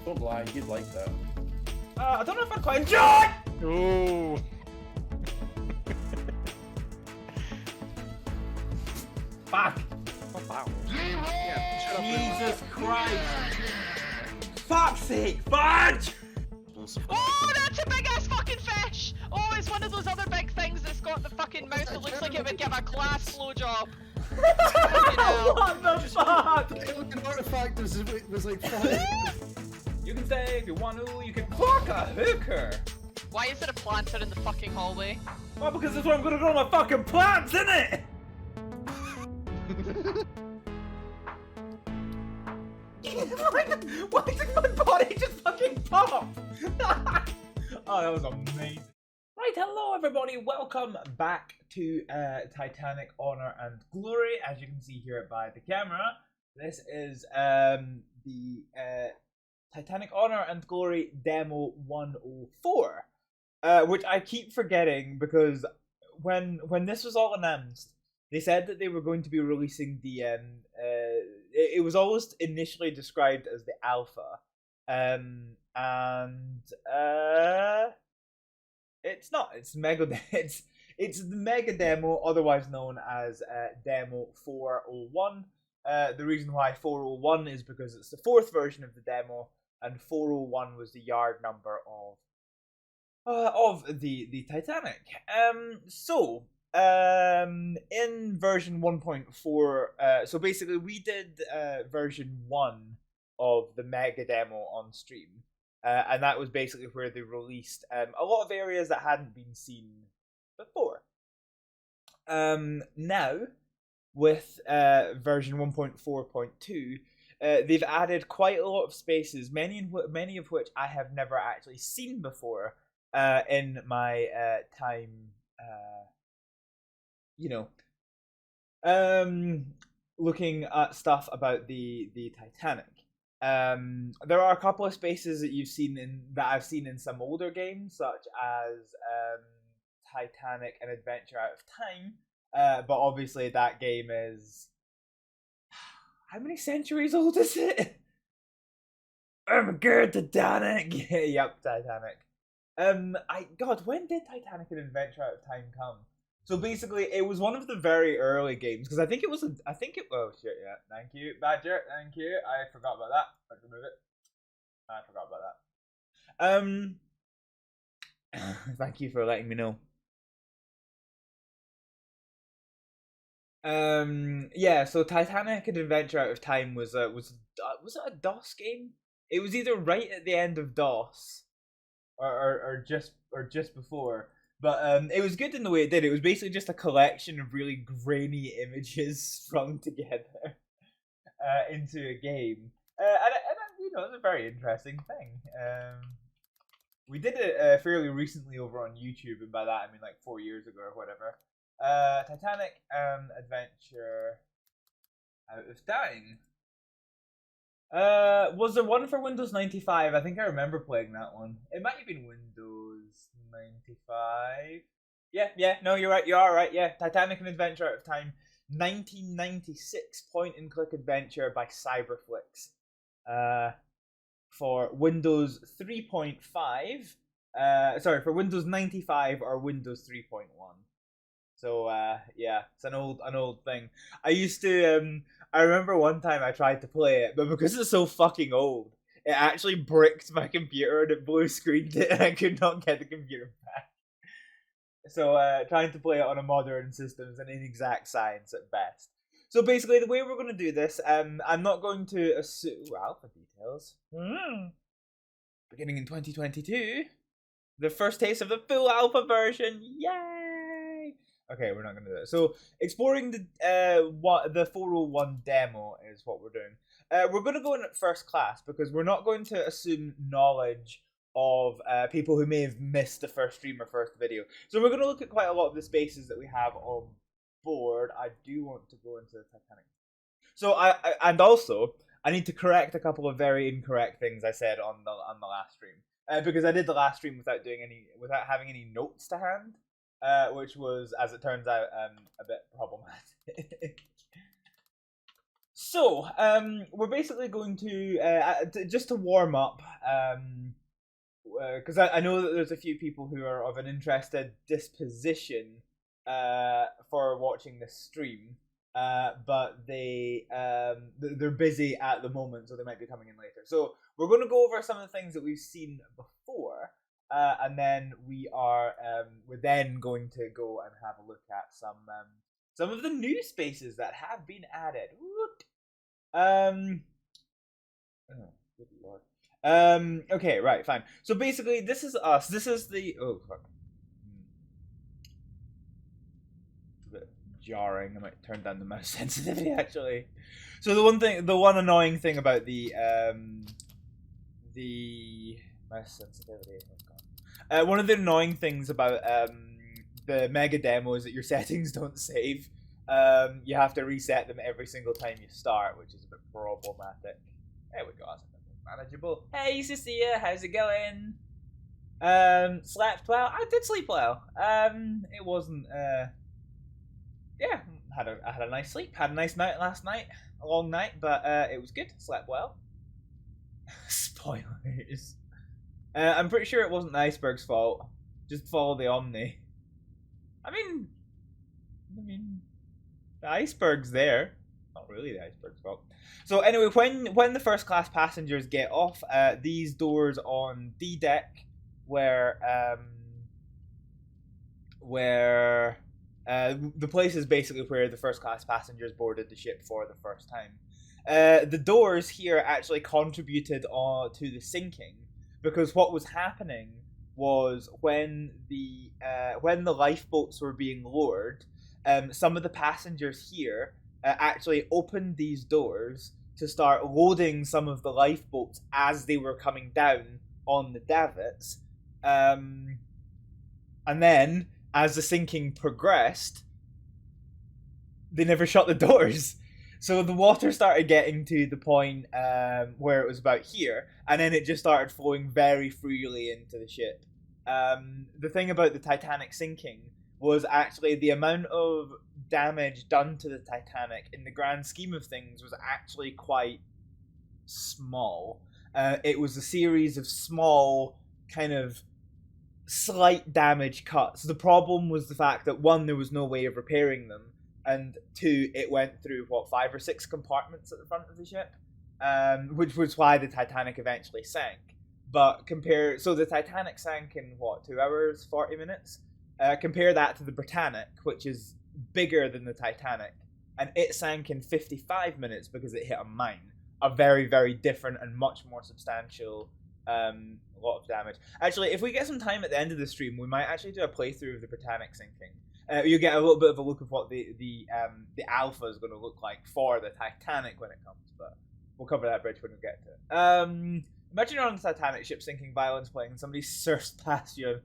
Don't lie, you'd like that. I don't know if I'd quite enjoy. Oh. Fuck. Oh, wow. Jesus Christ. Fuck's sake, fudge! Oh, that's a big ass fucking fish! Oh, it's one of those other big things that's got the fucking mouth that looks like it would give a class blowjob. What the fuck? The artifact was like fire. You can say if you want to, you can fuck a hooker. Why is there a planter in the fucking hallway? Well, because that's where I'm gonna grow my fucking plants, innit? Why did my body just fucking pop? Oh, that was amazing. Right, hello everybody, welcome back to Titanic Honor and Glory. As you can see here by the camera, this is the Titanic Honor and Glory Demo 104, which I keep forgetting because when this was all announced, they said that they were going to be releasing the it was always initially described as the alpha, and it's not. It's mega. It's the mega demo, otherwise known as Demo 401. The reason why 401 is because it's the fourth version of the demo, and 401 was the yard number of the Titanic. In version 1.4, so basically we did version 1 of the mega demo on stream, and that was basically where they released a lot of areas that hadn't been seen before. Now, with version 1.4.2, they've added quite a lot of spaces, many of which I have never actually seen before in my time. Looking at stuff about the Titanic. There are a couple of spaces that I've seen in some older games, such as Titanic: An Adventure Out of Time. But obviously that game is how many centuries old is it? Oh my god, Titanic! Yep, Titanic. God, when did Titanic: An Adventure Out of Time come? So basically, it was one of the very early games, because oh shit, yeah, thank you, Badger, thank you, I forgot about that, let's remove it, I forgot about that, thank you for letting me know. Yeah, so Titanic: An Adventure Out of Time was it a DOS game? It was either right at the end of DOS, or just before. But it was good in the way it did. It was basically just a collection of really grainy images strung together into a game. And it was a very interesting thing. We did it fairly recently over on YouTube, and by that I mean like 4 years ago or whatever. Titanic Adventure Out of Time. Was there one for Windows 95? I think I remember playing that one. It might have been Windows 95. Yeah, no, you're right, you are right, yeah. Titanic: An Adventure Out of Time, 1996 point-and-click adventure by Cyberflix. For Windows 3.5, for Windows 95 or Windows 3.1. So, yeah, it's an old thing. I remember one time I tried to play it, but because it's so fucking old, it actually bricked my computer and it blue screened it and I could not get the computer back. So, trying to play it on a modern system is an inexact science at best. So basically, the way we're going to do this, I'm not going to assume... alpha details. Beginning in 2022, the first taste of the full alpha version. Yay! Okay, we're not going to do that. So, exploring the 401 demo is what we're doing. We're going to go in at first class because we're not going to assume knowledge of people who may have missed the first stream or first video. So we're going to look at quite a lot of the spaces that we have on board. I do want to go into the Titanic. So and also I need to correct a couple of very incorrect things I said on the last stream because I did the last stream without having any notes to hand. Which was, as it turns out, a bit problematic. So, we're basically going to just to warm up, because I know that there's a few people who are of an interested disposition for watching this stream, but they're busy at the moment, so they might be coming in later. So we're going to go over some of the things that we've seen before, and then we're then going to go and have a look at some of the new spaces that have been added. Oh, good lord. Okay, right, fine. So basically, this is us. This is the fuck. It's a bit jarring. I might turn down the mouse sensitivity actually. So the one annoying thing about the mouse sensitivity. Oh god. One of the annoying things about the mega demo is that your settings don't save. You have to reset them every single time you start, which is a bit problematic. There we go, that's a bit more manageable. Hey Cecilia, how's it going? Slept well? I did sleep well. It wasn't yeah, I had a nice sleep, had a nice night last night. A long night, but it was good, slept well. Spoilers. I'm pretty sure it wasn't the iceberg's fault. Just follow the Omni. I mean, the iceberg's there. Not really the iceberg's fault. So anyway, when the first class passengers get off, these doors on D deck, where the place is basically where the first class passengers boarded the ship for the first time. The doors here actually contributed to the sinking, because what was happening was when the lifeboats were being lowered, some of the passengers here actually opened these doors to start loading some of the lifeboats as they were coming down on the davits, and then as the sinking progressed, they never shut the doors. So the water started getting to the point where it was about here, and then it just started flowing very freely into the ship. The thing about the Titanic sinking was actually the amount of damage done to the Titanic in the grand scheme of things was actually quite small. It was a series of small, kind of slight damage cuts. The problem was the fact that, one, there was no way of repairing them, and two, it went through 5 or 6 compartments at the front of the ship, which was why the Titanic eventually sank. But so the Titanic sank in 2 hours 40 minutes. Compare that to the Britannic, which is bigger than the Titanic, and it sank in 55 minutes because it hit a mine. A very, very different and much more substantial lot of damage. Actually, if we get some time at the end of the stream, we might actually do a playthrough of the Britannic sinking. You get a little bit of a look of what the Alpha is going to look like for the Titanic when it comes, but we'll cover that bridge when we get to it. Imagine you're on the Titanic, ship sinking, violins playing, and somebody surfs past you,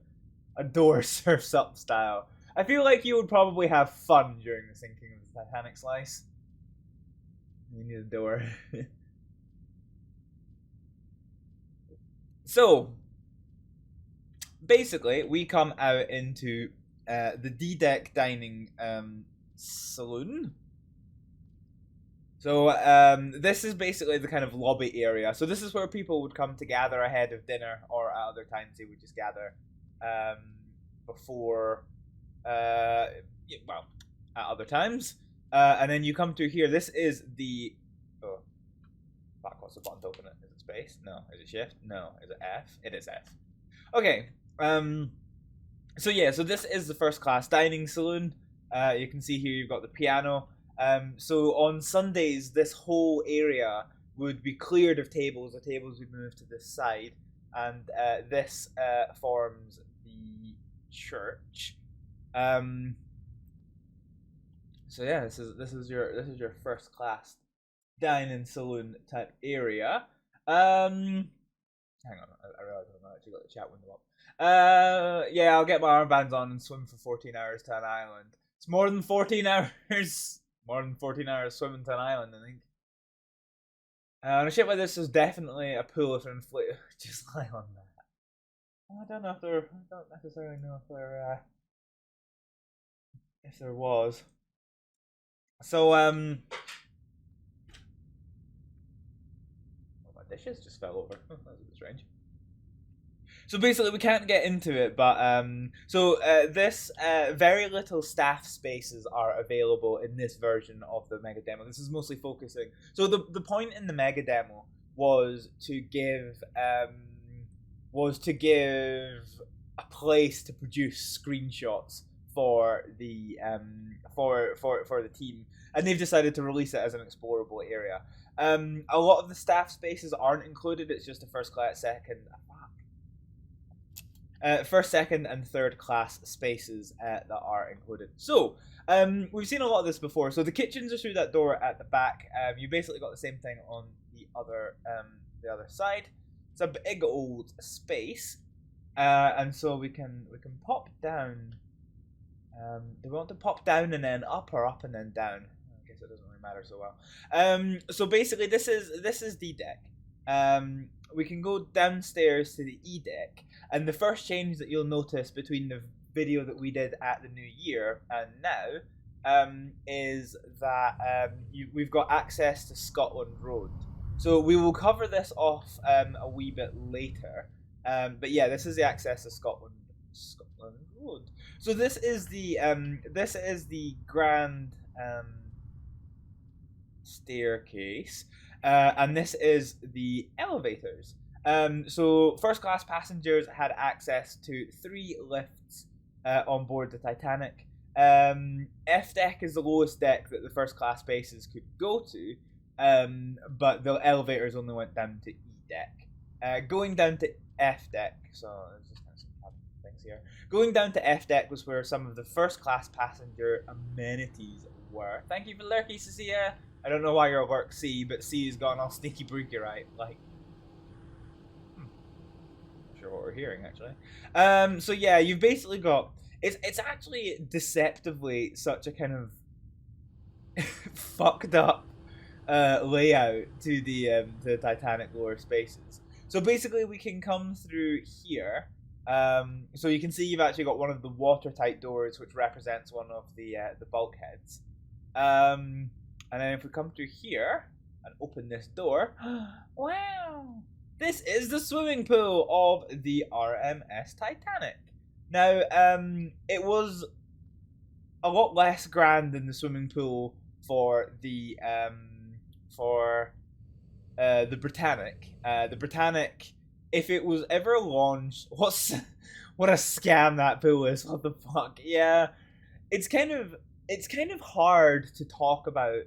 a door surfs up style. I feel like you would probably have fun during the sinking of the Titanic slice. You need a door. So, basically, we come out into the D-Deck dining saloon. So, this is basically the kind of lobby area. So this is where people would come to gather ahead of dinner, or at other times they would just gather before, well, at other times. And then you come to here. This is the... Oh, fuck, what's the button to open it? Is it space? No. Is it shift? No. Is it F? It is F. Okay. So yeah, so this is the first class dining saloon. You can see here you've got the piano. So on Sundays, this whole area would be cleared of tables. The tables would move to this side, and this forms the church. So yeah, this is your first class dining saloon type area. Hang on, I realize I've actually got the chat window up. Yeah, I'll get my armbands on and swim for 14 hours to an island. It's more than 14 hours. More than 14 hours swimming to an island, I think. On a ship like this, there's definitely a pool if an inflated. Just lie on that. I don't necessarily know if there was. So dishes just fell over. Oh, that's a bit strange. So basically, we can't get into it, but this very little staff spaces are available in this version of the mega demo. This is mostly focusing. So the point in the mega demo was to give a place to produce screenshots for the for the team, and they've decided to release it as an explorable area. A lot of the staff spaces aren't included. It's just a first, second, and third class spaces that are included. So we've seen a lot of this before. So the kitchens are through that door at the back. You basically got the same thing on the other side. It's a big old space, and so we can pop down. Do we want to pop down and then up, or up and then down? I guess it doesn't really matter so well. So basically, this is the deck. We can go downstairs to the E deck, and the first change that you'll notice between the video that we did at the New Year and now is that we've got access to Scotland Road. So we will cover this off a wee bit later. But yeah, this is the access to Scotland Road. So this is the grand staircase, and this is the elevators. So first class passengers had access to 3 lifts on board the Titanic. F deck is the lowest deck that the first class spaces could go to, but the elevators only went down to E deck. Going down to F deck, so there's just kind of some things here. Going down to F deck was where some of the first class passenger amenities were. Thank you for lurky, Cecilia. I don't know why you're alert C, but C has gone all sneaky breaky, right? Like, not sure what we're hearing actually. So yeah, you've basically got it's actually deceptively such a kind of fucked up layout to the Titanic lower spaces. So basically, we can come through here. So you can see you've actually got one of the watertight doors, which represents one of the bulkheads. And then if we come through here and open this door, wow! This is the swimming pool of the RMS Titanic. Now, it was a lot less grand than the swimming pool for the Britannic. The Britannic, if it was ever launched, what a scam that pool is. What the fuck? Yeah, it's kind of hard to talk about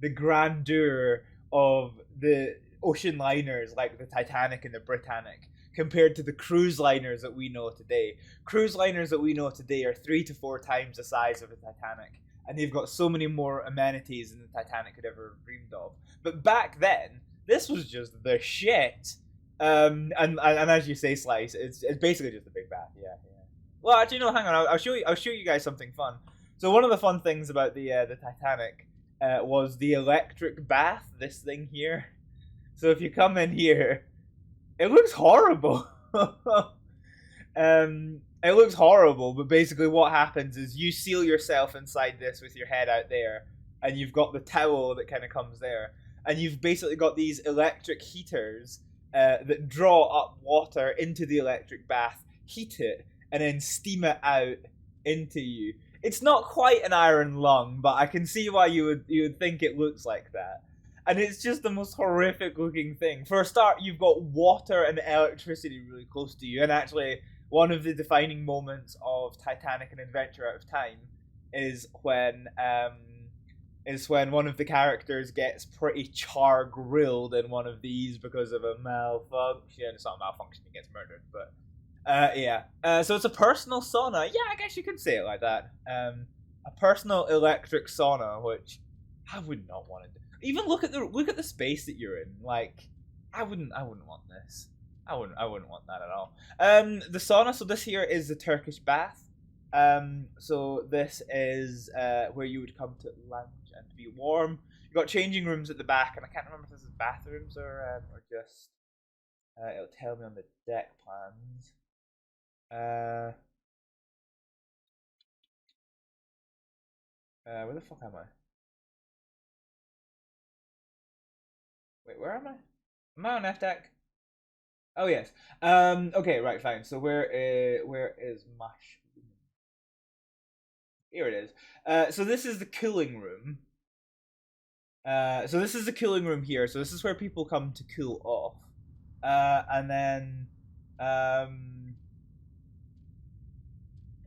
the grandeur of the ocean liners like the Titanic and the Britannic compared to the cruise liners that we know today. Cruise liners that we know today are 3 to 4 times the size of the Titanic, and they've got so many more amenities than the Titanic could ever have dreamed of. But back then, this was just the shit. And as you say, Slice, it's basically just a big bath. Yeah. Well, actually, no, hang on. I'll show you guys something fun. So one of the fun things about the Titanic was the electric bath. This thing here. So if you come in here, it looks horrible. It looks horrible, but basically what happens is you seal yourself inside this with your head out there, and you've got the towel that kind of comes there, and you've basically got these electric heaters that draw up water into the electric bath, heat it, and then steam it out into you. It's not quite an iron lung, but I can see why you would think it looks like that. And it's just the most horrific looking thing. For a start, you've got water and electricity really close to you, and actually one of the defining moments of Titanic: An Adventure Out of Time is when one of the characters gets pretty grilled in one of these because of a malfunction. It's not a malfunction, he gets murdered, but yeah. So it's a personal sauna. Yeah, I guess you could say it like that. A personal electric sauna, which I would not want to do. Even look at the space that you're in. Like, I wouldn't want this. I wouldn't want that at all. The sauna. So this here is the Turkish Bath. So this is where you would come to lounge and to be warm. You've got changing rooms at the back, and I can't remember if this is bathrooms or just. It'll tell me on the deck plans. Where the fuck am I? Wait, where am I? Am I on F deck? Oh yes. Okay, right, fine. So where is Mush? Here it is. So this is the cooling room. So this is the cooling room here. So this is where people come to cool off. And then,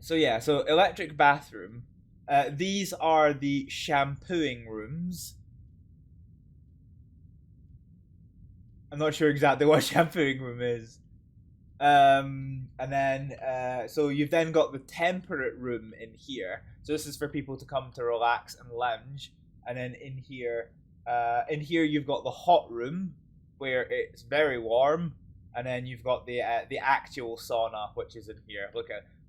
so yeah, so electric bathroom. These are the shampooing rooms. I'm not sure exactly what a shampooing room is. And then, so you've then got the temperate room in here. So this is for people to come to relax and lounge. And then in here you've got the hot room where it's very warm. And then you've got the actual sauna, which is in here.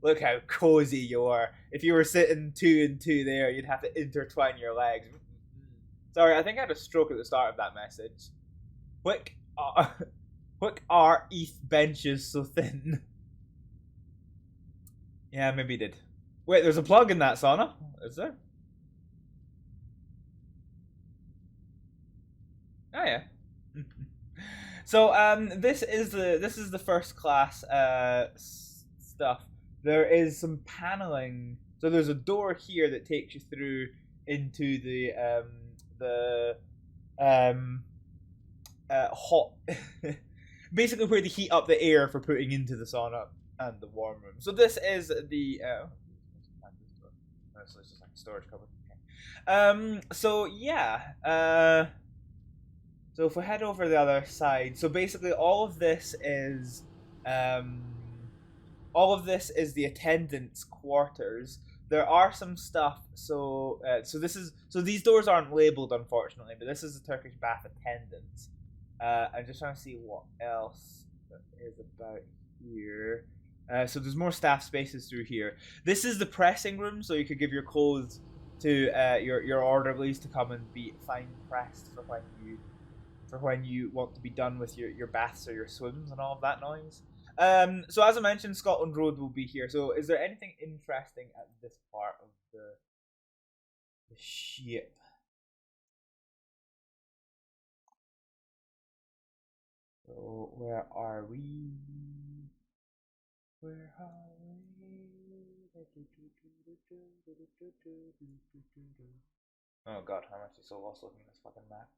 Look how cozy you are. If you were sitting 2 and 2 there, you'd have to intertwine your legs. Sorry, I think I had a stroke at the start of that message. Quick are ETH benches so thin? Yeah, maybe he did. Wait, there's a plug in that sauna? Is there? Oh yeah. So this is the first class stuff. There is some paneling. So there's a door here that takes you through into the hot, basically where they heat up the air for putting into the sauna and the warm room. So this is the it's just like a storage cupboard. Okay. So yeah. So if we head over the other side, so basically all of this is the attendants' quarters. There are some stuff. So these doors aren't labeled, unfortunately, but this is the Turkish Bath attendants. I'm just trying to see what else there is about here. So there's more staff spaces through here. This is the pressing room, so you could give your clothes to your orderlies to come and be fine pressed for when you want to be done with your baths or your swims and all of that noise. So as I mentioned, Scotland Road will be here. So is there anything interesting at this part of the ship? So where are we? Where are we? Oh god, I'm actually so lost looking at this fucking map.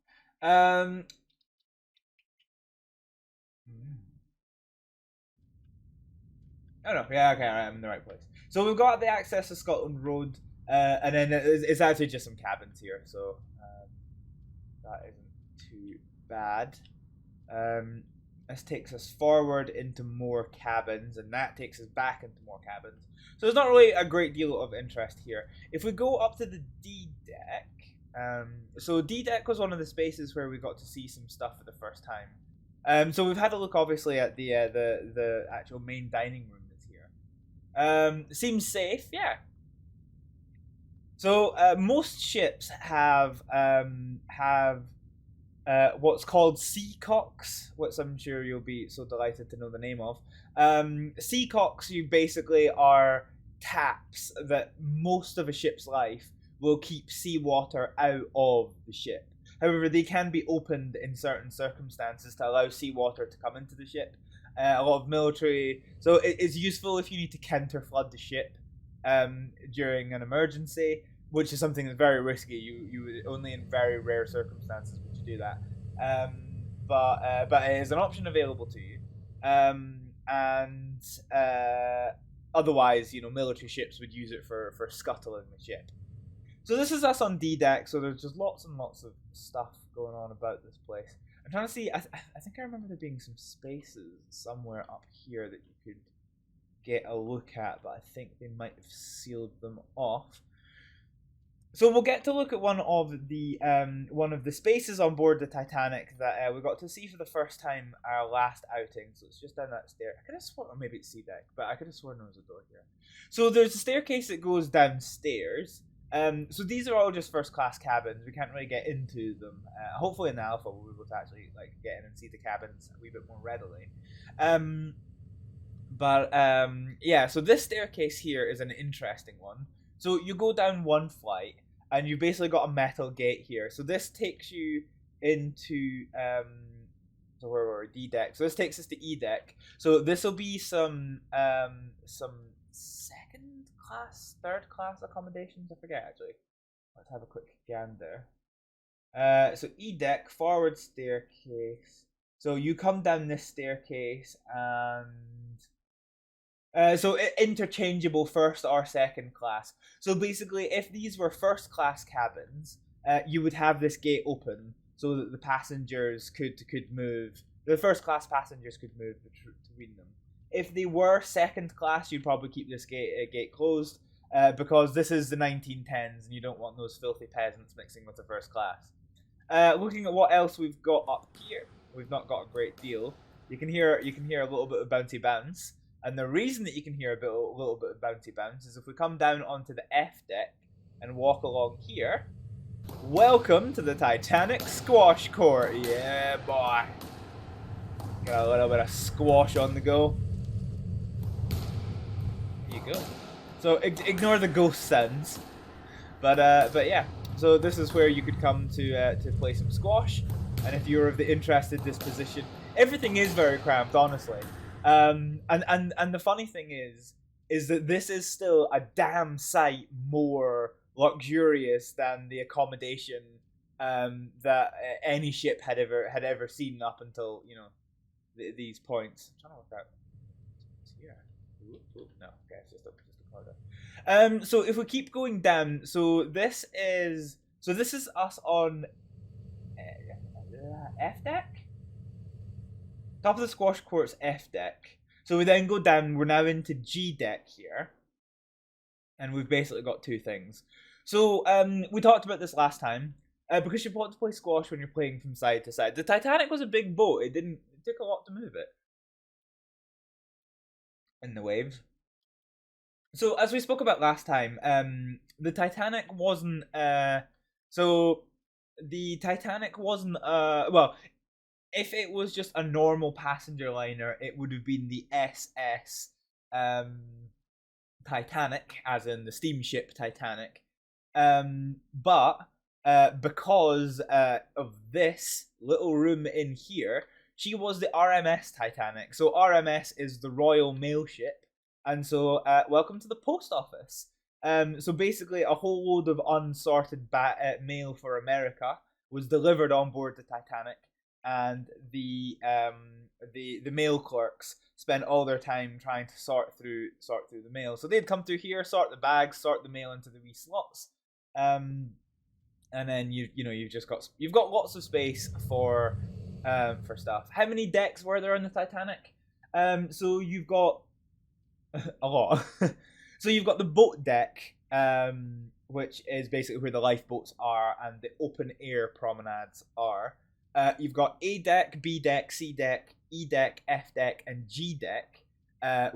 Oh no, yeah, okay, I'm in the right place. So we've got the access to Scotland Road, and then it's actually just some cabins here, so that isn't too bad. This takes us forward into more cabins, and that takes us back into more cabins. So there's not really a great deal of interest here. If we go up to the D deck, so D deck was one of the spaces where we got to see some stuff for the first time. So we've had a look, obviously, at the actual main dining room that's here. Seems safe, yeah. So most ships have what's called Seacocks, which I'm sure you'll be so delighted to know the name of. Seacocks, you basically are taps that most of a ship's life will keep seawater out of the ship. However, they can be opened in certain circumstances to allow seawater to come into the ship. A lot of military, so it's useful if you need to counter flood the ship during an emergency, which is something that's very risky. You would only in very rare circumstances would you do that. But it is an option available to you. Otherwise, military ships would use it for scuttling the ship. So this is us on D deck. So there's just lots and lots of stuff going on about this place. I'm trying to see. I think I remember there being some spaces somewhere up here that you could get a look at, but I think they might have sealed them off. So we'll get to look at one of the spaces on board the Titanic that we got to see for the first time our last outing. So it's just down that stair. I could have sworn, or maybe it's C deck, but I could have sworn there was a door here. So there's a staircase that goes downstairs. So these are all just first class cabins. We can't really get into them. Hopefully in the alpha we'll be able to actually get in and see the cabins a wee bit more readily. Yeah, so this staircase here is an interesting one. So you go down one flight and you've basically got a metal gate here. So this takes you into So where were we? D deck. So this takes us to E deck. So this will be some second class, third class accommodations. I forget actually. Let's have a quick gander. So E deck, forward staircase. So you come down this staircase and so interchangeable first or second class. So basically, if these were first class cabins, you would have this gate open so that the passengers could move. The first class passengers could move between them. If they were second class, you'd probably keep this gate closed because this is the 1910s and you don't want those filthy peasants mixing with the first class. Looking at what else we've got up here, we've not got a great deal. You can hear a little bit of bouncy bounce, and the reason that you can hear a little bit of bouncy bounce is if we come down onto the F deck and walk along here. Welcome to the Titanic squash court. Yeah, boy. Got a little bit of squash on the go. There you go. So ignore the ghost sounds, but yeah. So this is where you could come to play some squash, and if you're of the interested disposition, everything is very cramped, honestly. And the funny thing is that this is still a damn sight more luxurious than the accommodation that any ship had ever seen up until these points. I'm trying to work out. It's here. Ooh, no, okay, it's just a corridor. So if we keep going down, so this is us on F deck. Top of the squash court's F deck. So we then go down. We're now into G deck here, and we've basically got two things. So we talked about this last time because you want to play squash when you're playing from side to side. The Titanic was a big boat. It took a lot to move it in the waves. So as we spoke about last time, the Titanic wasn't. Well, if it was just a normal passenger liner, it would have been the SS Titanic, as in the steamship Titanic. But because of this little room in here, she was the RMS Titanic. So RMS is the Royal Mail Ship, and so welcome to the post office. So basically, a whole load of unsorted mail for America was delivered on board the Titanic, and the mail clerks spent all their time trying to sort through the mail. So they'd come through here, sort the bags, sort the mail into the wee slots, and then you've got lots of space for stuff. How many decks were there on the Titanic? So you've got a lot. So you've got the boat deck, which is basically where the lifeboats are and the open air promenades are. You've got A deck, B deck, C deck, E deck, F deck, and G deck,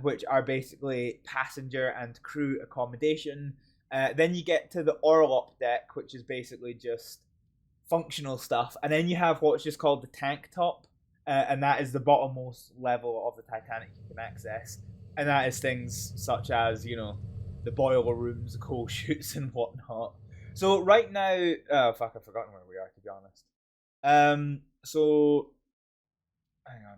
which are basically passenger and crew accommodation. Then you get to the Orlock deck, which is basically just functional stuff. And then you have what's just called the tank top, and that is the bottommost level of the Titanic you can access. And that is things such as, the boiler rooms, the coal chutes, and whatnot. So right now, I've forgotten where we are, to be honest. So hang on.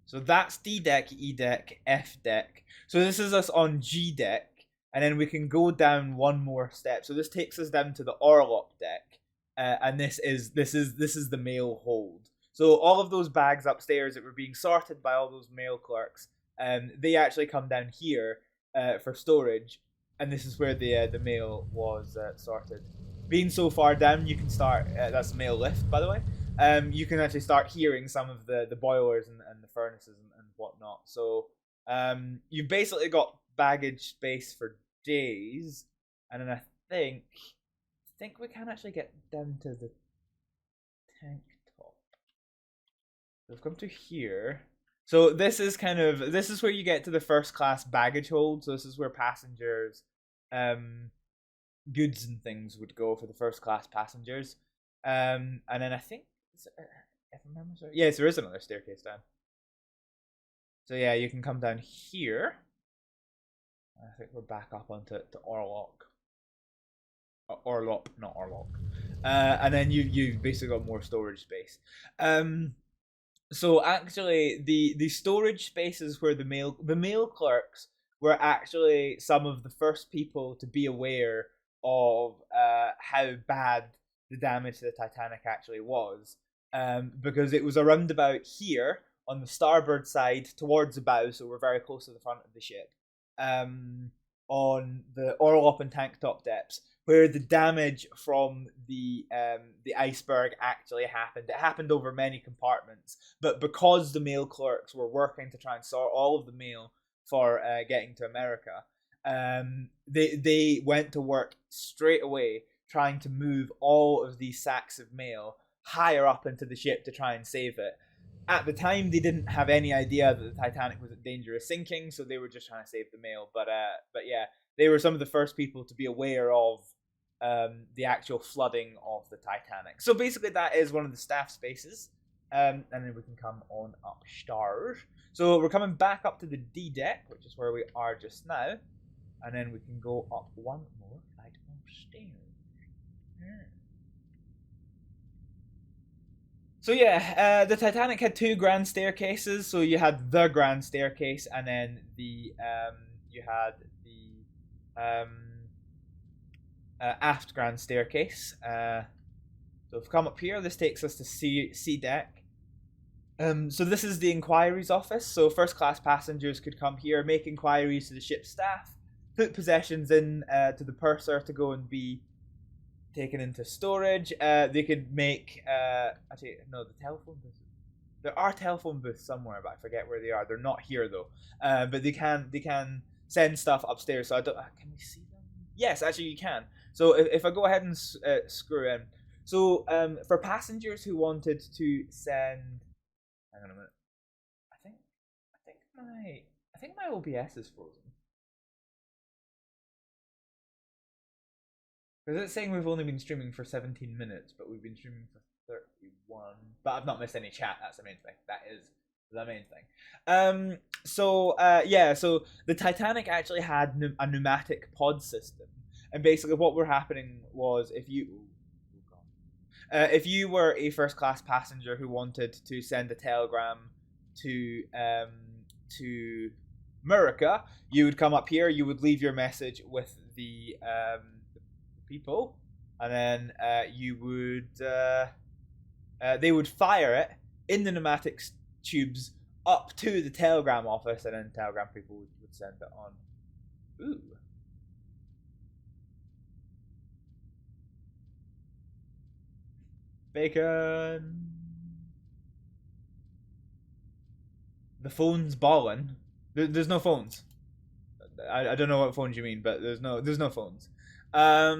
So that's D deck, E deck, F deck. So this is us on G deck, and then we can go down one more step. So this takes us down to the Orlock deck, and this is the mail hold. So all of those bags upstairs that were being sorted by all those mail clerks, they actually come down here for storage, and this is where the mail was sorted. Being so far down, you can start. That's the mail lift, by the way. You can actually start hearing some of the boilers and the furnaces and whatnot. So you've basically got baggage space for days, and then I think we can actually get down to the tank top. We've come to here. So this is where you get to the first class baggage hold. So this is where passengers, goods and things would go for the first class passengers. And then I think, if I remember, yes, there is another staircase down. So yeah, you can come down here. I think we're back up onto Orlock. Orlock, not Orlock. And then you basically got more storage space. So actually, the storage spaces where the mail clerks were actually some of the first people to be aware of how bad the damage to the Titanic actually was, because it was around about here on the starboard side towards the bow, so we're very close to the front of the ship, on the Orlock and tank top depths, where the damage from the iceberg actually happened. It happened over many compartments, but because the mail clerks were working to try and sort all of the mail for getting to America, they went to work straight away trying to move all of these sacks of mail higher up into the ship to try and save it. At the time, they didn't have any idea that the Titanic was in danger of sinking, so they were just trying to save the mail. But yeah, they were some of the first people to be aware of the actual flooding of the Titanic. So basically, that is one of the staff spaces, and then we can come on upstairs. So we're coming back up to the D deck, which is where we are just now, and then we can go up one more flight of stairs. So yeah, the Titanic had two grand staircases. So you had the grand staircase, and then you had the aft grand staircase. So if we come up here, this takes us to C deck. So this is the inquiries office. So first class passengers could come here, make inquiries to the ship's staff, put possessions in to the purser to go and be taken into storage. They could make actually no, the telephone booth. There are telephone booths somewhere, but I forget where they are. They're not here though. But they can send stuff upstairs. So I don't. Can we see them? Yes, actually you can. So if I go ahead and screw in. So for passengers who wanted to send, hang on a minute. I think my OBS is frozen. Because it's saying we've only been streaming for 17 minutes, but we've been streaming for 31. But I've not missed any chat. That's the main thing. That is the main thing. So the Titanic actually had a pneumatic pod system, and basically what were happening was if you were a first class passenger who wanted to send a telegram to America, you would come up here. You would leave your message with the people, and then you would they would fire it in the pneumatic tubes up to the telegram office, and then telegram people would send it on. Ooh. Bacon. The phone's balling. There's no phones. I don't know what phones you mean, but there's no phones. I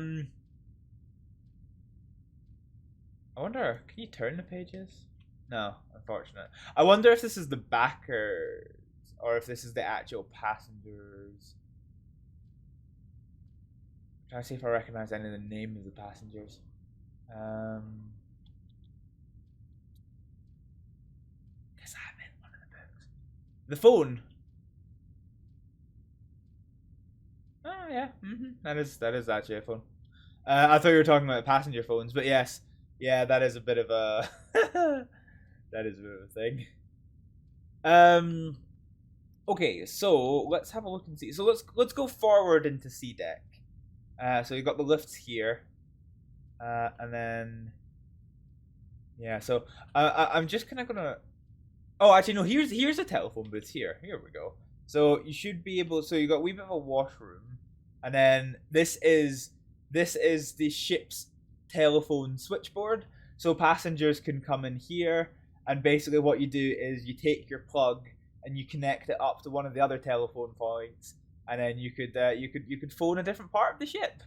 wonder, can you turn the pages? No, unfortunate. I wonder if this is the backers or if this is the actual passengers. I'm trying to see if I recognize any of the names of the passengers. Guess I'm in one of the books. The phone. Oh yeah, that is actually a phone. I thought you were talking about passenger phones, but yes, yeah, that is a bit of a thing. Okay, so let's have a look and see. So let's go forward into C deck. So you've got the lifts here, and then yeah. So I'm just gonna. Oh, actually no. Here's a telephone booth here. Here we go. So you should be able. So you got a wee bit of a washroom. And then this is the ship's telephone switchboard. So passengers can come in here, and basically what you do is you take your plug and you connect it up to one of the other telephone points, and then you could phone a different part of the ship.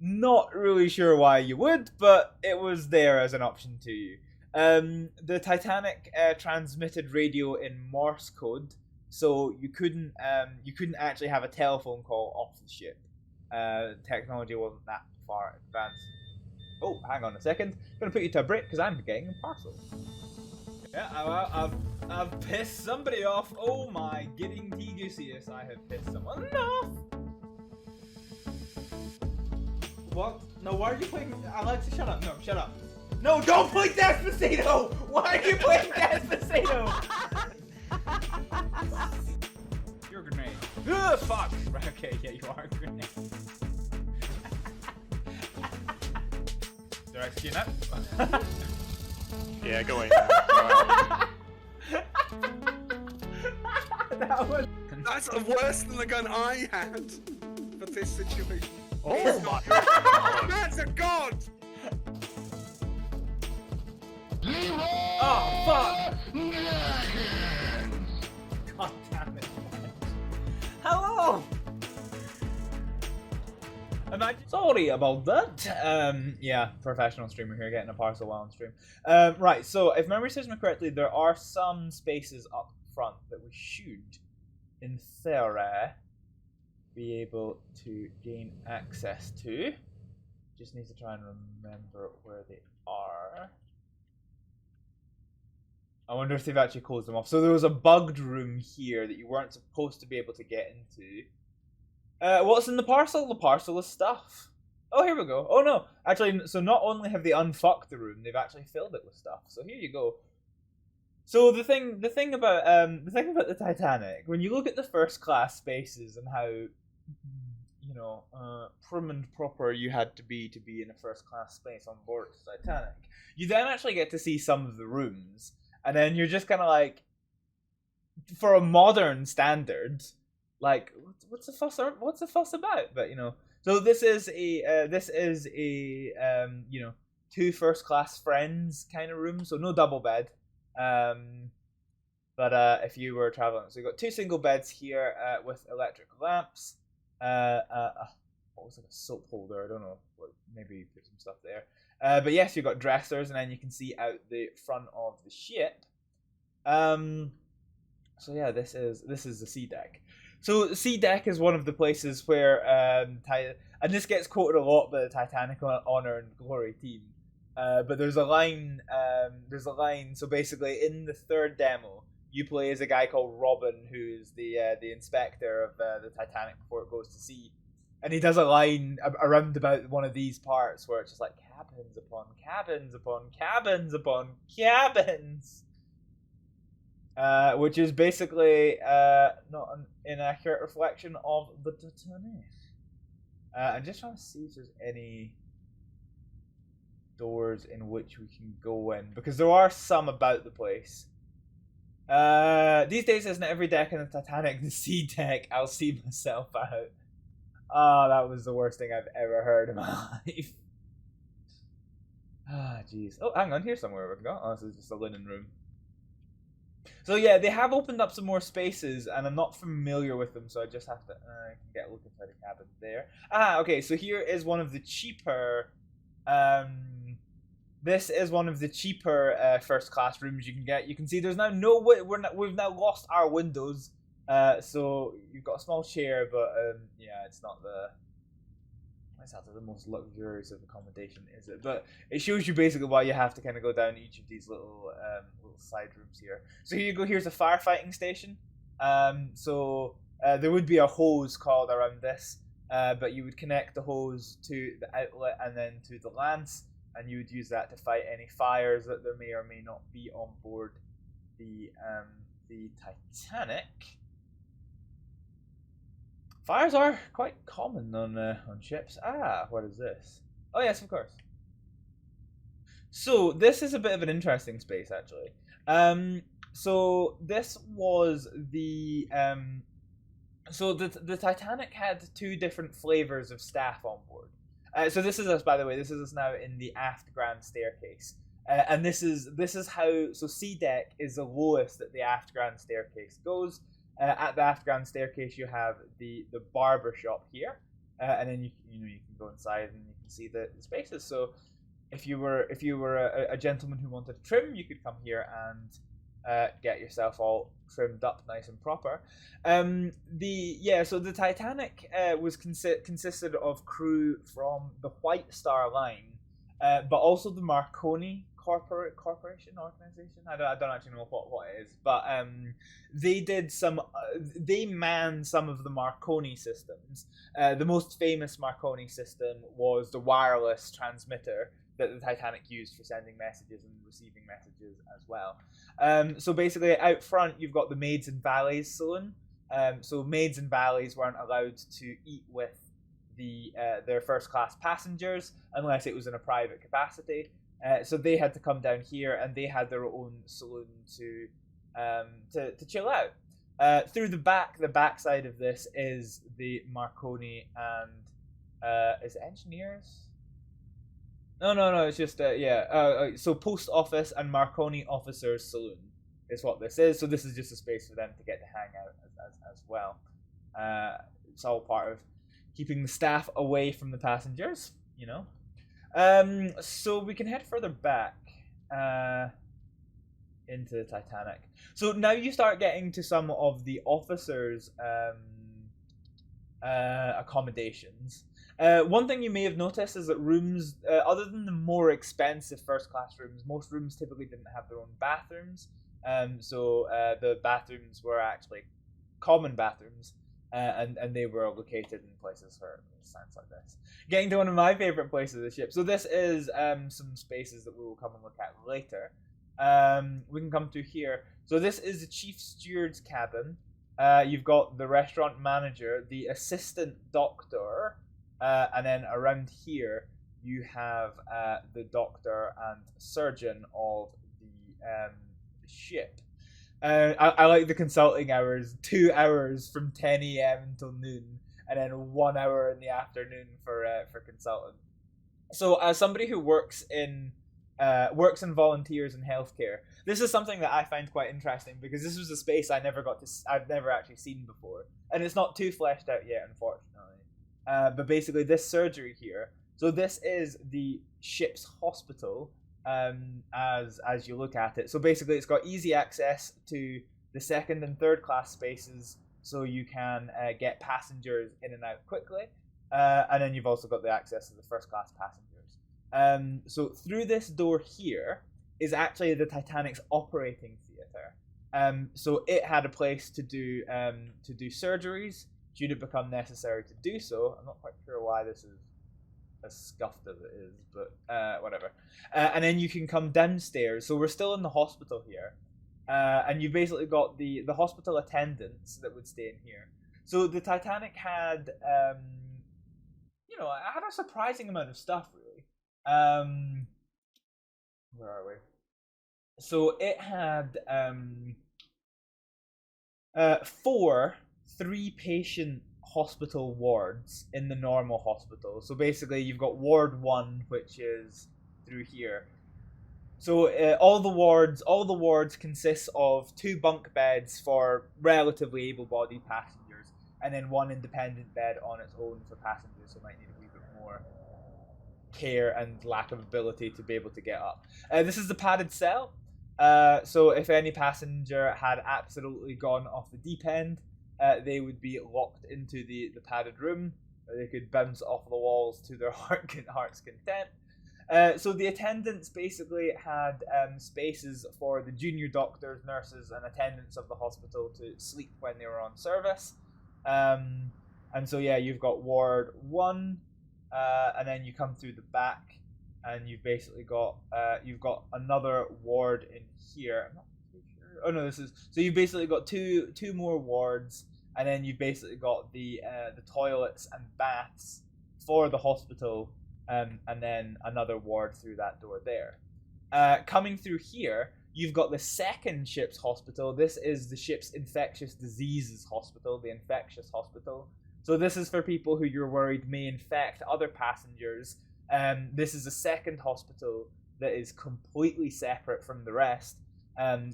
Not really sure why you would, but it was there as an option to you. The Titanic transmitted radio in Morse code. So you couldn't actually have a telephone call off the ship. Technology wasn't that far advanced. Oh, hang on a second. I'm gonna put you to a break because I'm getting a parcel. Yeah, I've pissed somebody off. Oh my getting T-Goosius, I have pissed someone off. What? No, why are you playing? Alexa, shut up. No, shut up. No, don't play Despacito! Why are you playing Despacito? You're a grenade. Ugh, fuck! Right, okay, yeah, you are a grenade. Do I execute that? Yeah, go in. That was... That's worse than the gun I had for this situation. Oh my That's a god! Oh, fuck! God damn it. Hello! Sorry about that. Yeah, professional streamer here, getting a parcel while on stream. Right, so if memory serves me correctly, there are some spaces up front that we should, in theory, be able to gain access to. Just need to try and remember where they are. I wonder if they've actually closed them off. So there was a bugged room here that you weren't supposed to be able to get into. What's in the parcel? The parcel is stuff. Oh, here we go. Oh no, actually, so not only have they unfucked the room, they've actually filled it with stuff. So here you go. So the thing about the Titanic, when you look at the first class spaces and how, you know, prim and proper you had to be in a first class space on board the Titanic, you then actually get to see some of the rooms, and then you're just kind of like, for a modern standard, like, what's the fuss about? But you know, so this is a you know, 2 first class friends kind of room, so no double bed. But if you were traveling, so you got 2 single beds here with electric lamps. What was it, a soap holder? I don't know. Maybe put some stuff there. But yes, you've got dressers, and then you can see out the front of the ship. So yeah, this is the sea deck. So the sea deck is one of the places where and this gets quoted a lot by the Titanic Honor and Glory team. But there's a line. So basically, in the 3rd demo, you play as a guy called Robin, who's the inspector of the Titanic before it goes to sea, and he does a line around about one of these parts where it's just like cabins upon cabins upon cabins upon cabins, which is basically not an inaccurate reflection of the Titanic. I'm just trying to see if there's any doors in which we can go in, because there are some about the place. These days, isn't every deck in the Titanic the sea deck? I'll see myself out. Oh, that was the worst thing I've ever heard in my life. Ah, jeez. Oh, hang on, here's somewhere we can go. Oh, this is just a linen room. So yeah, they have opened up some more spaces, and I'm not familiar with them, so I just have to get a look inside the cabin there. Ah, okay, so here is one of the cheaper... This is one of the cheaper first class rooms you can get. You can see there's now no we've now lost our windows. So you've got a small chair, but yeah, it's not the most luxurious of accommodation, is it? But it shows you basically why you have to kind of go down each of these little side rooms here. So here you go. Here's a firefighting station. So there would be a hose coiled around this, but you would connect the hose to the outlet and then to the lance, and you would use that to fight any fires that there may or may not be on board the Titanic. Fires are quite common on ships. Ah, what is this? Oh yes, of course. So this is a bit of an interesting space, actually. So this was the so the Titanic had 2 different flavors of staff on board. So this is us, by the way. This is us now in the aft grand staircase, and this is how. So C deck is the lowest that the aft grand staircase goes. At the aft grand staircase, you have the barber shop here, and then you can go inside and you can see the spaces. So if you were a gentleman who wanted to trim, you could come here and get yourself all trimmed up nice and proper. So the Titanic was consisted of crew from the White Star Line, but also the Marconi organization. I don't actually know what it is, but they manned some of the Marconi systems. The most famous Marconi system was the wireless transmitter that the Titanic used for sending messages and receiving messages as well. So basically, out front, you've got the Maids and Valets Saloon. So maids and valets weren't allowed to eat with their first class passengers unless it was in a private capacity. So they had to come down here, and they had their own saloon to chill out. Through the back side of this is the Marconi and is it Engineers? No, it's just so Post Office and Marconi Officers Saloon is what this is. So this is just a space for them to get to hang out as well. It's all part of keeping the staff away from the passengers, you know. So we can head further back into the Titanic. So now you start getting to some of the officers' accommodations. One thing you may have noticed is that rooms, other than the more expensive first class rooms, most rooms typically didn't have their own bathrooms. So the bathrooms were actually common bathrooms, and they were located in places for stands like this. Getting to one of my favorite places of the ship. So this is some spaces that we will come and look at later. We can come through here. So this is the chief steward's cabin. You've got the restaurant manager, the assistant doctor, and then around here you have the doctor and surgeon of the ship. I like the consulting hours, 2 hours from 10 a.m. until noon, and then 1 hour in the afternoon for consultant. So as somebody who works and volunteers in healthcare, this is something that I find quite interesting, because this was a space I've never actually seen before, and it's not too fleshed out yet, unfortunately. But basically, this surgery here. So this is the ship's hospital. As you look at it, so basically it's got easy access to the second and third class spaces, so you can get passengers in and out quickly, and then you've also got the access to the first class passengers. So through this door here is actually the Titanic's operating theater. So it had a place to do surgeries should it become necessary to do so. I'm not quite sure why this is as scuffed as it is, but whatever. And then you can come downstairs. So we're still in the hospital here, and you've basically got the hospital attendants that would stay in here. So the Titanic had, had a surprising amount of stuff, really. Where are we? So it had 4 3-patient hospital wards in the normal hospital. So basically you've got ward 1, which is through here. So all the wards consist of 2 bunk beds for relatively able-bodied passengers, and then 1 independent bed on its own for passengers who might need a wee bit more care and lack of ability to be able to get up. This is the padded cell. So if any passenger had absolutely gone off the deep end, they would be locked into the padded room, where they could bounce off the walls to their heart's content. So the attendants basically had spaces for the junior doctors, nurses, and attendants of the hospital to sleep when they were on service. And so you've got ward 1, and then you come through the back, and you've basically got another ward in here. I'm not too sure. Oh no, this is so you've basically got two more wards, and then you've basically got the toilets and baths for the hospital. And then another ward through that door there. Coming through here, you've got the second ship's hospital. This is the ship's infectious diseases hospital, the infectious hospital. So this is for people who you're worried may infect other passengers. This is a second hospital that is completely separate from the rest.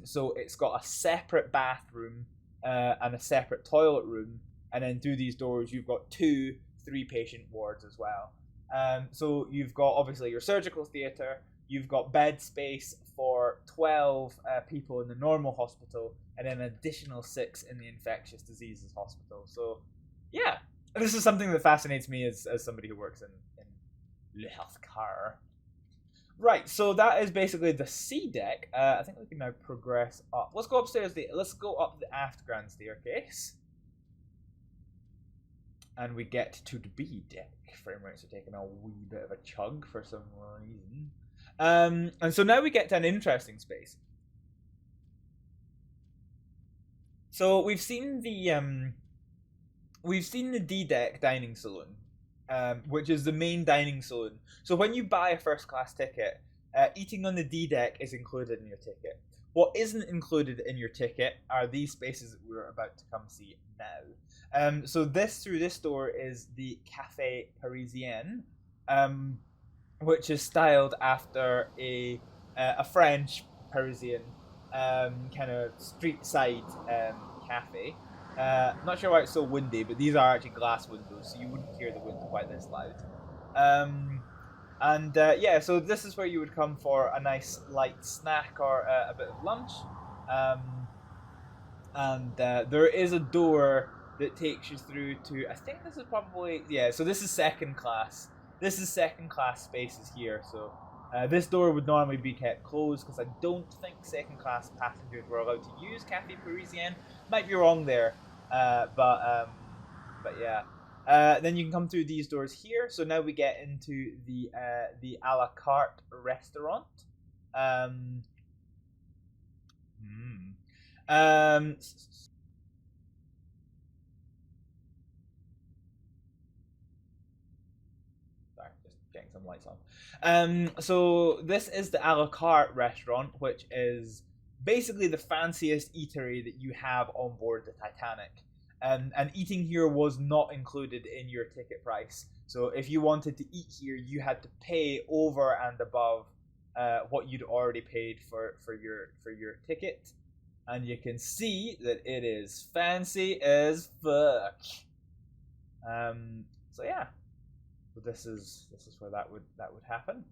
So it's got a separate bathroom and a separate toilet room. And then through these doors, you've got 2 3-patient wards as well. So you've got obviously your surgical theatre, you've got bed space for 12 people in the normal hospital, and then an additional 6 in the infectious diseases hospital. So yeah, this is something that fascinates me as somebody who works in the healthcare. Right, so that is basically the C deck. I think we can now progress up. Let's go upstairs. Let's go up the aft grand staircase. And we get to the B deck. Frame rates are taking a wee bit of a chug for some reason. And so now we get to an interesting space. So we've seen the D deck dining saloon, which is the main dining saloon. So when you buy a first class ticket, eating on the D deck is included in your ticket. What isn't included in your ticket are these spaces that we're about to come see now. So through this door is the Café Parisienne, which is styled after a French Parisian kind of street side cafe. Not sure why it's so windy, but these are actually glass windows, so you wouldn't hear the wind quite this loud. Yeah, so this is where you would come for a nice light snack or a bit of lunch. There is a door that takes you through to, I think this is probably, yeah, so this is second class. This is second class spaces here, so this door would normally be kept closed because I don't think second class passengers were allowed to use Café Parisienne. Might be wrong there, but yeah. Then you can come through these doors here. So now we get into the a la carte restaurant. Sorry, just getting some lights on. So this is the a la carte restaurant, which is basically the fanciest eatery that you have on board the Titanic. And eating here was not included in your ticket price. So if you wanted to eat here, you had to pay over and above what you'd already paid for your ticket. And you can see that it is fancy as fuck. So yeah, so this is where that would happen.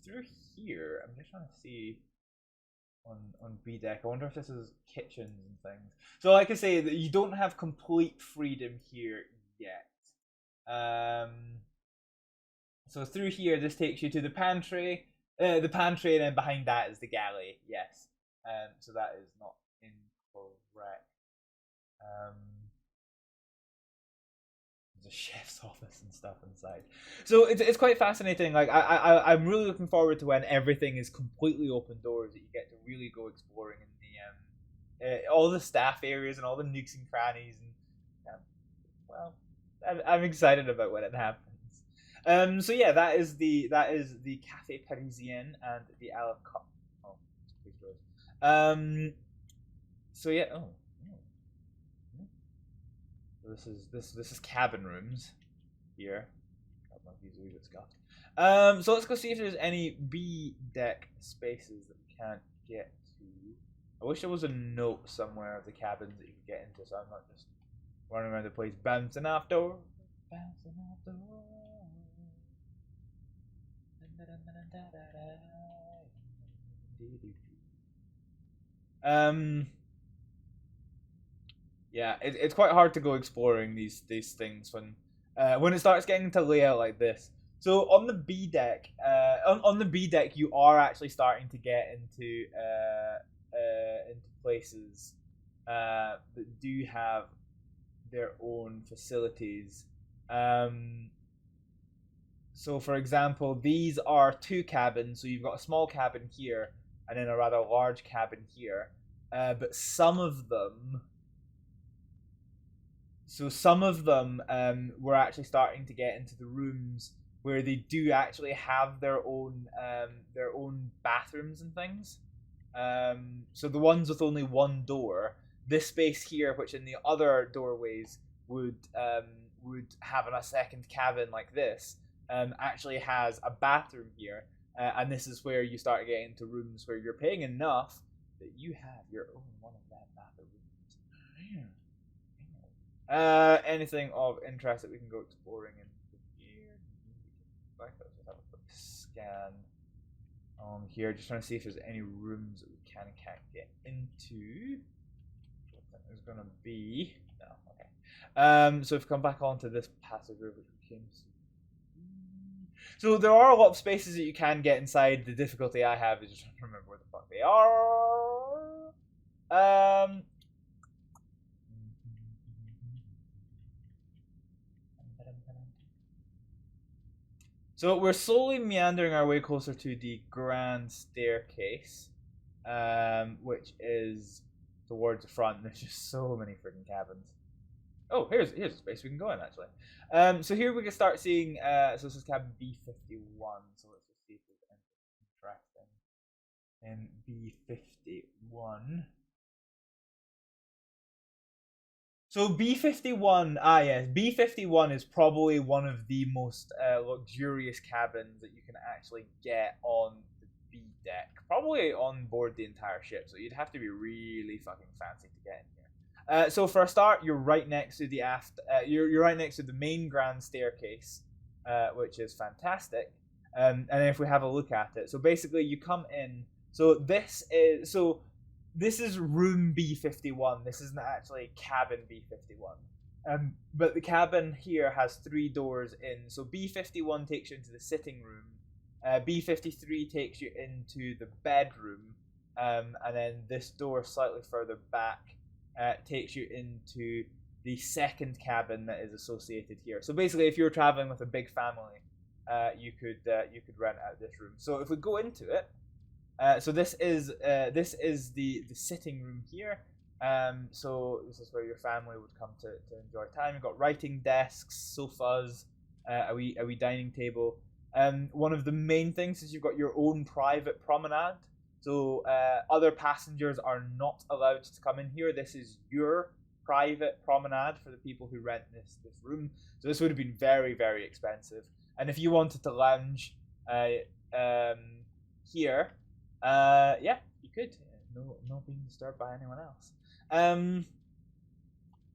Through here, I'm just trying to see. On B deck, I wonder if this is kitchens and things. So like I say, that you don't have complete freedom here yet. So through here, this takes you to the pantry, and then behind that is the galley. Yes. So that is not incorrect. There's a chef's office and stuff inside. So it's quite fascinating. Like I'm really looking forward to when everything is completely open doors, that you get to really go exploring in the all the staff areas and all the nooks and crannies, and well, I'm excited about when it happens. So yeah, that is the Café Parisienne and the a la carte. Oh, please doors. So yeah. This is cabin rooms here. Got my views a wee bit scuffed. So let's go see if there's any B deck spaces that we can't get to. I wish there was a note somewhere of the cabins that you could get into, so I'm not just running around the place bouncing off doors. Bouncing off doors. Yeah, it's quite hard to go exploring these things when it starts getting to layout like this. So on the B deck, on the B deck, you are actually starting to get into places that do have their own facilities. So for example, these are two cabins. So you've got a small cabin here and then a rather large cabin here. But some of them we're actually starting to get into the rooms where they do actually have their own bathrooms and things. So the ones with only one door, this space here, which in the other doorways would have a second cabin like this, actually has a bathroom here, and this is where you start getting into rooms where you're paying enough that you have your own one of them bathrooms. Anything of interest that we can go exploring in here? Let's have a quick scan here, just trying to see if there's any rooms that we can and can't get into. There's gonna be no. Okay. So if we come back onto this passageway, which we came to. So there are a lot of spaces that you can get inside. The difficulty I have is just trying to remember where the fuck they are. So we're slowly meandering our way closer to the grand staircase, which is towards the front. There's just so many freaking cabins. Oh, here's a space we can go in, actually. So here we can start seeing, so this is cabin B51, so let's just see if there's anything interesting in B51. So B51, yes, B51 is probably one of the most luxurious cabins that you can actually get on the B deck. Probably on board the entire ship, so you'd have to be really fucking fancy to get in here. So for a start, you're right next to the you're right next to the main grand staircase, which is fantastic. And if we have a look at it, so basically you come in. So this is room B51. This isn't actually cabin B51. But the cabin here has 3 doors in. So B51 takes you into the sitting room. B53 takes you into the bedroom. And then this door slightly further back takes you into the second cabin that is associated here. So basically, if you're traveling with a big family, you could rent out this room. So if we go into it, so this is the sitting room here. So this is where your family would come to enjoy time. You've got writing desks, sofas, a wee dining table. One of the main things is you've got your own private promenade. So other passengers are not allowed to come in here. This is your private promenade for the people who rent this room. So this would have been very, very expensive. And if you wanted to lounge here, yeah, you could. No being disturbed by anyone else.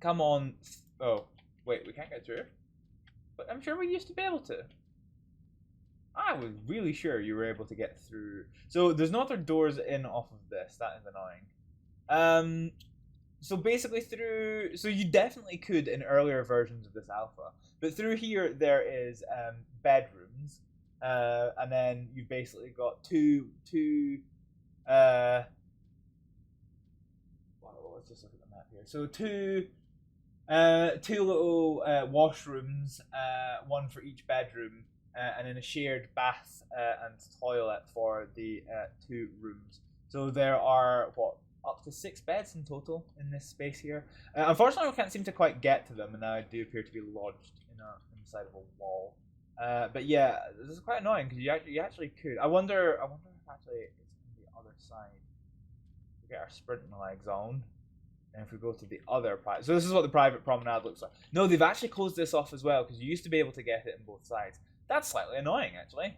Come on. Oh, wait, we can't get through. But I'm sure we used to be able to. I was really sure you were able to get through. So there's no other doors in off of this. That is annoying. So basically through... So you definitely could in earlier versions of this alpha. But through here there is bedrooms. And then you've basically got two let's just look at the map here. So two little washrooms, one for each bedroom. And then a shared bath and toilet for the 2 rooms. So there are, up to 6 beds in total in this space here. Unfortunately, we can't seem to quite get to them, and now I do appear to be lodged inside of a wall. But yeah, this is quite annoying, because you actually could. I wonder if actually it's on the other side. We get our sprinting legs on. And if we go to the other private... So this is what the private promenade looks like. No, they've actually closed this off as well, because you used to be able to get it in both sides. That's slightly annoying, actually.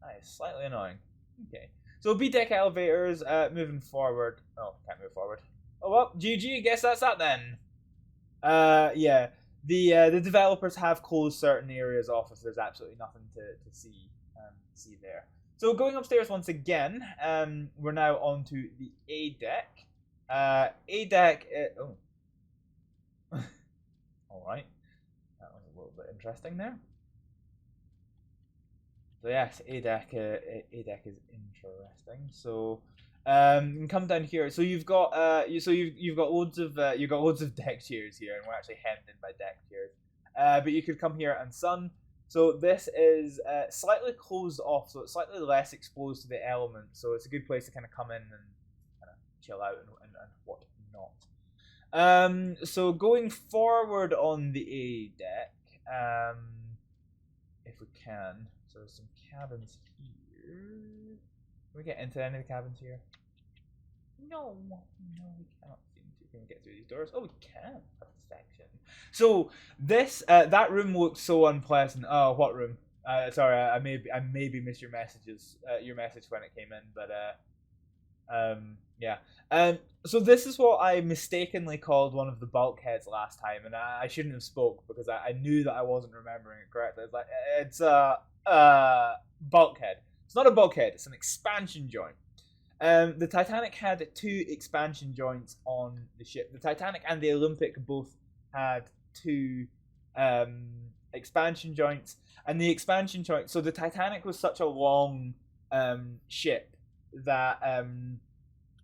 That is slightly annoying. Okay. So B-deck elevators, moving forward. Oh, can't move forward. Oh, well, GG, guess that's that then. Yeah. The developers have closed certain areas off, so there's absolutely nothing to see there. So going upstairs once again, we're now on to the A-deck. A-deck... oh. Alright. That was a little bit interesting there. So yes, A-deck is interesting. So you can come down here. So you've got you've got loads of deck chairs here, and we're actually hemmed in by deck chairs. But you could come here and sun. So this is slightly closed off, so it's slightly less exposed to the elements. So it's a good place to kind of come in and kind of chill out and whatnot. So going forward on the A-deck, if we can. So there's some cabins here. Can we get into any of the cabins here? No, we cannot seem to. Can we get through these doors? Oh, we can. Perfection. So this that room looks so unpleasant. Oh, what room? Sorry, I maybe missed your messages. Your message when it came in, but yeah. So this is what I mistakenly called one of the bulkheads last time, and I shouldn't have spoke because I knew that I wasn't remembering it correctly. It's like it's a bulkhead. It's not a bulkhead. It's an expansion joint. The Titanic had 2 expansion joints on the ship. The Titanic and the Olympic both had 2 expansion joints, and the expansion joint. So the Titanic was such a long ship that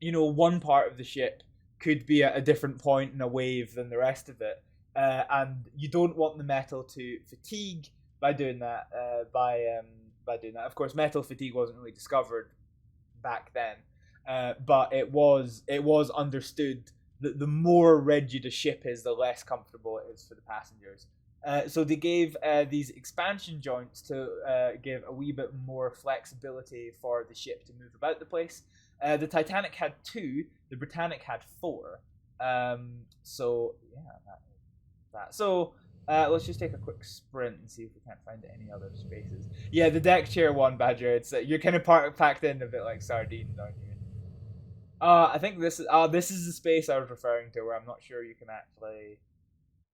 one part of the ship could be at a different point in a wave than the rest of it, and you don't want the metal to fatigue by doing that. By doing that, of course, metal fatigue wasn't really discovered back then, but it was understood that the more rigid a ship is, the less comfortable it is for the passengers. So they gave these expansion joints to give a wee bit more flexibility for the ship to move about the place. The Titanic had 2, the Britannic had 4. So yeah, that. So let's just take a quick sprint and see if we can't find any other spaces. Yeah, the deck chair one, Badger. It's you're kind of packed in a bit like sardines, aren't you? I think this is the space I was referring to, where I'm not sure you can actually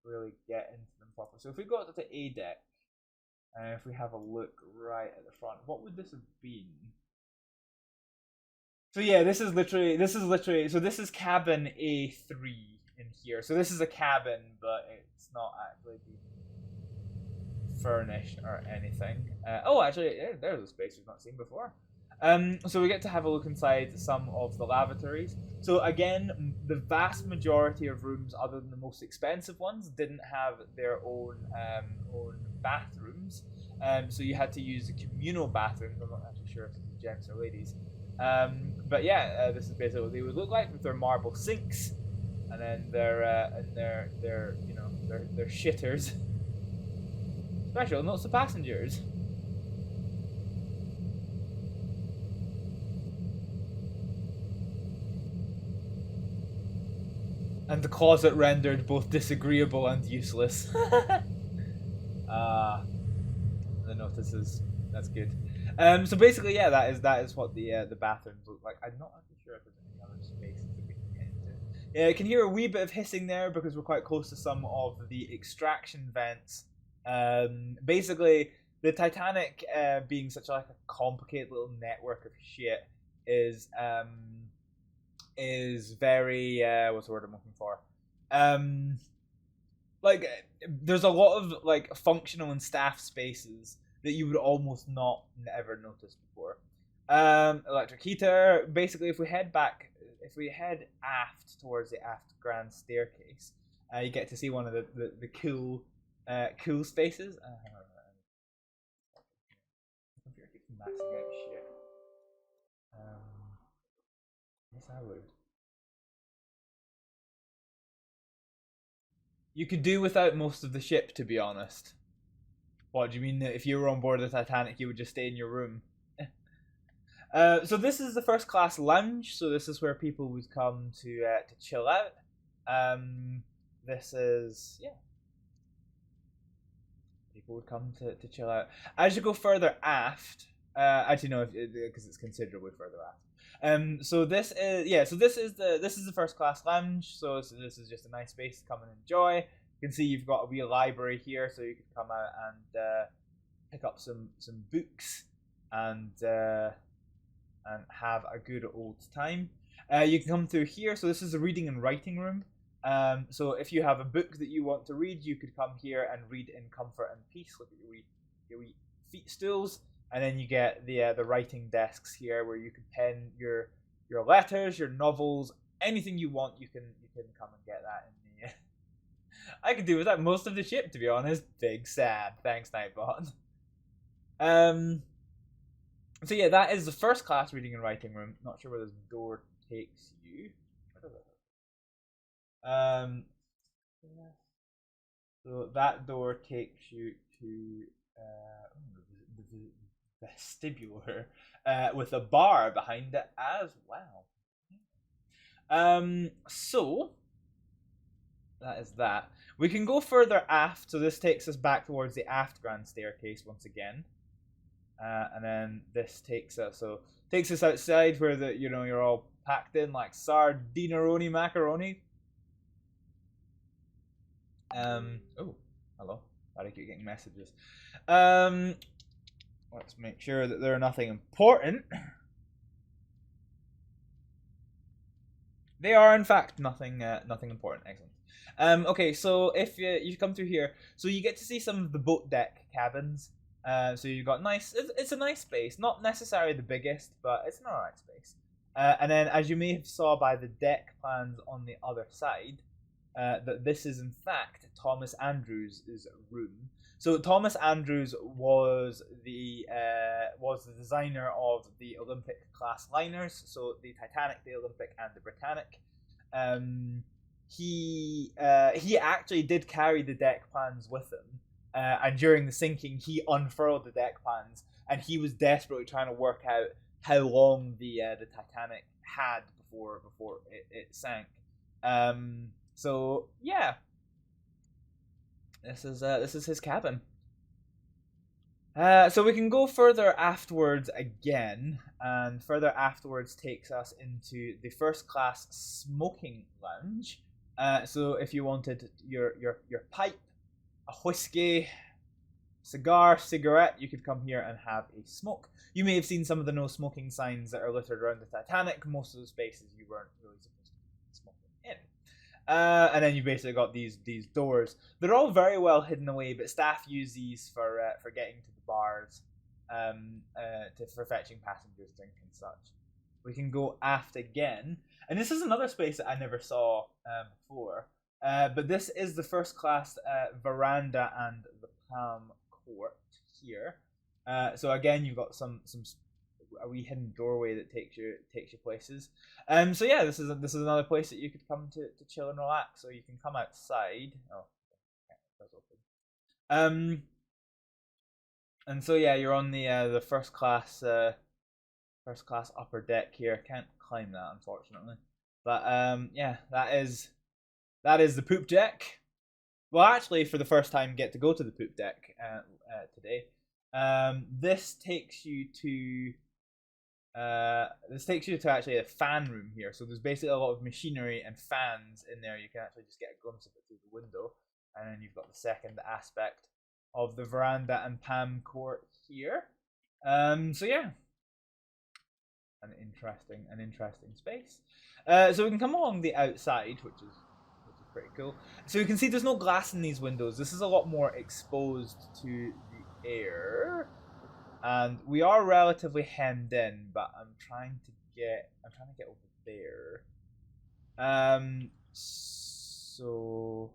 really get into them properly. So if we go to the A deck, and if we have a look right at the front, what would this have been? So yeah, this is literally, so this is cabin A3 in here. So this is a cabin, but it's not actually being furnished or anything. Oh, actually, there's a space we've not seen before. So we get to have a look inside some of the lavatories. So again, the vast majority of rooms, other than the most expensive ones, didn't have their own bathrooms. So you had to use the communal bathrooms. I'm not actually sure if it's gents or ladies. But yeah, this is basically what they would look like with their marble sinks, and then their shitters. Special notes to passengers. And the closet rendered both disagreeable and useless. The notices. That's good. So basically, yeah, that is what the bathrooms look like. I'm not actually sure if there's any other spaces that we can get into. Yeah, I can hear a wee bit of hissing there because we're quite close to some of the extraction vents. Basically, the Titanic, being such like a complicated little network of shit, is very what's the word I'm looking for? Like there's a lot of like functional and staff spaces that you would almost not ever notice before. Electric heater. Basically, if we head aft towards the aft grand staircase, you get to see one of the cool spaces. Computer keeps maxing out shit. Yes, I would. You could do without most of the ship, to be honest. What do you mean that if you were on board the Titanic, you would just stay in your room? So this is the first class lounge. So this is where people would come to chill out. This is people would come to chill out. As you go further aft, actually no, because it's considerably further aft. So this is the first class lounge. So this is just a nice space to come and enjoy. You can see you've got a wee library here, so you can come out and pick up some books and have a good old time. You can come through here. So this is the reading and writing room. So if you have a book that you want to read, you could come here and read in comfort and peace. Look at your wee feet stools. And then you get the writing desks here, where you can pen your letters, your novels, anything you want. You can come and get that in the. I could do without most of the ship, to be honest. Big sad. Thanks, Nightbot. So yeah, that is the first class reading and writing room. Not sure where this door takes you. So that door takes you to the vestibular with a bar behind it as well. So that is that. We can go further aft, so this takes us back towards the aft grand staircase once again. And then this takes us outside where you're all packed in like sardineroni macaroni. Oh, hello. I keep getting messages. Let's make sure that they're nothing important. They are, in fact, nothing important. Excellent. Okay, so if you come through here, so you get to see some of the boat deck cabins. So you've got it's a nice space, not necessarily the biggest, but it's an alright space. And then, as you may have saw by the deck plans on the other side, that this is in fact Thomas Andrews' room. So Thomas Andrews was the designer of the Olympic class liners, so the Titanic, the Olympic, and the Britannic. He actually did carry the deck plans with him, and during the sinking, he unfurled the deck plans, and he was desperately trying to work out how long the Titanic had before it sank. So yeah, this is his cabin. So we can go further afterwards again, and further afterwards takes us into the first class smoking lounge. So if you wanted your pipe, a whiskey, cigar, cigarette, you could come here and have a smoke. You may have seen some of the no smoking signs that are littered around the Titanic. Most of those spaces you weren't really supposed to be smoking in. And then you basically got these doors. They're all very well hidden away, but staff use these for getting to the bars, for fetching passengers, drink and such. We can go aft again, and this is another space that I never saw before. But this is the first class veranda and the palm court here. So again, you've got some a wee hidden doorway that takes you places. So yeah, this is another place that you could come to chill and relax. So you can come outside. Oh, okay, that's open. And so yeah, you're on the first class upper deck here. Can't climb that, unfortunately. But yeah, that is the poop deck. Well, actually, for the first time, get to go to the poop deck today. This takes you to actually a fan room here. So there's basically a lot of machinery and fans in there. You can actually just get a glimpse of it through the window, and then you've got the second aspect of the veranda and palm court here. So yeah, an interesting space. So we can come along the outside, which is pretty cool. So you can see there's no glass in these windows. This is a lot more exposed to the air, and we are relatively hemmed in. But I'm trying to get over there. So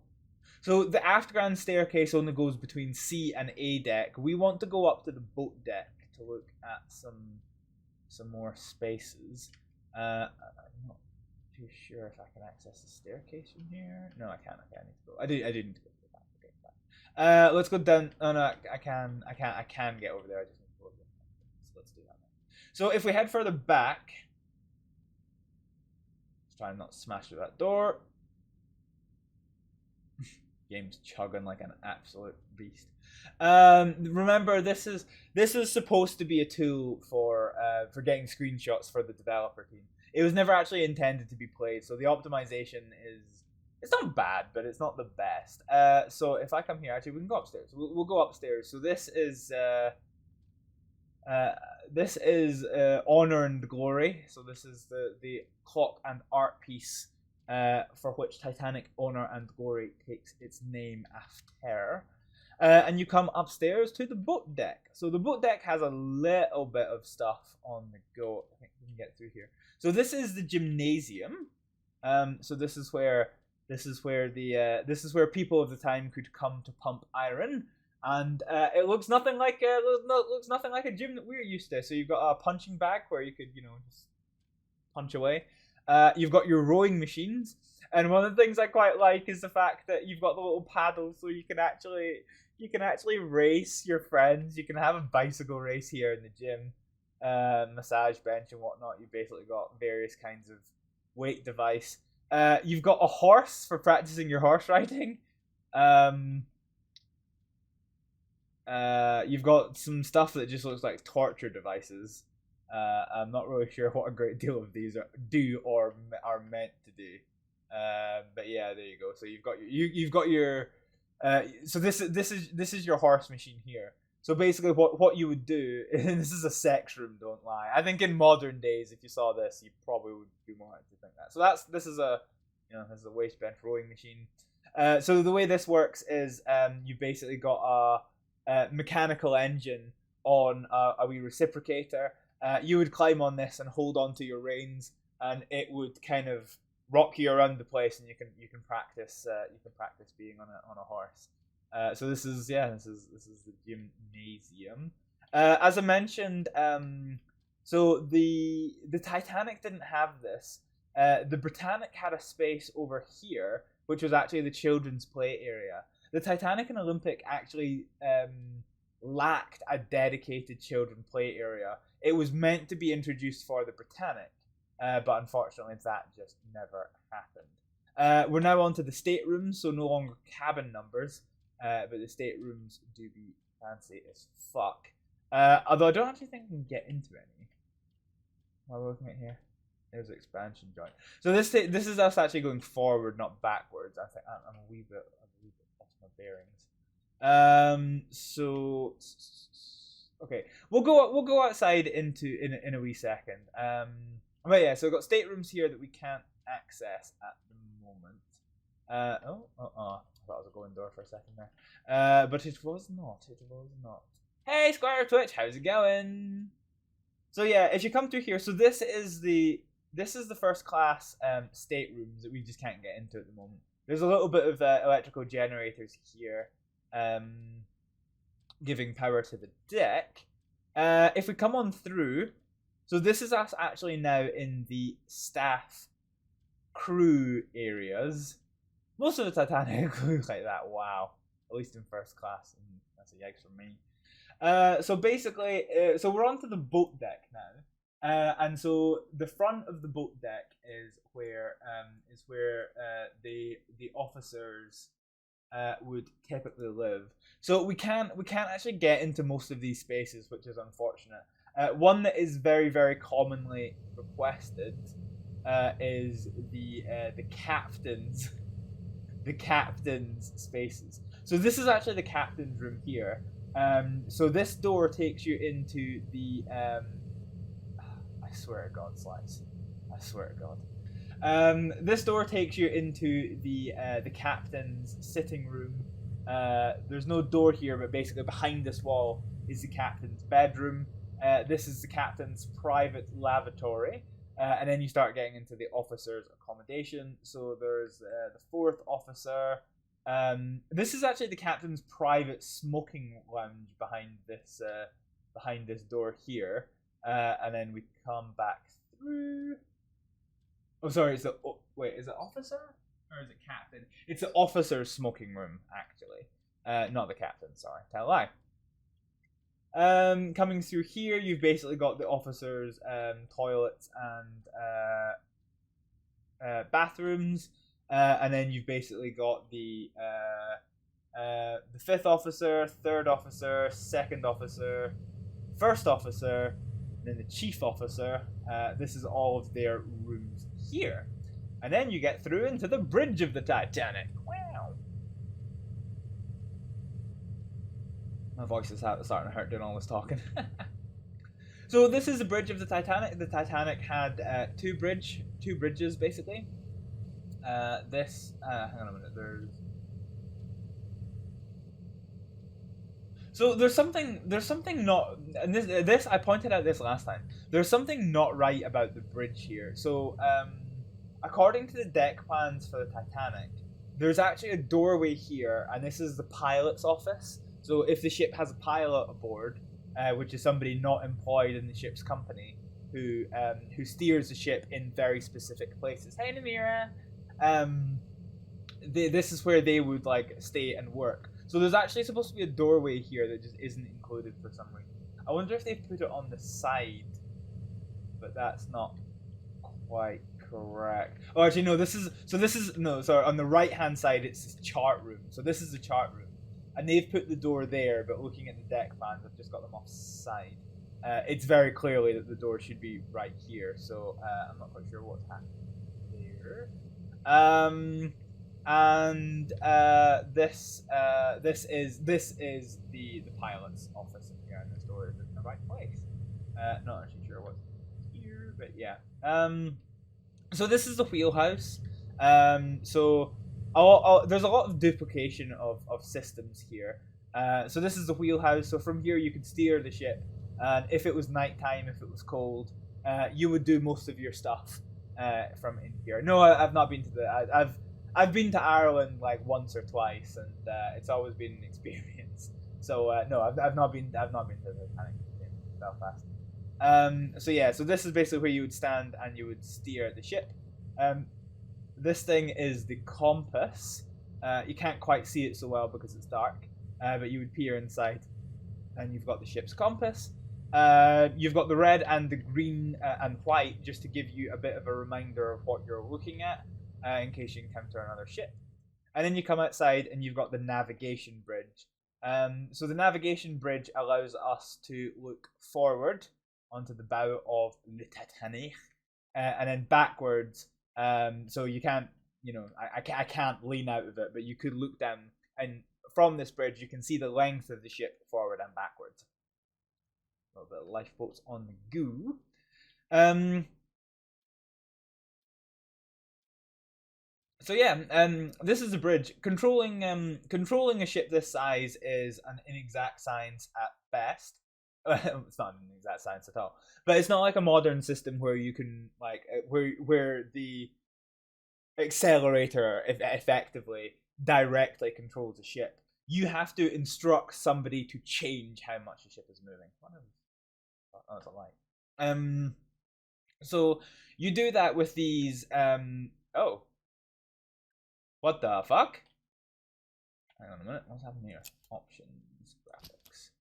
the aft-grand staircase only goes between C and A deck. We want to go up to the boat deck to look at some more spaces. I'm not too sure if I can access the staircase from here. No, I can't. Okay, I need to go. I do need to go to the back. Okay, fine. Let's go down. Oh no, I can get over there. I just need to go over there. So let's do that now. So if we head further back, let's try and not smash through that door. Game's chugging like an absolute beast. Remember, this is supposed to be a tool for getting screenshots for the developer team. It was never actually intended to be played, so the optimization it's not bad, but it's not the best. So if I come here, actually, we can go upstairs. We'll go upstairs. So this is Honor and Glory. So this is the clock and art piece for which Titanic Honor and Glory takes its name after. And you come upstairs to the boat deck. So the boat deck has a little bit of stuff on the go. I think we can get through here. So this is the gymnasium. So this is where people of the time could come to pump iron, and it looks nothing like a gym that we're used to. So you've got a punching bag where you could just punch away. You've got your rowing machines, and one of the things I quite like is the fact that you've got the little paddles, so you can actually race your friends. You can have a bicycle race here in the gym, massage bench and whatnot. You've basically got various kinds of weight device. You've got a horse for practicing your horse riding. You've got some stuff that just looks like torture devices. I'm not really sure what a great deal of these are meant to do. But yeah, there you go. So you've got your so this is your horse machine here. So basically what you would do, and this is a sex room, don't lie. I think in modern days, if you saw this, you probably would be more likely to think that. So this is a waist bench rowing machine. So the way this works is you basically got a mechanical engine on a wee reciprocator. You would climb on this and hold on to your reins, and it would kind of rock you around the place, and you can practice being on a horse. So this is the gymnasium. As I mentioned, so the Titanic didn't have this. The Britannic had a space over here, which was actually the children's play area. The Titanic and Olympic actually lacked a dedicated children's play area. It was meant to be introduced for the Britannic, but unfortunately that just never happened. We're now on to the staterooms, so no longer cabin numbers, but the staterooms do be fancy as fuck. Although I don't actually think we can get into any. While we're looking at here, there's the expansion joint. So this is us actually going forward, not backwards. I think I'm a wee bit lost my bearings. So okay, we'll go outside in a wee second. But yeah, so we've got staterooms here that we can't access at the moment. I thought it was a golden door for a second there. But it was not. It was not. Hey, Squire Twitch, how's it going? So yeah, if you come through here, so this is the first class staterooms that we just can't get into at the moment. There's a little bit of electrical generators here, giving power to the deck. If we come on through, so this is us actually now in the staff crew areas. Most of the Titanic looks like that. Wow, at least in first class, and that's a yikes for me. So basically, so we're onto the boat deck now, and so the front of the boat deck is where the officers would typically live. So we can't actually get into most of these spaces, which is unfortunate. One that is very, very commonly requested is the captain's spaces. So this is actually the captain's room here. So this door takes you into the I swear to God, Slice. I swear to God. This door takes you into the captain's sitting room. There's no door here, but basically behind this wall is the captain's bedroom. This is the captain's private lavatory. And then you start getting into the officers' accommodation. So there's the fourth officer. This is actually the captain's private smoking lounge behind this door here. And then we come back through. Oh, sorry. Is it officer or is it captain? It's the officer's smoking room, actually. Not the captain. Sorry, tell a lie. Coming through here, you've basically got the officers' toilets and bathrooms, and then you've basically got the fifth officer, third officer, second officer, first officer, and then the chief officer. This is all of their rooms here, and then you get through into the bridge of the Titanic. Wow. My voice is starting to hurt doing all this talking. So this is the bridge of the Titanic. The Titanic had two bridges basically. Hang on a minute. There's something not, and this I pointed out this last time. There's something not right about the bridge here. So according to the deck plans for the Titanic, there's actually a doorway here, and this is the pilot's office. So if the ship has a pilot aboard, which is somebody not employed in the ship's company, who steers the ship in very specific places. Hey, Namira. This is where they would like stay and work. So there's actually supposed to be a doorway here that just isn't included for some reason. I wonder if they put it on the side, but that's not quite correct. Oh, actually no. On the right hand side it's the chart room. So this is the chart room. And they've put the door there, but looking at the deck plans, I've just got them offside. It's very clearly that the door should be right here, so I'm not quite sure what's happening there. This is the pilot's office in here, and this door is in the right place. Not actually sure what's here, but yeah. So this is the wheelhouse. There's a lot of duplication of systems here. So this is the wheelhouse. So from here you can steer the ship, and if it was nighttime, if it was cold, you would do most of your stuff from in here. No, I've not been to I've been to Ireland like once or twice, and it's always been an experience. So no, I've not been to the Titanic in Belfast. So yeah, so this is basically where you would stand and you would steer the ship. This thing is the compass. You can't quite see it so well because it's dark, but you would peer inside, and you've got the ship's compass. You've got the red and the green and white just to give you a bit of a reminder of what you're looking at in case you encounter another ship. And then you come outside and you've got the navigation bridge. So the navigation bridge allows us to look forward onto the bow of the Titanic and then backwards. So you can't, I can't lean out of it, but you could look down, and from this bridge you can see the length of the ship forward and backwards. A little bit of lifeboats on the go. So yeah, this is a bridge. Controlling a ship this size is an inexact science at best. It's not an exact science at all, but it's not like a modern system where you can where the accelerator effectively directly controls the ship. You have to instruct somebody to change how much the ship is moving. Oh, that's a lie. So you do that with these. Oh, what the fuck? Hang on a minute. What's happening here? Options, graphics.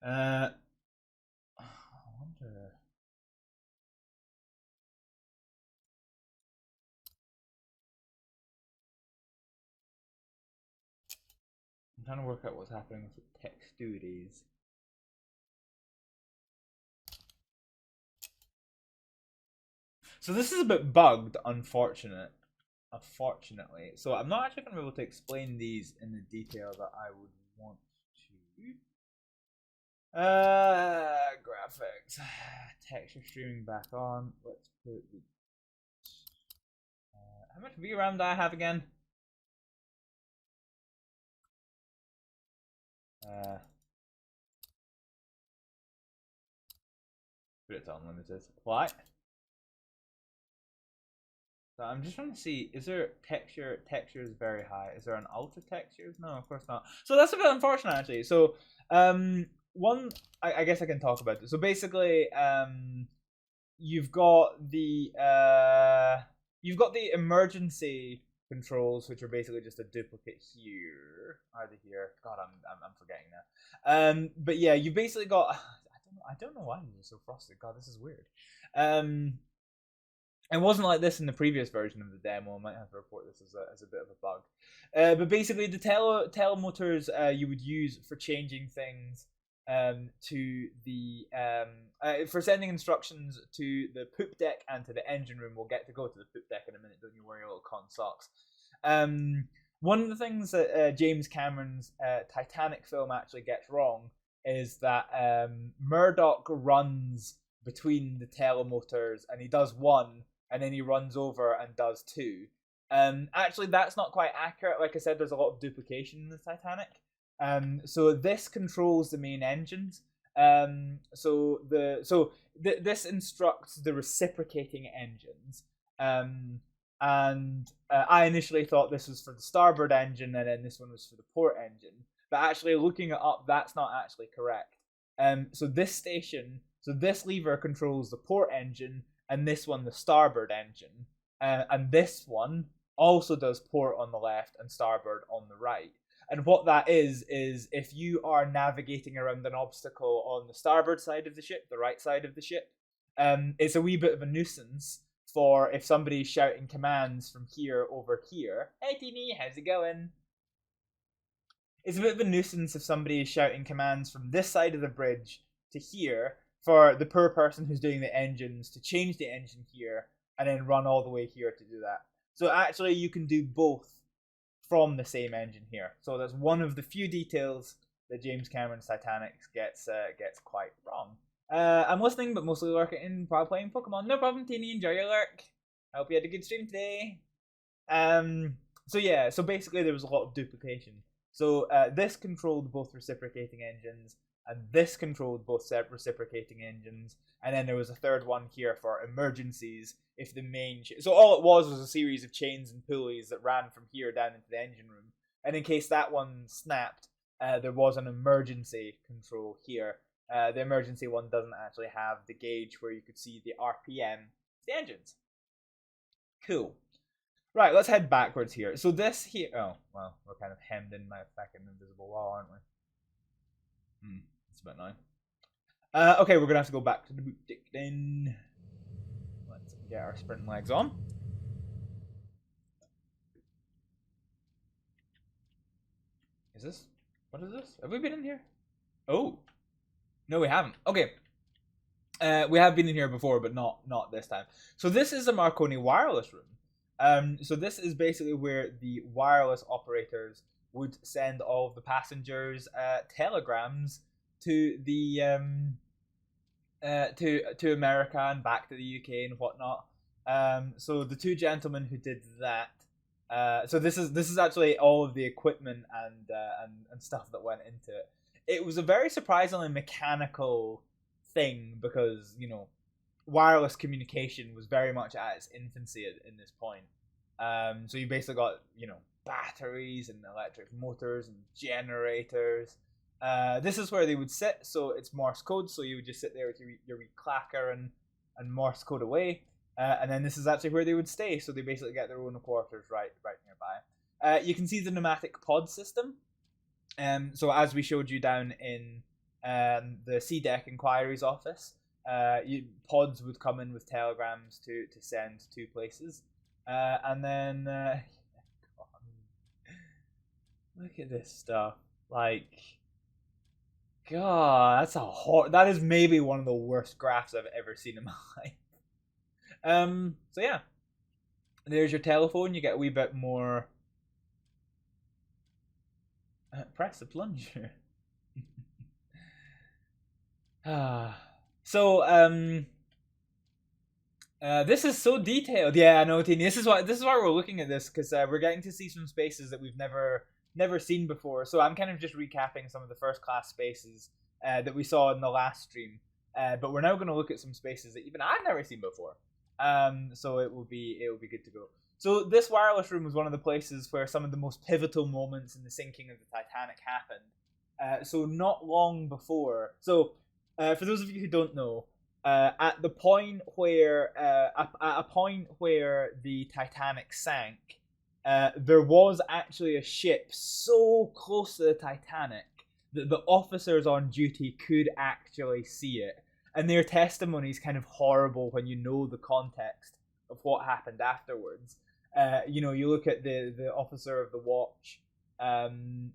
I wonder. I'm trying to work out what's happening with the textures. So this is a bit bugged, unfortunately. So I'm not actually going to be able to explain these in the detail that I would want to. Graphics. Texture streaming back on. Let's put the... how much VRAM do I have again? Put it to unlimited. Apply. So I'm just trying to see, is there texture? Texture is very high. Is there an ultra textures? No, of course not. So that's a bit unfortunate, actually. So one, I guess I can talk about it. So basically, you've got the emergency controls, which are basically just a duplicate here. Are they here? God, I'm forgetting now. But yeah, you basically got. I don't know why these are so frosted. God, this is weird. It wasn't like this in the previous version of the demo. I might have to report this as a bit of a bug. But basically, the telemotors you would use for changing things to the for sending instructions to the poop deck and to the engine room. We'll get to go to the poop deck in a minute. Don't you worry, little con socks. One of the things that James Cameron's Titanic film actually gets wrong is that Murdoch runs between the telemotors, and he does one, and then he runs over and does two. Actually, that's not quite accurate. Like I said, there's a lot of duplication in the Titanic. So this controls the main engines. This instructs the reciprocating engines. I initially thought this was for the starboard engine, and then this one was for the port engine. But actually, looking it up, that's not actually correct. So this lever controls the port engine, and this one the starboard engine. And this one also does port on the left and starboard on the right. And what that is if you are navigating around an obstacle on the starboard side of the ship, the right side of the ship, it's a wee bit of a nuisance for if somebody's shouting commands from here over here. Hey Teeny, how's it going? It's a bit of a nuisance if somebody is shouting commands from this side of the bridge to here for the poor person who's doing the engines to change the engine here and then run all the way here to do that. So actually you can do both from the same engine here. So that's one of the few details that James Cameron's Titanic gets quite wrong. I'm listening, but mostly lurking while playing Pokemon. No problem, Teeny. Enjoy your lurk. I hope you had a good stream today. So yeah, so basically there was a lot of duplication. So this controlled both reciprocating engines, and this controlled both reciprocating engines. And then there was a third one here for emergencies if the main... So all it was a series of chains and pulleys that ran from here down into the engine room. And in case that one snapped, there was an emergency control here. The emergency one doesn't actually have the gauge where you could see the RPM of the engines. Cool. Right, let's head backwards here. So this here... Oh, well, we're kind of hemmed in by a fucking invisible wall, aren't we? That's a bit annoying. Okay, we're going to have to go back to the boot deck then. Let's get our sprinting legs on. Is this... What is this? Have we been in here? Oh. No, we haven't. Okay. We have been in here before, but not this time. So this is a Marconi wireless room. So this is basically where the wireless operators would send all of the passengers telegrams to the to America and back to the UK and whatnot. So the two gentlemen who did that. So this is actually all of the equipment and stuff that went into it. It was a very surprisingly mechanical thing because, you know, wireless communication was very much at its infancy in this point. So you basically got, you know, batteries and electric motors and generators. This is where they would sit, so it's Morse code, so you would just sit there with your wee clacker and Morse code away. And then this is actually where they would stay, so they basically get their own quarters right nearby. You can see the Pneumatic Pod System. So as we showed you down in the C-Deck Inquiries office, pods would come in with telegrams to send to places. And then, look at this stuff. Like, God, that is maybe one of the worst graphs I've ever seen in my life. So yeah, there's your telephone. You get a wee bit more. Press the plunger. So this is so detailed. Yeah, I know, Tini. This is why we're looking at this, because we're getting to see some spaces that we've never seen before. So I'm kind of just recapping some of the first class spaces that we saw in the last stream. But we're now going to look at some spaces that even I've never seen before. So it will be good to go. So this wireless room was one of the places where some of the most pivotal moments in the sinking of the Titanic happened. So not long before. So for those of you who don't know, at a point where the Titanic sank, there was actually a ship so close to the Titanic that the officers on duty could actually see it. And their testimony is kind of horrible when you know the context of what happened afterwards. You know, you look at the officer of the watch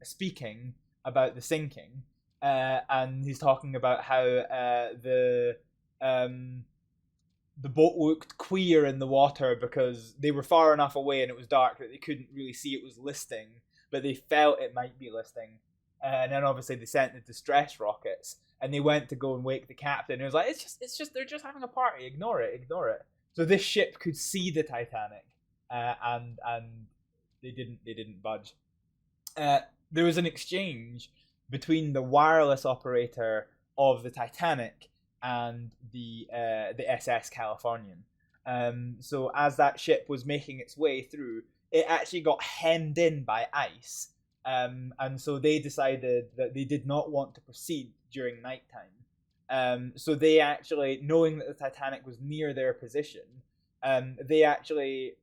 speaking about the sinking, and he's talking about how the boat looked queer in the water because they were far enough away and it was dark that they couldn't really see it was listing, but they felt it might be listing. And then obviously they sent the distress rockets, and they went to go and wake the captain. It was like, it's just they're just having a party. Ignore it. So this ship could see the Titanic, and they didn't budge. There was an exchange between the wireless operator of the Titanic and the SS Californian. So as that ship was making its way through, it actually got hemmed in by ice. And so they decided that they did not want to proceed during nighttime. So they actually, knowing that the Titanic was near their position, they actually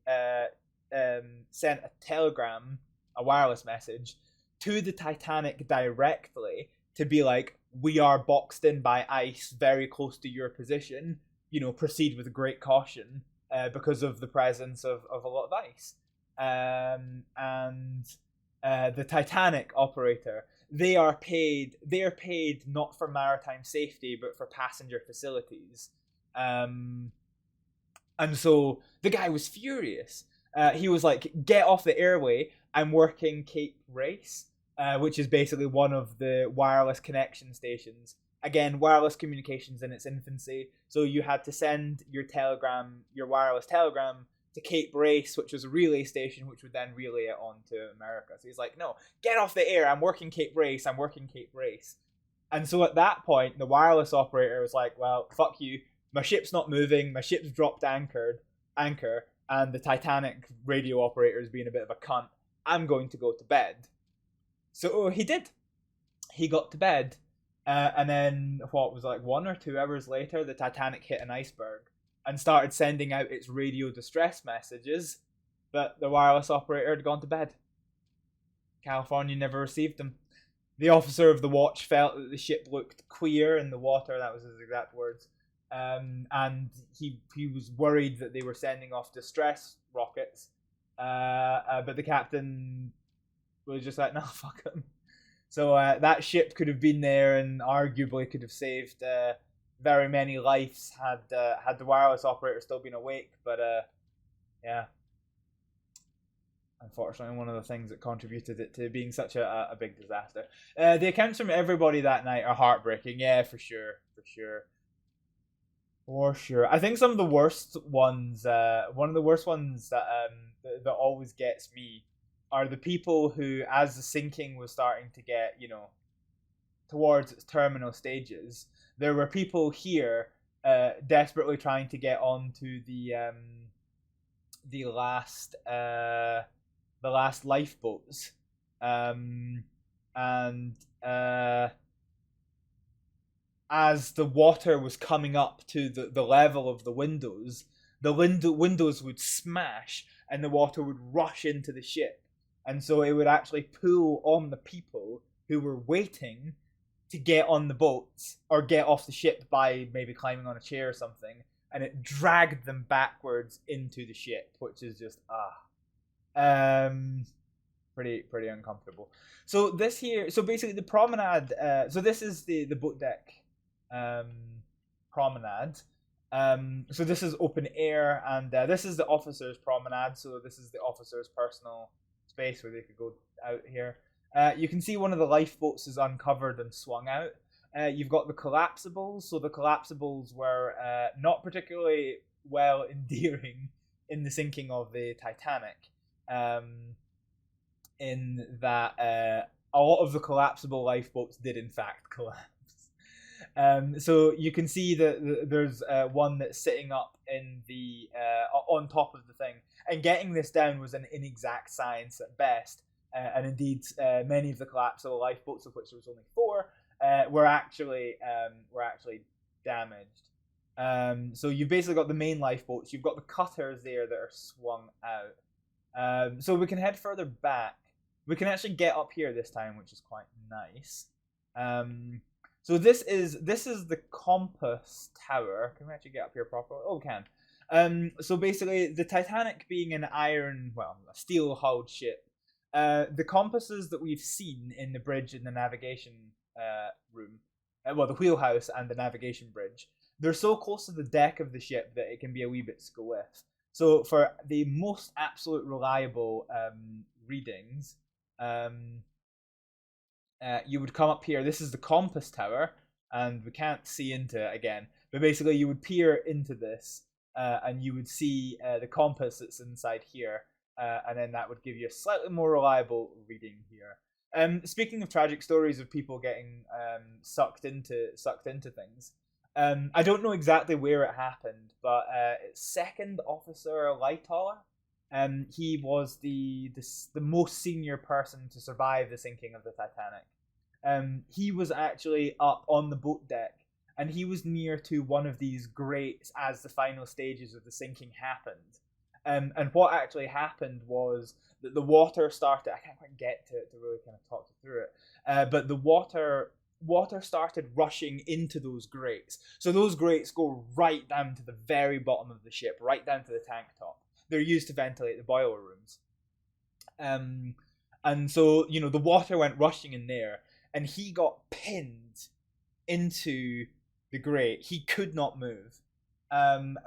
sent a telegram, a wireless message, to the Titanic directly to be like, we are boxed in by ice very close to your position, you know, proceed with great caution because of the presence of a lot of ice. And the Titanic operator, they are paid not for maritime safety but for passenger facilities. And so the guy was furious. He was like, get off the airway, I'm working Cape Race, which is basically one of the wireless connection stations. Again, wireless communications in its infancy, so you had to send your wireless telegram to Cape Race, which was a relay station, which would then relay it on to America. So he's like, no, get off the air, I'm working Cape Race. And so at that point, the wireless operator was like, well, fuck you. My ship's not moving. My ship's dropped anchor, and the Titanic radio operator is being a bit of a cunt. I'm going to go to bed. So he did. He got to bed. And then, 1 or 2 hours later, the Titanic hit an iceberg and started sending out its radio distress messages, but the wireless operator had gone to bed. California never received them. The officer of the watch felt that the ship looked queer in the water, that was his exact words, and he was worried that they were sending off distress rockets, but the captain was just like, no, fuck them. So that ship could have been there and arguably could have saved very many lives had the wireless operator still been awake. But yeah, unfortunately, one of the things that contributed it to being such a big disaster. The accounts from everybody that night are heartbreaking. Yeah, for sure. I think some of the worst ones, one of the worst ones that always gets me, are the people who, as the sinking was starting to get, towards its terminal stages, there were people here desperately trying to get onto the last lifeboats, and as the water was coming up to the level of the windows would smash and the water would rush into the ship. And so it would actually pull on the people who were waiting to get on the boats or get off the ship by maybe climbing on a chair or something, and it dragged them backwards into the ship, which is just pretty uncomfortable. So basically the promenade. So this is the boat deck promenade. So this is open air, and this is the Officers Promenade. So this is the officers' personal space where they could go out here. You can see one of the lifeboats is uncovered and swung out. You've got the collapsibles. So the collapsibles were not particularly well endearing in the sinking of the Titanic, in that a lot of the collapsible lifeboats did in fact collapse. So you can see that there's one that's sitting up in the on top of the thing, and getting this down was an inexact science at best. And indeed, many of the collapsible lifeboats, of which there was only 4, were actually damaged. So you've basically got the main lifeboats. You've got the cutters there that are swung out. So we can head further back. We can actually get up here this time, which is quite nice. So this is the compass tower. Can we actually get up here properly? Oh, we can. So basically, the Titanic being an a steel-hulled ship, the compasses that we've seen in the bridge in the navigation room, the wheelhouse and the navigation bridge, they're so close to the deck of the ship that it can be a wee bit squiff. So for the most absolute reliable readings, you would come up here. This is the compass tower, and we can't see into it again, but basically you would peer into this, and you would see the compass that's inside here, and then that would give you a slightly more reliable reading here. Speaking of tragic stories of people getting sucked into things, I don't know exactly where it happened, but it's Second Officer Lightoller. He was the most senior person to survive the sinking of the Titanic. He was actually up on the boat deck, and he was near to one of these grates as the final stages of the sinking happened. And what actually happened was that the water started. I can't quite get to it to really kind of talk you through it. But the water started rushing into those grates. So those grates go right down to the very bottom of the ship, right down to the tank top. They're used to ventilate the boiler rooms. And so, the water went rushing in there, and he got pinned into the grate. He could not move,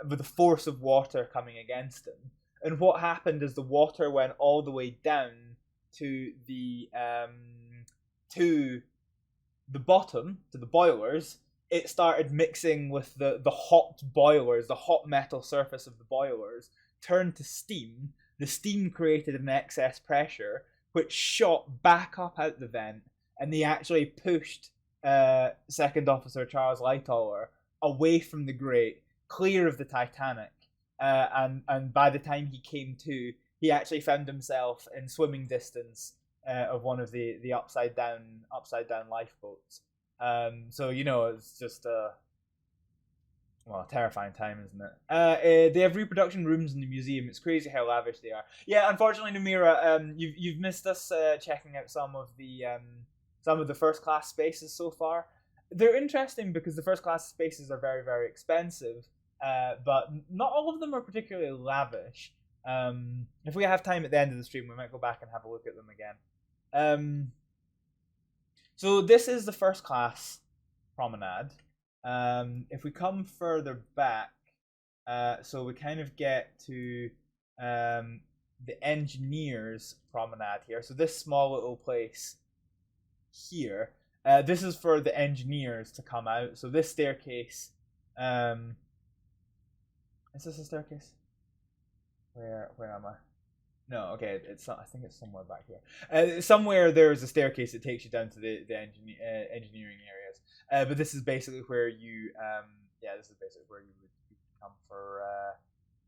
with the force of water coming against him. And what happened is the water went all the way down to the bottom, to the boilers. It started mixing with the hot boilers, the hot metal surface of the boilers, turned to steam. The steam created an excess pressure, which shot back up out the vent, and they actually pushed Second Officer Charles Lightoller away from the grate, clear of the Titanic, and by the time he came to, he actually found himself in swimming distance of one of the upside down lifeboats. So it's just terrifying time, isn't it? They have reproduction rooms in the museum. It's crazy how lavish they are. Yeah, unfortunately, Namira, you've missed us checking out some of the first class spaces so far. They're interesting because the first class spaces are very, very expensive, but not all of them are particularly lavish. If we have time at the end of the stream, we might go back and have a look at them again. So this is the first class promenade. If we come further back, so we kind of get to the Engineers Promenade here. So this small little place here, this is for the engineers to come out. So this staircase, is this a staircase? Where am I? No, okay, it's not, I think it's somewhere back here. Somewhere there's a staircase that takes you down to the engineering areas. But this is basically where you, this is basically where you would come for,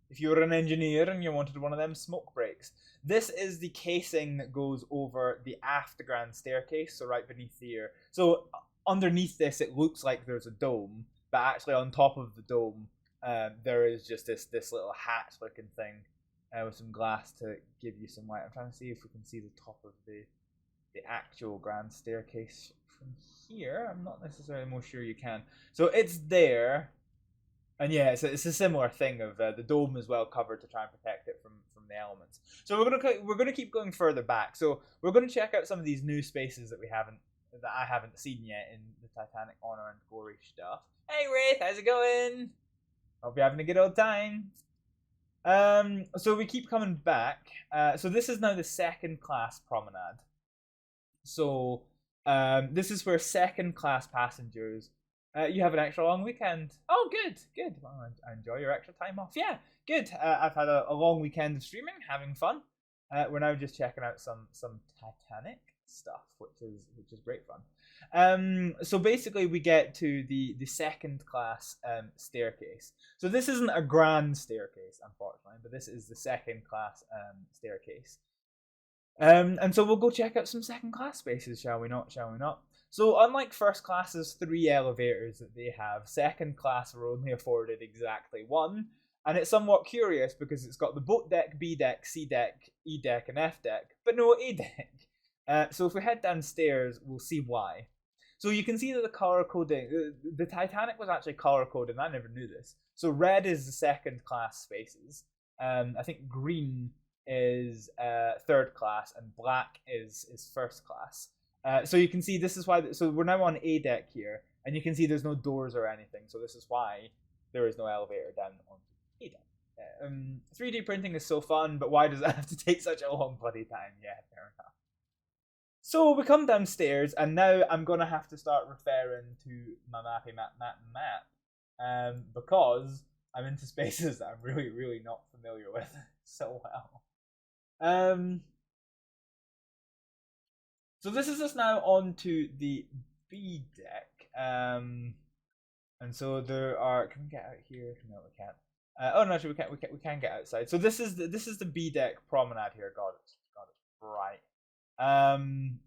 if you were an engineer and you wanted one of them smoke breaks. This is the casing that goes over the aft grand staircase, so right beneath here. So underneath this, it looks like there's a dome, but actually on top of the dome, there is just this little hatch-looking thing with some glass to give you some light. I'm trying to see if we can see the top of the actual grand staircase from here. I'm not necessarily most sure you can. So it's there, and yeah, it's a similar thing of the dome is well covered to try and protect it from the elements. So we're gonna keep going further back. So we're gonna check out some of these new spaces that I haven't seen yet in the Titanic honor and glory stuff. Hey Wraith, how's it going? Hope you're having a good old time. So we keep coming back. So this is now the second class promenade. So this is where second class passengers, you have an extra long weekend. Oh, good. Well, I enjoy your extra time off. Yeah, good. I've had a long weekend of streaming, having fun. We're now just checking out some Titanic stuff, which is great fun. So basically we get to the second class staircase. So this isn't a grand staircase, unfortunately, but this is the second class staircase. And so we'll go check out some second class spaces, shall we not? So unlike first class's 3 elevators that they have, second class are only afforded exactly 1. And it's somewhat curious because it's got the boat deck, B deck, C deck, E deck, and F deck, but no A deck. So if we head downstairs, we'll see why. So you can see that the color coding, the Titanic was actually color coded, and I never knew this. So red is the second class spaces. I think green is third class, and black is first class. So you can see this is why. So we're now on A deck here, and you can see there's no doors or anything. So this is why there is no elevator down on A deck. 3D printing is so fun, but why does it have to take such a long bloody time? Yeah, fair enough. So we come downstairs, and now I'm gonna have to start referring to my map, because I'm into spaces that I'm really not familiar with so well. So this is us now onto the B deck, and so there are. Can we get out here? No, we can't. Oh no, actually we can get outside. So this is the B deck promenade here. Got it right.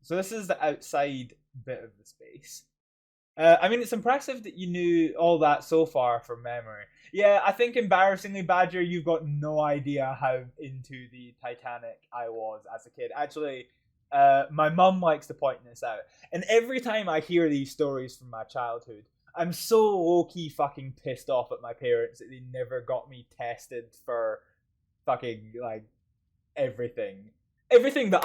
So this is the outside bit of the space. I mean, it's impressive that you knew all that so far from memory. Yeah, I think embarrassingly, Badger, you've got no idea how into the Titanic I was as a kid. Actually, my mum likes to point this out. And every time I hear these stories from my childhood, I'm so low-key fucking pissed off at my parents that they never got me tested for fucking, like, everything. Everything that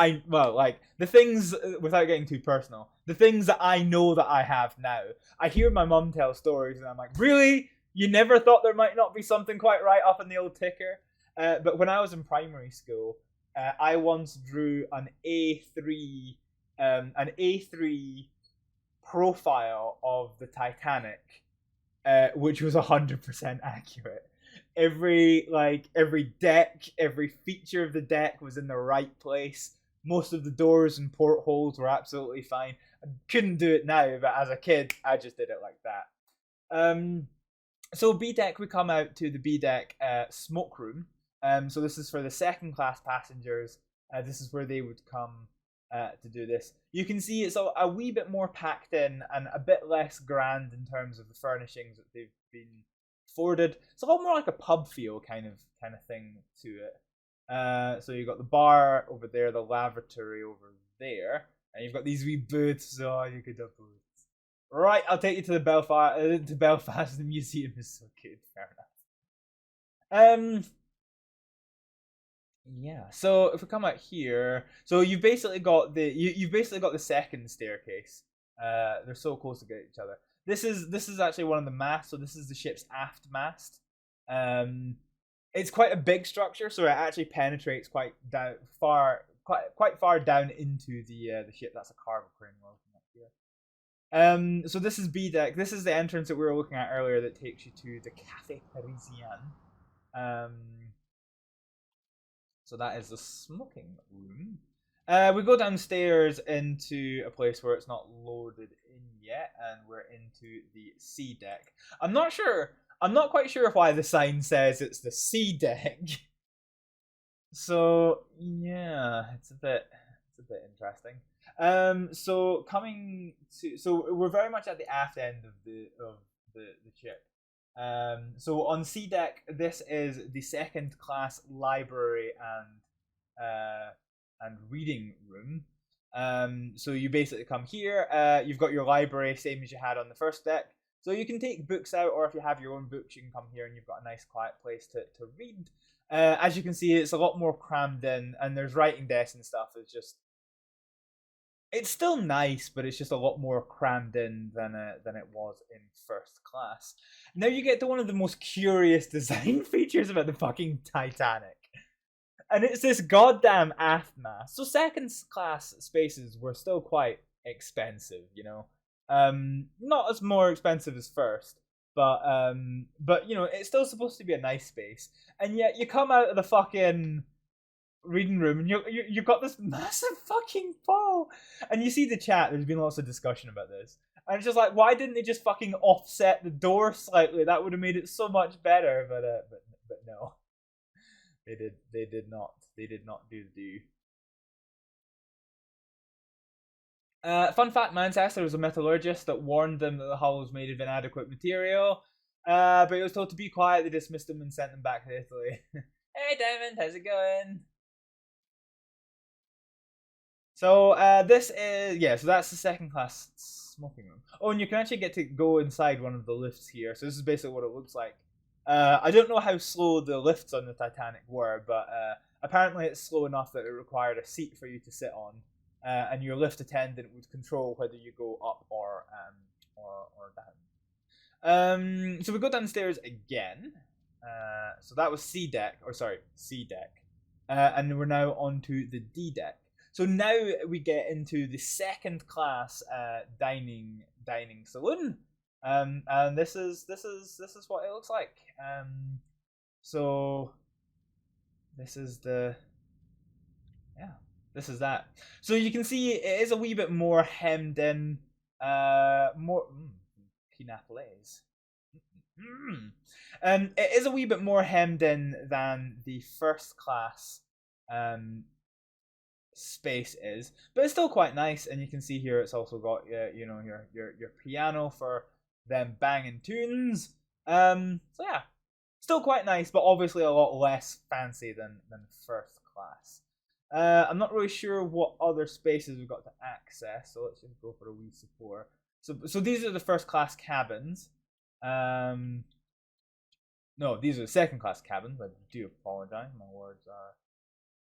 the things, without getting too personal, the things that I know that I have now. I hear my mum tell stories and I'm like, really? You never thought there might not be something quite right up in the old ticker? But when I was in primary school, I once drew an A3 profile of the Titanic, which was 100% accurate. Every deck, every feature of the deck was in the right place. Most of the doors and portholes were absolutely fine. I couldn't do it now, but as a kid, I just did it like that. So B deck, we come out to the B deck smoke room. So this is for the second class passengers. This is where they would come to do this. You can see it's a wee bit more packed in and a bit less grand in terms of the furnishings that they've been afforded. It's a lot more like a pub feel kind of thing to it. So you've got the bar over there, the lavatory over there, and you've got these wee booths. Oh, you could have booths. Right, I'll take you to the Belfast. The museum is so good. Fair enough. Yeah. So if we come out here, so you've basically got the second staircase. They're so close to each other. This is actually one of the masts. So this is the ship's aft mast. It's quite a big structure, so it actually penetrates quite far down into the ship. That's a cargo crane we're looking at here. So this is B deck. This is the entrance that we were looking at earlier that takes you to the Café Parisienne. So that is the smoking room. We go downstairs into a place where it's not loaded in yet, and we're into the C deck. I'm not quite sure why the sign says it's the C deck. So yeah, it's a bit interesting. So we're very much at the aft end of the ship. So on C deck, this is the second class library and reading room. So you basically come here. You've got your library, same as you had on the first deck. So you can take books out, or if you have your own books, you can come here and you've got a nice quiet place to read. As you can see, it's a lot more crammed in, and there's writing desks and stuff. It's still nice, but it's just a lot more crammed in than it was in first class. Now you get to one of the most curious design features about the fucking Titanic. And it's this goddamn aft mast. So second class spaces were still quite expensive, you know. Not as more expensive as first, but you know, it's still supposed to be a nice space. And yet you come out of the fucking reading room and you've got this massive fucking pole, and you see the chat. There's been lots of discussion about this, and it's just like, why didn't they just fucking offset the door slightly? That would have made it so much better. But no, they did not do the do. Fun fact, Manchester was a metallurgist that warned them that the hull was made of inadequate material, but he was told to be quiet. They dismissed him and sent him back to Italy. Hey Diamond, how's it going? So this is, yeah, so that's the second class smoking room. Oh, and you can actually get to go inside one of the lifts here. So this is basically what it looks like. I don't know how slow the lifts on the Titanic were, but apparently it's slow enough that it required a seat for you to sit on, and your lift attendant would control whether you go up or down. So we go downstairs again. So that was C deck, and we're now onto the D deck. So now we get into the second class dining saloon, and this is what it looks like. So this is this is that. So you can see it is a wee bit more hemmed in, more pinaplés. It is a wee bit more hemmed in than the first class space is, but it's still quite nice. And you can see here it's also got you know, your piano for them banging tunes. So yeah, still quite nice, but obviously a lot less fancy than first class. I'm not really sure what other spaces we've got to access, so let's just go for a wee support. So these are the first class cabins. No, these are the second class cabins. I do apologize, my words are,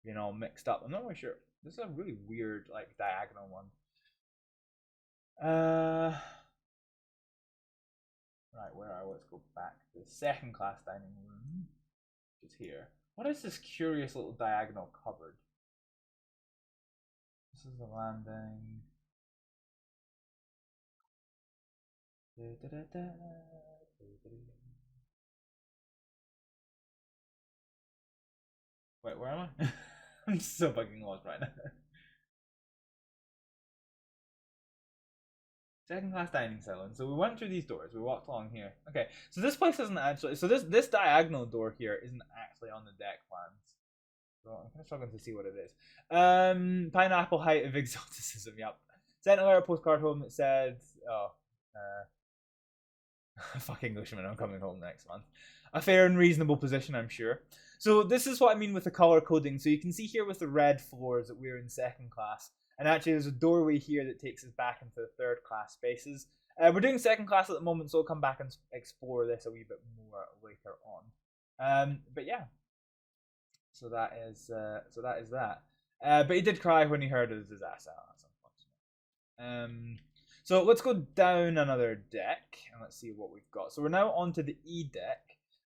you know, mixed up. I'm not really sure. This is a really weird, like, diagonal one. Right, where are we? Let's go back to the second class dining room, which is here. What is this curious little diagonal cupboard? This is the landing. Wait, where am I? I'm so fucking lost right now. Second class dining salon. So we went through these doors. We walked along here. Okay, so this place isn't actually. So this diagonal door here isn't actually on the deck plans. So I'm kind of struggling to see what it is. Pineapple height of exoticism. Yep. Sent a letter postcard home that said, "Oh, fuck Englishman, I'm coming home next month." A fair and reasonable position, I'm sure. So this is what I mean with the color coding. So you can see here with the red floors that we're in second class. And actually there's a doorway here that takes us back into the third class spaces. We're doing second class at the moment, so we'll come back and explore this a wee bit more later on. But yeah. So that is that. But he did cry when he heard of the disaster. That's unfortunate. So let's go down another deck and let's see what we've got. So we're now onto the E deck.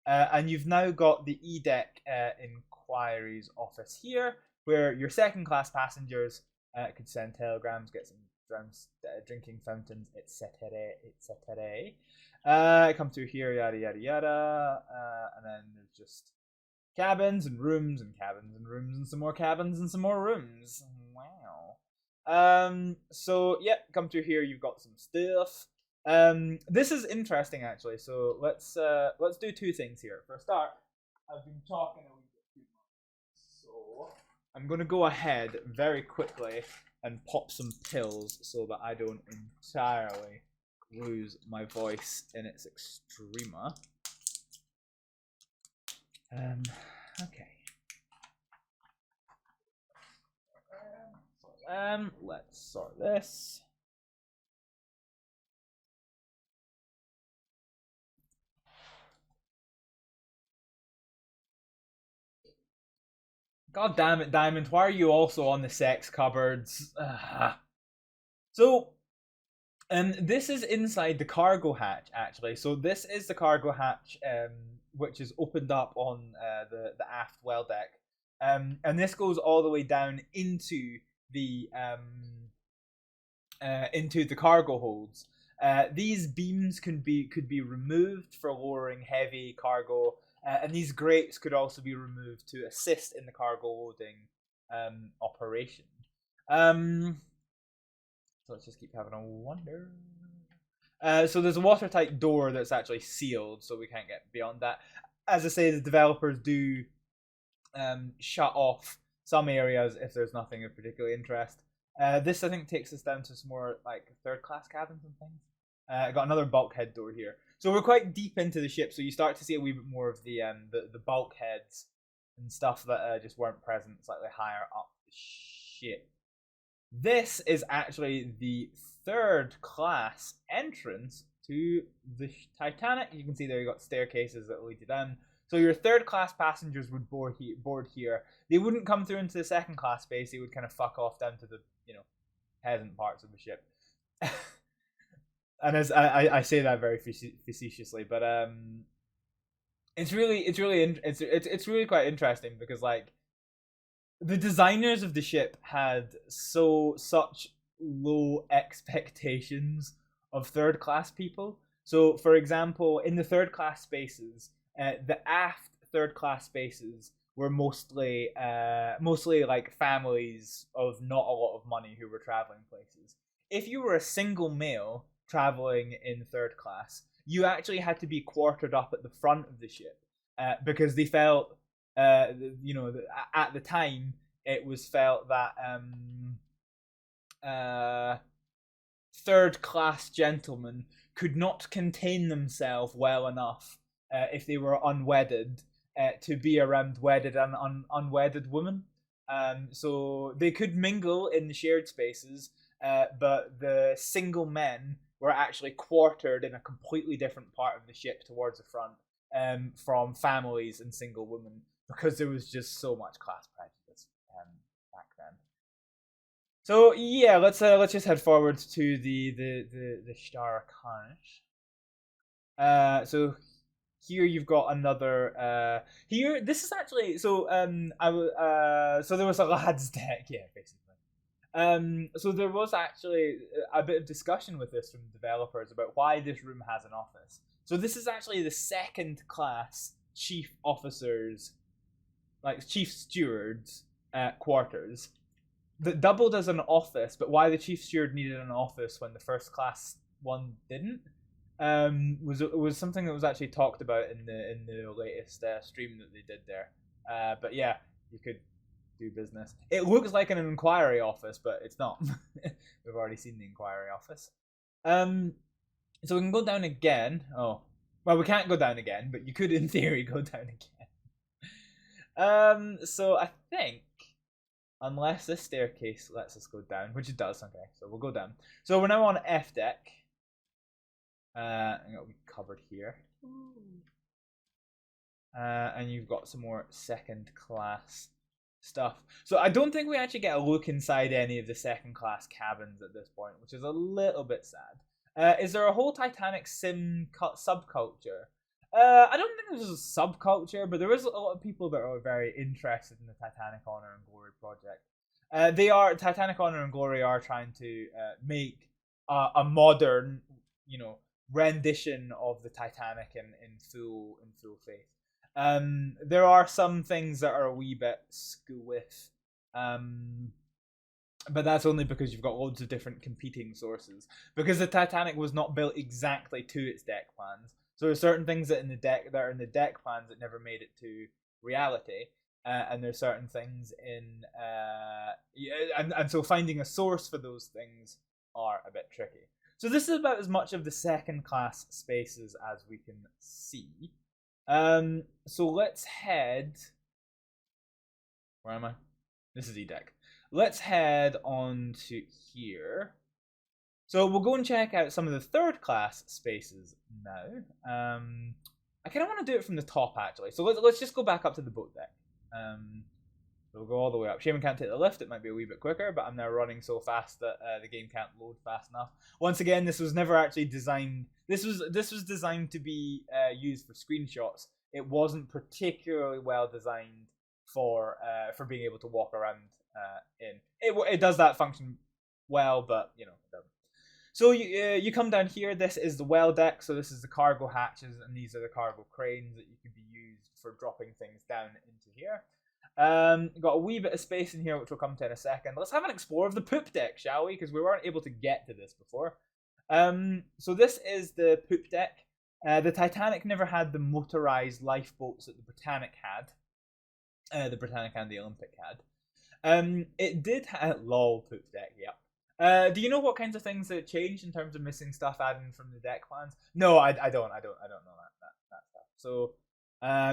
And you've now got the E deck inquiries office here, where your second class passengers could send telegrams, get some drinking fountains, etc., etc. Come through here, yada yada yada, and then there's just cabins and rooms and cabins and rooms and some more cabins and some more rooms. Wow. So yeah, come through here. You've got some stuff. This is interesting actually. So let's do two things here. For a start, I've been talking a wee bit too much, so I'm gonna go ahead very quickly and pop some pills so that I don't entirely lose my voice in its extrema. Okay. Let's sort this. God damn it, Diamond, why are you also on the sex cupboards? So, this is inside the cargo hatch, actually. So this is the cargo hatch, which is opened up on the aft well deck. And this goes all the way down into the cargo holds. These beams could be removed for lowering heavy cargo. And these grates could also be removed to assist in the cargo loading operation. So let's just keep having a wonder. So there's a watertight door that's actually sealed, so we can't get beyond that. As I say, the developers do shut off some areas if there's nothing of particular interest. This, I think, takes us down to some more like third-class cabins and things. I got another bulkhead door here. So we're quite deep into the ship, so you start to see a wee bit more of the bulkheads and stuff that just weren't present slightly higher up the ship. This is actually the third class entrance to the Titanic. You can see there you got staircases that lead you down. So your third class passengers would board here. They wouldn't come through into the second class space. They would kind of fuck off down to the peasant parts of the ship. And as I say that very facetiously, but it's really quite interesting because like the designers of the ship had such low expectations of third class people. So for example, in the third class spaces, the aft third class spaces were mostly like families of not a lot of money who were traveling places. If you were a single male traveling in third class, you actually had to be quartered up at the front of the ship because they felt, at the time it was felt that third class gentlemen could not contain themselves well enough if they were unwedded to be around wedded and unwedded women. So they could mingle in the shared spaces, but the single men were actually quartered in a completely different part of the ship towards the front from families and single women because there was just so much class prejudice back then. So yeah, let's just head forward to the Star Carnage. So here you've got another. Here this is actually so so there was a lads deck, yeah, basically. So there was actually a bit of discussion with this from developers about why this room has an office. So this is actually the second class chief officers, like chief stewards quarters that doubled as an office. But why the chief steward needed an office when the first class one didn't. Was something that was actually talked about in the latest stream that they did there. But yeah, you could do business. It looks like an inquiry office, but it's not. We've already seen the inquiry office. So we can go down again. Oh, well, we can't go down again, but you could, in theory, go down again. So I think, unless this staircase lets us go down, which it does, okay, so we'll go down. So we're now on F deck. And it'll be covered here. And you've got some more second class stuff. So I don't think we actually get a look inside any of the second class cabins at this point, which is a little bit sad. Is there a whole Titanic sim subculture? I don't think there's a subculture, but there is a lot of people that are very interested in the Titanic Honor and Glory project. Titanic Honor and Glory are trying to make a modern, rendition of the Titanic in full faith. There are some things that are a wee bit with, but that's only because you've got loads of different competing sources. Because the Titanic was not built exactly to its deck plans, so there's certain things that are in the deck plans that never made it to reality, and there's certain things in and so finding a source for those things are a bit tricky. So this is about as much of the second class spaces as we can see. So let's head. Where am I? This is E-Deck. Let's head on to here. So we'll go and check out some of the third class spaces now. I kind of want to do it from the top actually. So let's just go back up to the boat deck. So we'll go all the way up. Shaman can't take the lift. It might be a wee bit quicker, but I'm now running so fast that the game can't load fast enough. Once again, this was never actually designed. This was designed to be used for screenshots. It wasn't particularly well designed for being able to walk around in. It does that function well, but it doesn't. So you come down here. This is the well deck. So this is the cargo hatches, and these are the cargo cranes that you can be used for dropping things down into here. Got a wee bit of space in here, which we'll come to in a second. Let's have an explore of the poop deck, shall we? Because we weren't able to get to this before. So this is the poop deck. The Titanic never had the motorized lifeboats that the Britannic had. The Britannic and the Olympic had. It did have lol poop deck. Yep. Do you know what kinds of things that changed in terms of missing stuff added from the deck plans? No, I don't know that stuff. So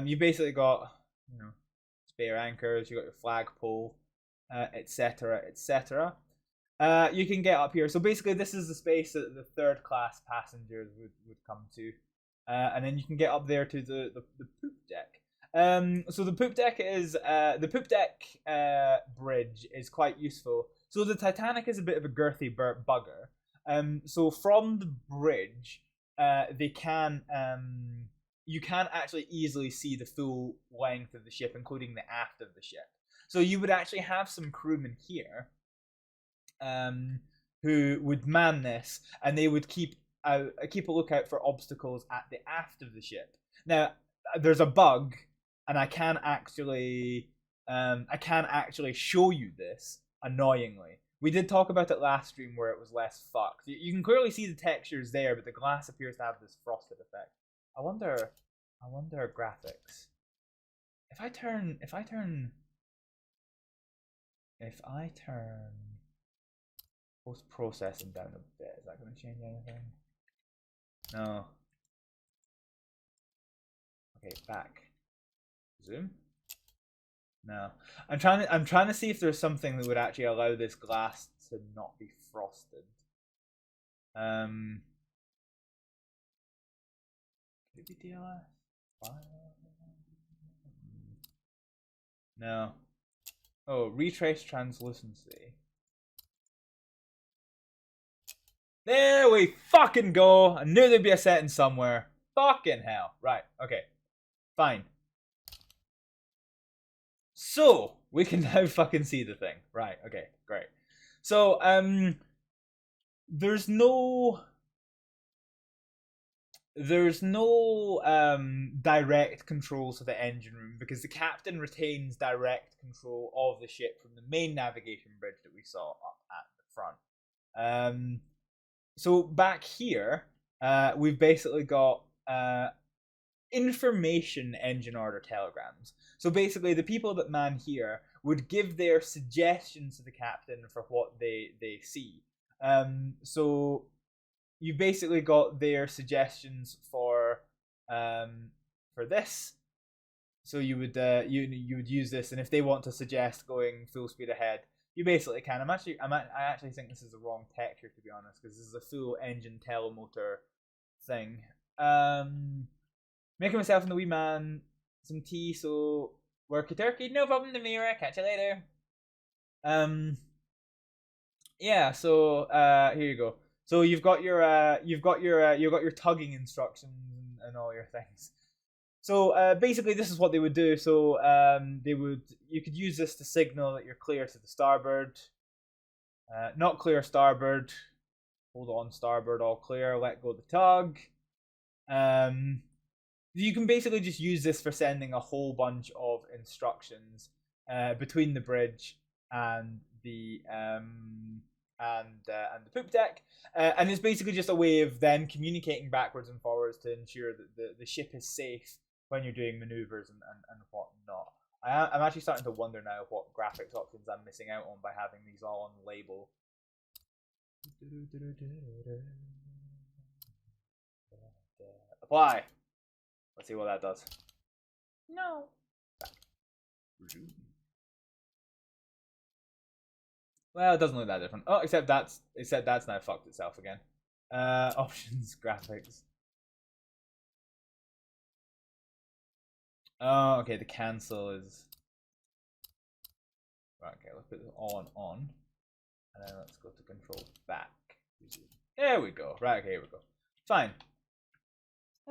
you basically got spare anchors, you got your flagpole, etc., etc. You can get up here. So basically, this is the space that the third class passengers would come to, and then you can get up there to the poop deck. So the poop deck is bridge is quite useful. So the Titanic is a bit of a girthy bugger. So from the bridge, you can actually easily see the full length of the ship, including the aft of the ship. So you would actually have some crewmen here who would man this, and they would keep a lookout for obstacles at the aft of the ship. Now, there's a bug, and I can actually show you this, annoyingly. We did talk about it last stream where it was less fucked. You can clearly see the textures there, but the glass appears to have this frosted effect. I wonder graphics. If I turn post-processing down a bit, is that going to change anything? No. Okay, back. Zoom. No. I'm trying to see if there's something that would actually allow this glass to not be frosted. Could it be DLS? No. Oh, retrace translucency. There we fucking go. I knew there'd be a setting somewhere. Fucking hell. Right, okay. Fine. So, we can now fucking see the thing. Right, okay, great. So, there's no direct controls of the engine room because the captain retains direct control of the ship from the main navigation bridge that we saw up at the front. so back here, we've basically got information engine order telegrams. So basically, the people that man here would give their suggestions to the captain for what they see. So you basically got their suggestions for this. So you would you would use this, and if they want to suggest going full speed ahead, you basically can. I actually think this is the wrong texture, to be honest, because this is a full engine telemotor thing. Making myself and the wee man some tea, so work a turkey, no problem, the mirror. Catch you later. Yeah. So here you go. So you've got your tugging instructions and all your things. So basically, this is what they would do. So you could use this to signal that you're clear to the starboard. Not clear starboard. Hold on, starboard, all clear. Let go the tug. You can basically just use this for sending a whole bunch of instructions between the bridge and the poop deck, and it's basically just a way of them communicating backwards and forwards to ensure that the ship is safe when you're doing maneuvers and whatnot. I'm actually starting to wonder now what graphics options I'm missing out on by having these all on label. Apply. Let's see what that does. No. Well, it doesn't look that different. Oh, except that's now fucked itself again. Options, graphics. Oh, okay. The cancel is. Right. Okay. Let's put this on, and then let's go to control back. There we go. Right. Okay. Here we go. Fine.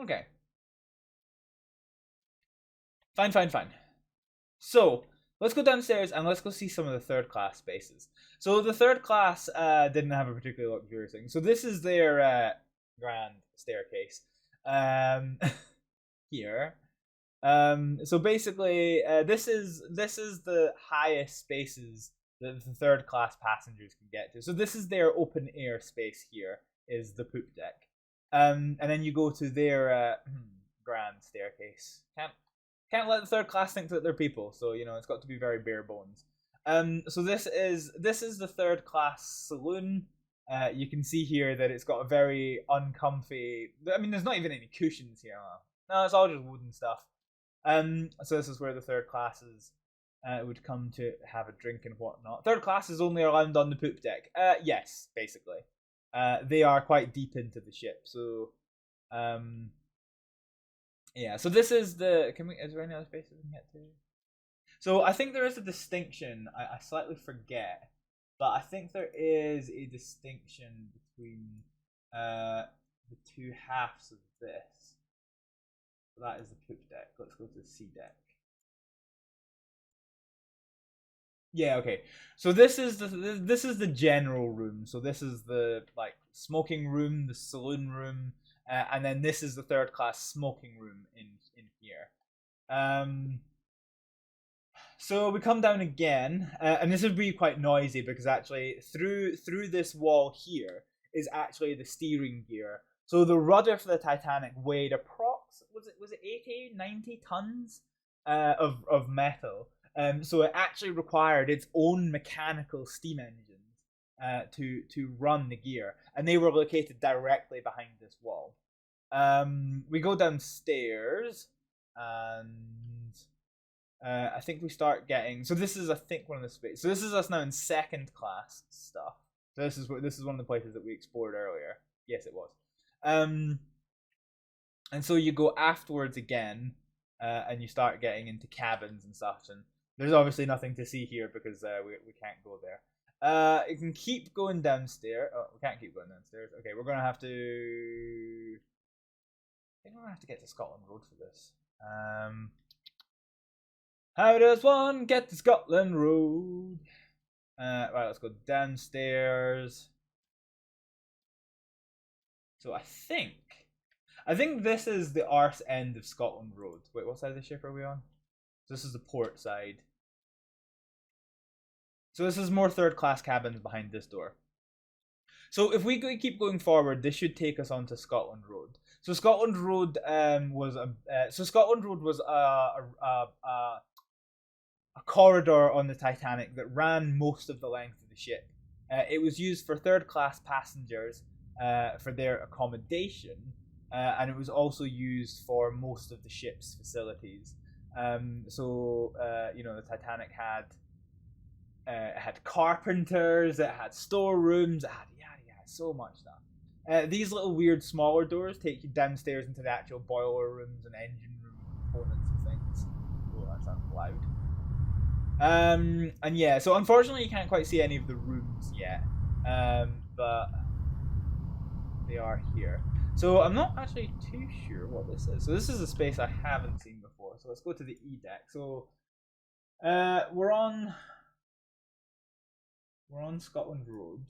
Okay. Fine. So, let's go downstairs and let's go see some of the third class spaces. So, the third class didn't have a particularly luxurious thing. So, this is their grand staircase. Here. So, basically, this is the highest spaces that the third class passengers can get to. So, this is their open air space here, is the poop deck. And then you go to their grand staircase. Can't let the third class think that they're people, so you know it's got to be very bare bones. So this is the third class saloon. You can see here that it's got a very uncomfy. I mean, there's not even any cushions here. No, it's all just wooden stuff. So this is where the third classes would come to have a drink and whatnot. Third class is only allowed on the poop deck. Yes, basically. They are quite deep into the ship, so yeah, so this is the. Is there any other spaces we can get to? So I think there is a distinction. I slightly forget, but I think there is a distinction between the two halves of this. So that is the poop deck. Let's go to the C deck. Yeah, okay. So this is the general room. So this is the smoking room, the saloon room. And then this is the third class smoking room in here. So we come down again, and this would be quite noisy because actually through this wall here is actually the steering gear. So the rudder for the Titanic weighed was it 80, 90 tons of metal. So it actually required its own mechanical steam engines to run the gear, and they were located directly behind this wall. We go downstairs, and I think we start getting. So this is, I think, one of the spaces. So this is us now in second class stuff. So this is one of the places that we explored earlier. Yes, it was. And so you go afterwards again, and you start getting into cabins and stuff. And there's obviously nothing to see here because we can't go there. You can keep going downstairs. Oh, we can't keep going downstairs. Okay, we're gonna have to. I think we're gonna have to get to Scotland Road for this. How does one get to Scotland Road? Right, let's go downstairs. So I think this is the arse end of Scotland Road. Wait, what side of the ship are we on? So this is the port side. So this is more third class cabins behind this door. So if we keep going forward, this should take us onto Scotland Road. So Scotland Road was a corridor on the Titanic that ran most of the length of the ship. It was used for third-class passengers for their accommodation, and it was also used for most of the ship's facilities. The Titanic had carpenters, it had storerooms, it had so much stuff. These little weird smaller doors take you downstairs into the actual boiler rooms and engine room components and things. Oh, that sounds loud. And yeah, so unfortunately you can't quite see any of the rooms yet, but they are here. So I'm not actually too sure what this is. So this is a space I haven't seen before. So let's go to the E deck. So we're on Scotland Road.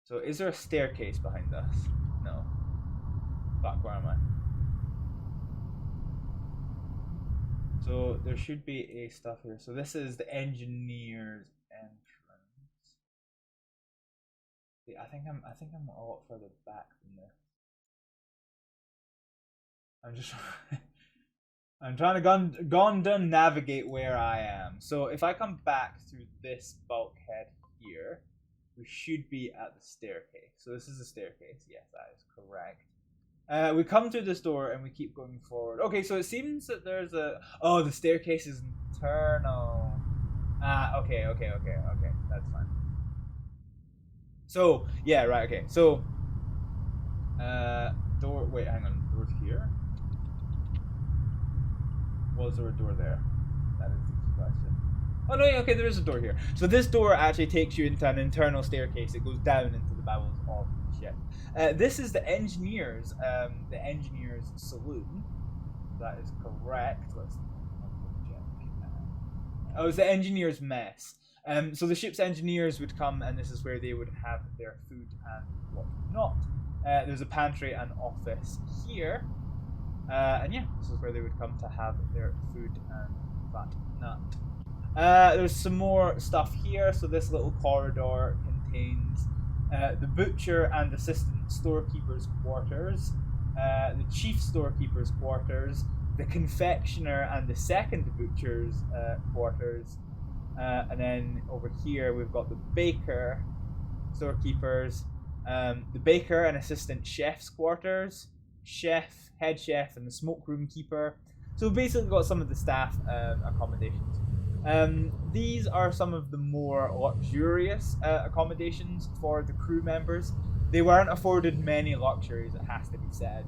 So is there a staircase behind us? No. Fuck, where am I? So there should be a stuff here. So this is the engineer's entrance. Yeah, I think I'm a lot further back from this. I'm trying to done navigate where I am. So if I come back through this bulkhead here, we should be at the staircase. So this is the staircase. Yes, that is correct. We come through this door and we keep going forward. Okay, so it seems that there's a... Oh, the staircase is internal. Okay. That's fine. So, yeah, right, okay. So, door... Wait, hang on. Door's here? Was there a door there? That is the question. Oh, no, okay, there is a door here. So this door actually takes you into an internal staircase. It goes down into the bowels of the ship. This is the Engineers Saloon. That is correct. Let's check. Oh, it's the Engineers Mess. So the ship's engineers would come, and this is where they would have their food and whatnot. There's a pantry and office here. And yeah, this is where they would come to have their food and whatnot. There's some more stuff here. So this little corridor contains the butcher and assistant storekeeper's quarters, the chief storekeeper's quarters, the confectioner and the second butcher's quarters, and then over here we've got the baker, storekeepers, the baker and assistant chef's quarters, head chef, and the smokeroom keeper. So we've basically got some of the staff accommodations. These are some of the more luxurious accommodations for the crew members. They weren't afforded many luxuries, it has to be said.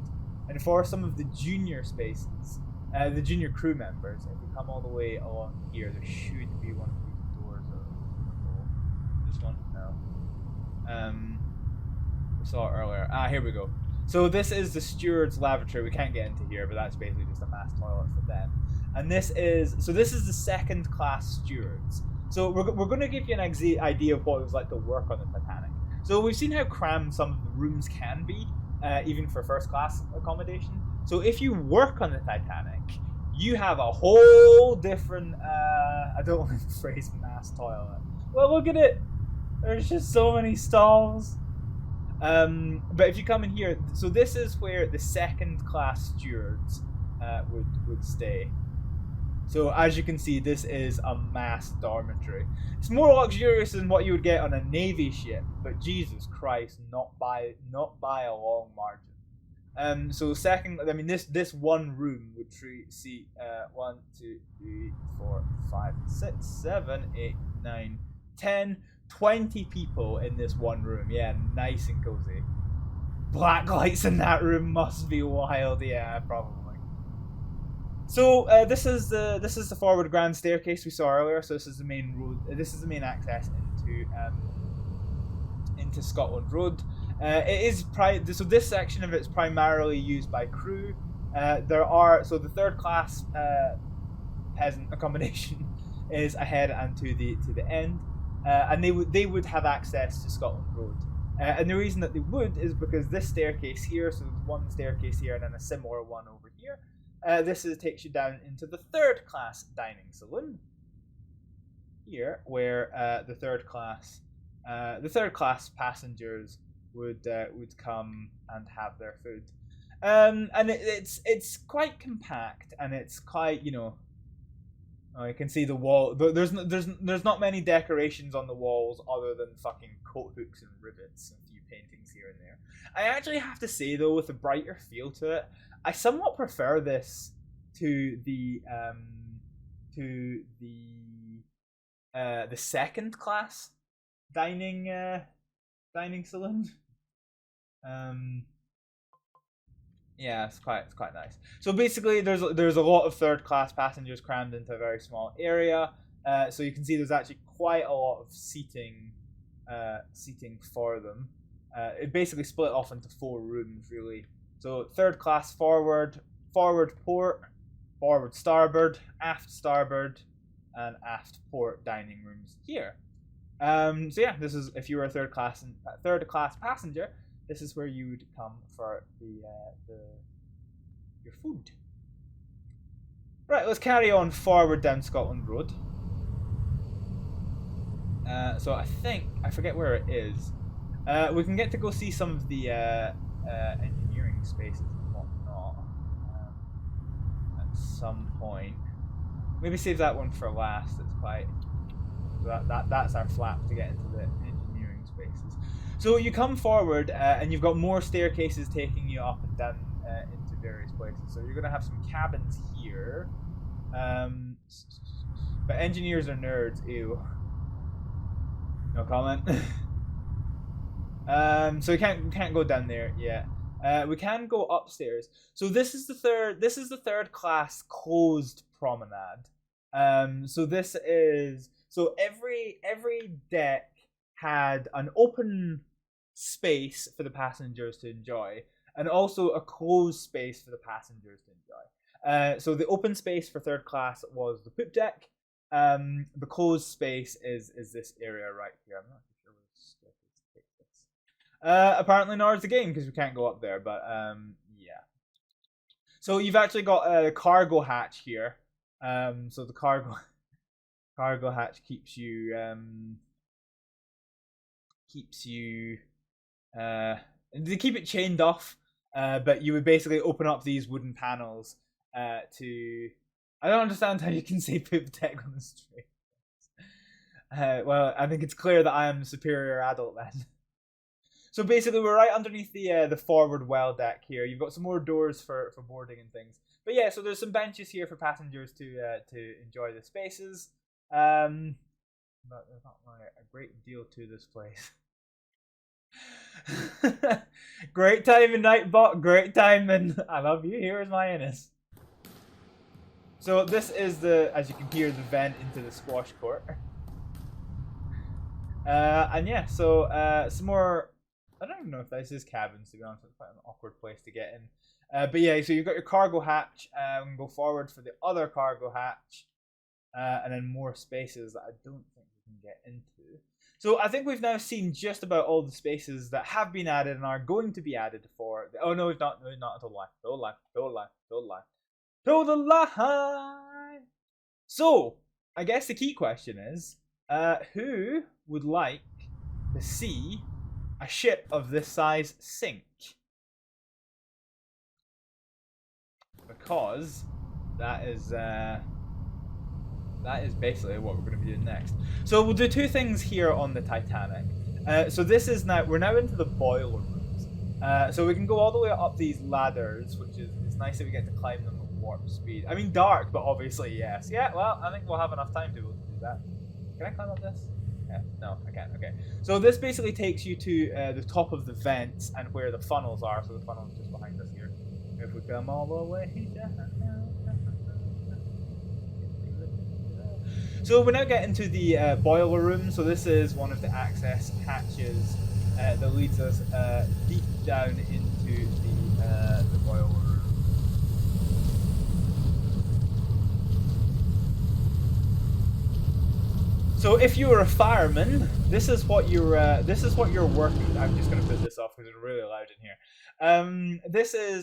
And for some of the junior spaces, the junior crew members, if we come all the way along here, there should be one of these doors. This one? No. We saw it earlier. Here we go. So this is the Stewards Lavatory. We can't get into here, but that's basically just a mass toilet for them. And this is the second class stewards. So we're going to give you an idea of what it was like to work on the Titanic. So we've seen how crammed some of the rooms can be, even for first class accommodation. So if you work on the Titanic, you have a whole different, I don't want the phrase mass toilet. Well, look at it. There's just so many stalls. But if you come in here, so this is where the second class stewards would stay. So as you can see, this is a mass dormitory. It's more luxurious than what you would get on a Navy ship, but Jesus Christ, not by a long margin. So second, I mean this one room would seat 1, 2, 3, 4, 5, 6, 7, 8, 9, 10, 20 people in this one room. Yeah, nice and cozy. Black lights in that room must be wild. Yeah, probably. So this is the forward grand staircase we saw earlier. So this is the main road. This is the main access into Scotland Road. It is so this section of it is primarily used by crew. The third class peasant accommodation is ahead and to the end, and they would have access to Scotland Road. And the reason that they would is because this staircase here, so there's one staircase here and then a similar one over here. This takes you down into the third class dining saloon. here, where the third class passengers would come and have their food. And it's quite compact, and it's quite, you know. Oh, you can see the wall. There's not many decorations on the walls other than fucking coat hooks and rivets and a few paintings here and there. I actually have to say though, with a brighter feel to it, I somewhat prefer this to the second class dining saloon. Yeah, it's quite nice. So basically, there's a lot of third class passengers crammed into a very small area. So you can see there's actually quite a lot of seating for them. It basically split off into 4 rooms really. So third class forward port, forward starboard, aft starboard, and aft port dining rooms here. So yeah, this is if you were a third class passenger. This is where you would come for your food. Right, let's carry on forward down Scotland Road. So I forget where it is. We can get to go see some of the engineering spaces and whatnot at some point. Maybe save that one for last. It's quite that's our flap to get into the engineering spaces. So you come forward and you've got more staircases taking you up and down into various places. So you're going to have some cabins here. But engineers are nerds, ew. No comment. So we can't go down there yet. We can go upstairs. So this is the third class closed promenade. So every deck had an open space for the passengers to enjoy, and also a closed space for the passengers to enjoy. So the open space for third class was the poop deck. The closed space is this area right here. I'm not sure where the staircase takes this. Apparently nor is the game because we can't go up there, but yeah. So you've actually got a cargo hatch here. So the cargo hatch keeps you they keep it chained off, but you would basically open up these wooden panels to. I don't understand how you can say poop deck on the street. Well, I think it's clear that I am the superior adult then. So basically, we're right underneath the forward well deck here. You've got some more doors for boarding and things. But yeah, so there's some benches here for passengers to enjoy the spaces. But there's not really a great deal to this place. Great timing, Nightbot. Great timing. I love you. Here is my anus. So this is as you can hear, the vent into the squash court. And yeah, so some more. I don't even know if this is cabins, to be honest. It's quite an awkward place to get in. But yeah, so you've got your cargo hatch. We can go forward for the other cargo hatch, and then more spaces that I don't think we can get into. So I think we've now seen just about all the spaces that have been added and are going to be added for. Oh no, we've not. No, not at all. Total lie. So I guess the key question is, who would like to see a ship of this size sink? Because that is basically what we're going to be doing next. So we'll do 2 things here on the Titanic. So this is we're now into the boiler rooms. So we can go all the way up these ladders, which is it's nice that we get to climb them at warp speed. I mean dark, but obviously yes. Yeah, well, I think we'll have enough time to do that. Can I climb up this? Yeah, no, I can't. Okay. So this basically takes you to the top of the vents and where the funnels are. So the funnel's just behind us here. If we come all the way down. So we're now getting to the boiler room. So this is one of the access hatches that leads us deep down into the boiler room. So if you were a fireman, this is what you're working. I'm just gonna put this off because it's really loud in here.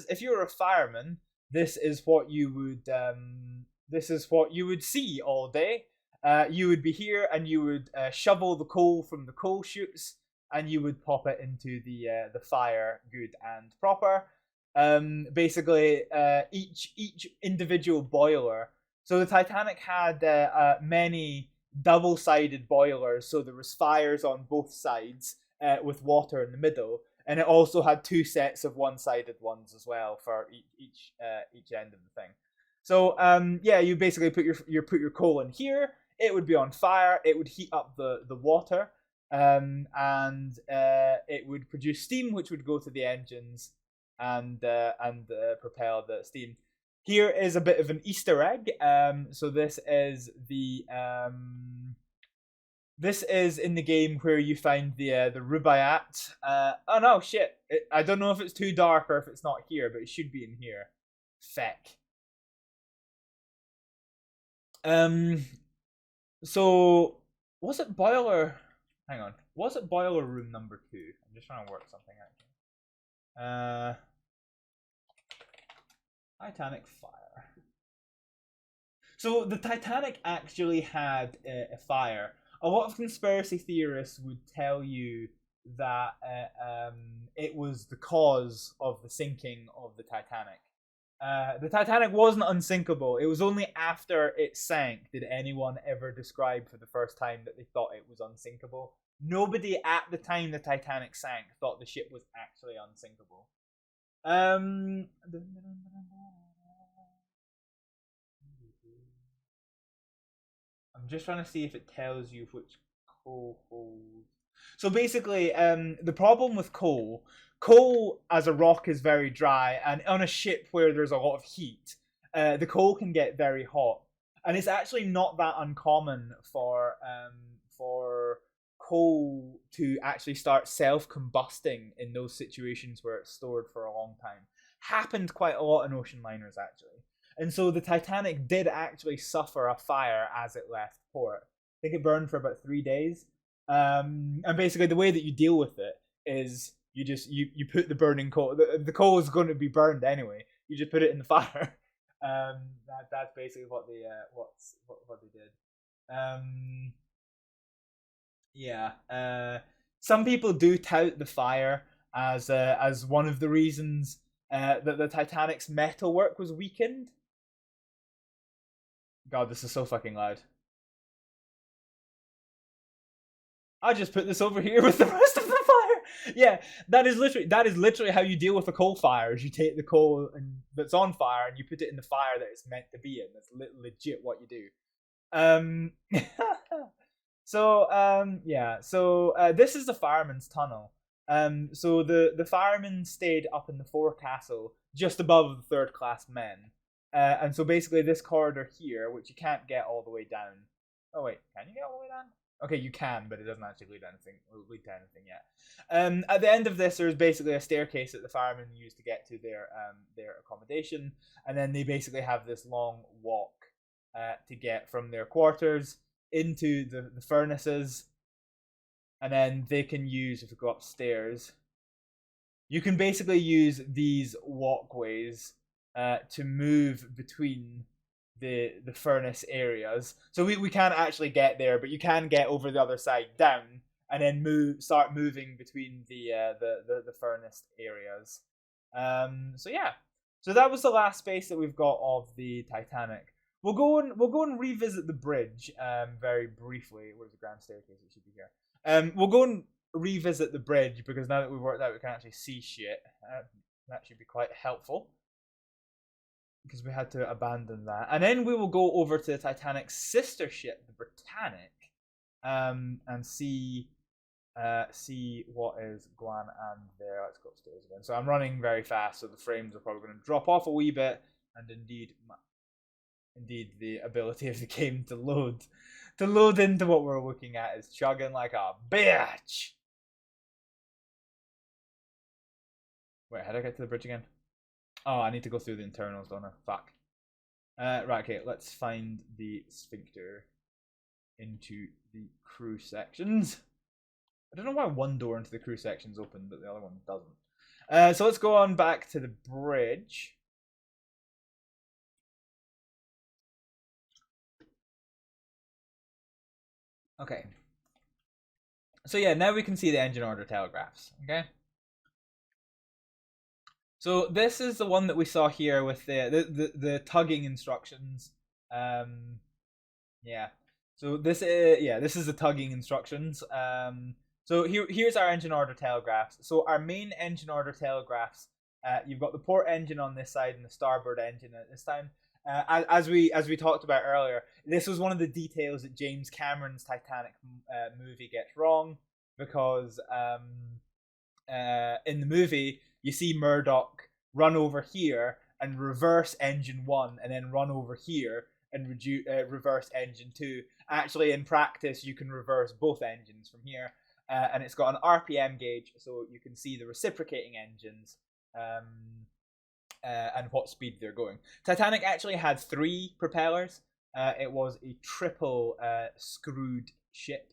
If you were a fireman, this is what you would see all day. You would be here, and you would shovel the coal from the coal chutes, and you would pop it into the fire, good and proper. Basically, each individual boiler. So the Titanic had many double-sided boilers, so there was fires on both sides with water in the middle, and it also had 2 sets of one-sided ones as well for each end of the thing. So yeah, you basically put your coal in here. It would be on fire. It would heat up the water, and it would produce steam, which would go to the engines and propel the steam. Here is a bit of an Easter egg. So this is in the game where you find the Rubaiyat. Oh no, shit! I don't know if it's too dark or if it's not here, but it should be in here. Feck. So was it boiler? Hang on. Was it boiler room number 2? I'm just trying to work something out here. Titanic fire. So the Titanic actually had a fire. A lot of conspiracy theorists would tell you that it was the cause of the sinking of the Titanic. The Titanic wasn't unsinkable. It was only after it sank did anyone ever describe for the first time that they thought it was unsinkable. Nobody at the time the Titanic sank thought the ship was actually unsinkable. I'm just trying to see if it tells you which coal holds. So basically, the problem with coal as a rock is very dry, and on a ship where there's a lot of heat, the coal can get very hot. And it's actually not that uncommon for coal to actually start self-combusting in those situations where it's stored for a long time. Happened quite a lot in ocean liners, actually. And so the Titanic did actually suffer a fire as it left port. I think it burned for about 3 days. And basically the way that you deal with it is you put the burning coal. The coal is going to be burned anyway. You just put it in the fire. That's basically what they did. Yeah. Some people do tout the fire as one of the reasons that the Titanic's metalwork was weakened. God, this is so fucking loud. I just put this over here with the rest of the fire. Yeah, that is literally how you deal with a coal fire. Is you take the coal that's on fire and you put it in the fire that it's meant to be in. That's legit what you do. So this is the fireman's tunnel. So the firemen stayed up in the forecastle just above the 3rd class men. And so basically this corridor here, which you can't get all the way down. Oh wait, can you get all the way down? Okay, you can, but it doesn't actually lead to anything yet. At the end of this, there's basically a staircase that the firemen use to get to their accommodation, and then they basically have this long walk to get from their quarters into the furnaces, and then they can use, if you go upstairs, you can basically use these walkways to move between the furnace areas. So we can't actually get there, but you can get over the other side down and then start moving between the furnace areas. So yeah, so that was the last space that we've got of the Titanic. We'll go and revisit the bridge very briefly. Where's the grand staircase? It should be here. We'll go and revisit the bridge because now that we've worked out we can actually see shit. That should be quite helpful, because we had to abandon that. And then we will go over to the Titanic's sister ship, the Britannic, and see what is going on there. Let's go upstairs again. So I'm running very fast, so the frames are probably going to drop off a wee bit, and indeed the ability of the game to load into what we're looking at is chugging like a bitch. Wait, how do I get to the bridge again? Oh, I need to go through the internals, don't I? Fuck. Right, okay, let's find the sphincter into the crew sections. I don't know why one door into the crew section's open, but the other one doesn't. So let's go on back to the bridge. Okay. So yeah, now we can see the engine order telegraphs. Okay. So this is the one that we saw here with the tugging instructions. Yeah. So this is the tugging instructions. So here's our engine order telegraphs. So our main engine order telegraphs. You've got the port engine on this side and the starboard engine at this time. As we talked about earlier, this was one of the details that James Cameron's Titanic movie gets wrong, because in the movie you see Murdoch run over here and reverse engine 1, and then run over here and reverse engine 2. Actually, in practice, you can reverse both engines from here, and it's got an RPM gauge, so you can see the reciprocating engines. And what speed they're going. Titanic actually had 3 propellers. It was a triple screwed ship.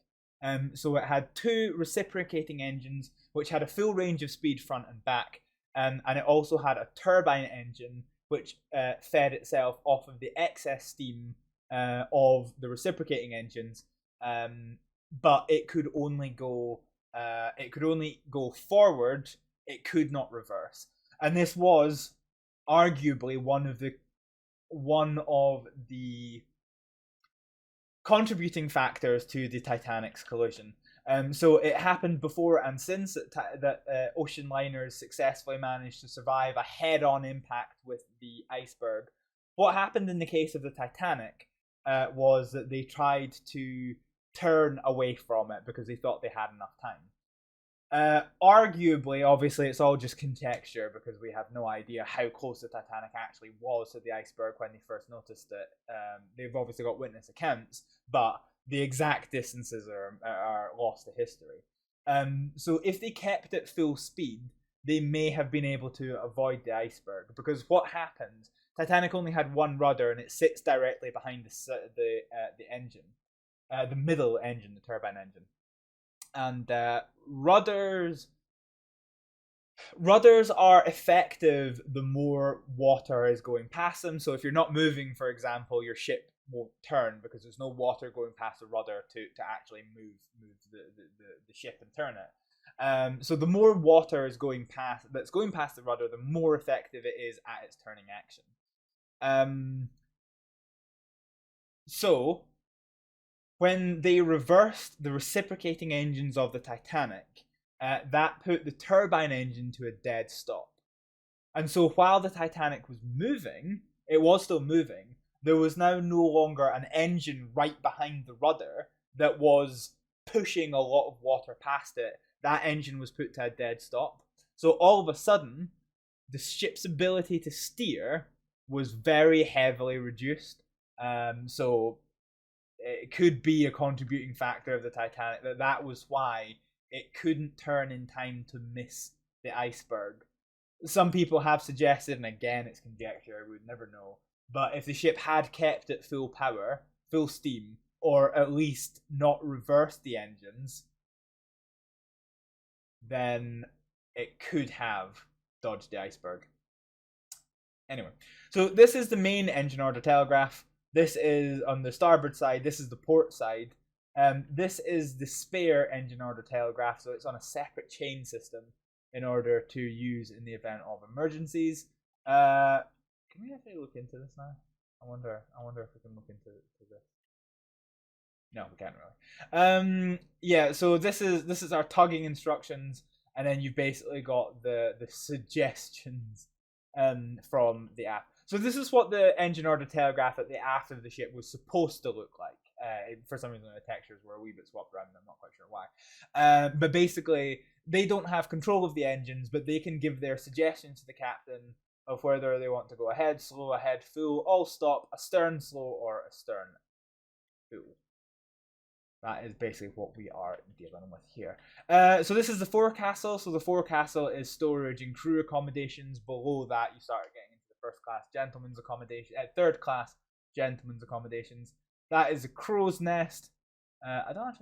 So it had 2 reciprocating engines, which had a full range of speed front and back. And it also had a turbine engine, which fed itself off of the excess steam of the reciprocating engines. But it could only go forward. It could not reverse. And this was arguably one of the contributing factors to the Titanic's collision. So it happened before and since that ocean liners successfully managed to survive a head-on impact with the iceberg. What happened in the case of the Titanic was that they tried to turn away from it because they thought they had enough time. Arguably, obviously, it's all just conjecture because we have no idea how close the Titanic actually was to the iceberg when they first noticed it. They've obviously got witness accounts, but the exact distances are lost to history. So if they kept at full speed, they may have been able to avoid the iceberg, because what happened? Titanic only had 1 rudder, and it sits directly behind the engine, the middle engine, the turbine engine. And rudders are effective the more water is going past them. So if you're not moving, for example, your ship won't turn because there's no water going past the rudder to actually move the ship and turn it. So the more water is going past the rudder, the more effective it is at its turning action. So when they reversed the reciprocating engines of the Titanic, that put the turbine engine to a dead stop. And so while the Titanic was moving, it was still moving, there was now no longer an engine right behind the rudder that was pushing a lot of water past it. That engine was put to a dead stop. So all of a sudden, the ship's ability to steer was very heavily reduced. So it could be a contributing factor of the Titanic that was why it couldn't turn in time to miss the iceberg. Some people have suggested, and again it's conjecture, we would never know, but if the ship had kept at full power, full steam, or at least not reversed the engines, then it could have dodged the iceberg. Anyway, so this is the main engine order telegraph. This is on the starboard side. This is the port side. This is the spare engine order telegraph, so it's on a separate chain system in order to use in the event of emergencies. Can we actually look into this now? I wonder if we can look into this. No, we can't really. Yeah, so this is our tugging instructions, and then you've basically got the suggestions from the app. So this is what the engine order telegraph at the aft of the ship was supposed to look like. For some reason the textures were a wee bit swapped around, I'm not quite sure why. But basically, they don't have control of the engines, but they can give their suggestions to the captain of whether they want to go ahead, slow, ahead, full, all stop, astern, slow, or astern, full. That is basically what we are dealing with here. So this is the forecastle. So the forecastle is storage and crew accommodations. Below that, you start getting into the first class gentlemen's accommodation, third class gentlemen's accommodations. That is a crow's nest. I don't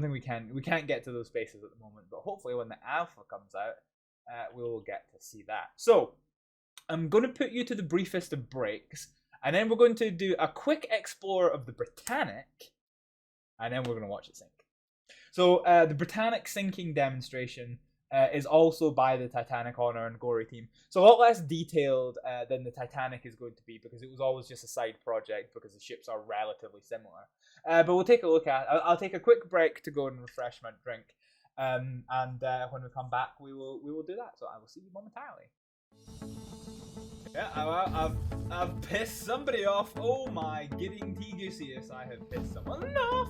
think we can't get to those spaces at the moment, but hopefully when the alpha comes out, we will get to see that. So I'm going to put you to the briefest of breaks, and then we're going to do a quick explore of the Britannic, and then we're going to watch it sink. So the Britannic sinking demonstration is also by the Titanic Honor and Glory team. So a lot less detailed than the Titanic is going to be, because it was always just a side project because the ships are relatively similar. But we'll take a look at. I'll take a quick break to go and refresh my drink, and when we come back, we will do that. So I will see you momentarily. Yeah, I've pissed somebody off. Oh my gidding T-Goosius, I have pissed someone off.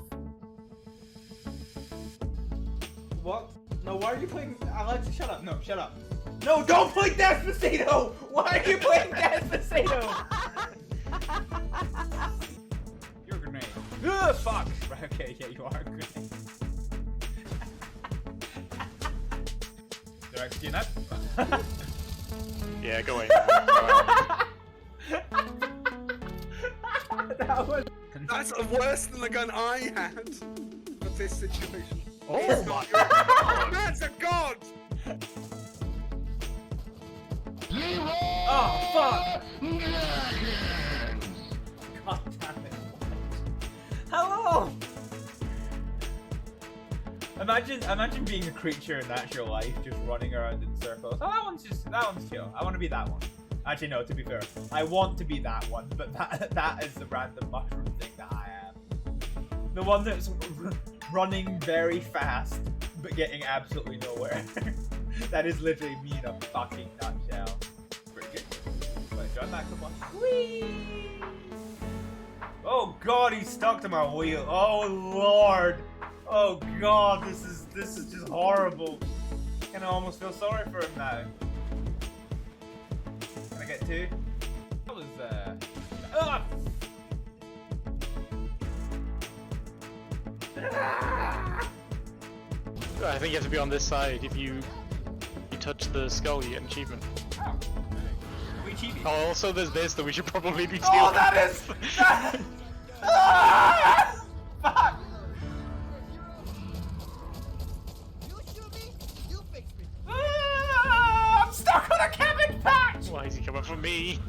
What? No, why are you playing? Alexa, shut up. No, shut up. No, don't play Despacito! Why are you playing Despacito? You're a grenade. Ugh, fuck! Right, okay, yeah, you are a grenade. Did I execute that? Yeah, go away. That was... That's worse than the gun I had for this situation. Oh my That's a god! Oh, fuck! God damn it. Hello! Imagine being a creature in actual life, just running around in circles. Oh, that one's chill. I want to be that one. Actually, no, to be fair, I want to be that one, but that is the random mushroom thing that I am. The one that's running very fast, but getting absolutely nowhere. That is literally me in a fucking nutshell. Pretty good. But enjoy that so much. Whee! Oh god, he's stuck to my wheel. Oh lord. Oh god, this is just horrible. I kinda almost feel sorry for him now. Can I get two? That was ah! I think you have to be on this side. If you touch the skull, you get an achievement. Oh. We cheated. Oh, also there's this that we should probably be doing. Oh, that is... Ah! Fuck! Ah! I'm stuck on a cabbage patch! Why is he coming for me?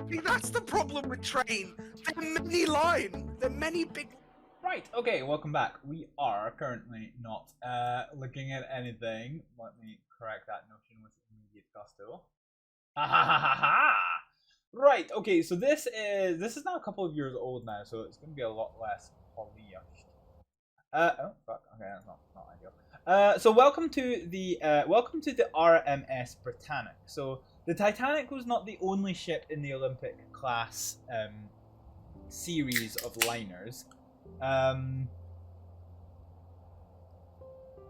See, that's the problem with train. They're many line. They're many big. Right, okay, welcome back. We are currently not looking at anything. Let me correct that notion with immediate gusto. Ha ha ha ha ha! Right, okay, so this is now a couple of years old now, so it's going to be a lot less polished. Oh fuck, okay, that's not ideal. So welcome to the RMS Britannic. So the Titanic was not the only ship in the Olympic class series of liners.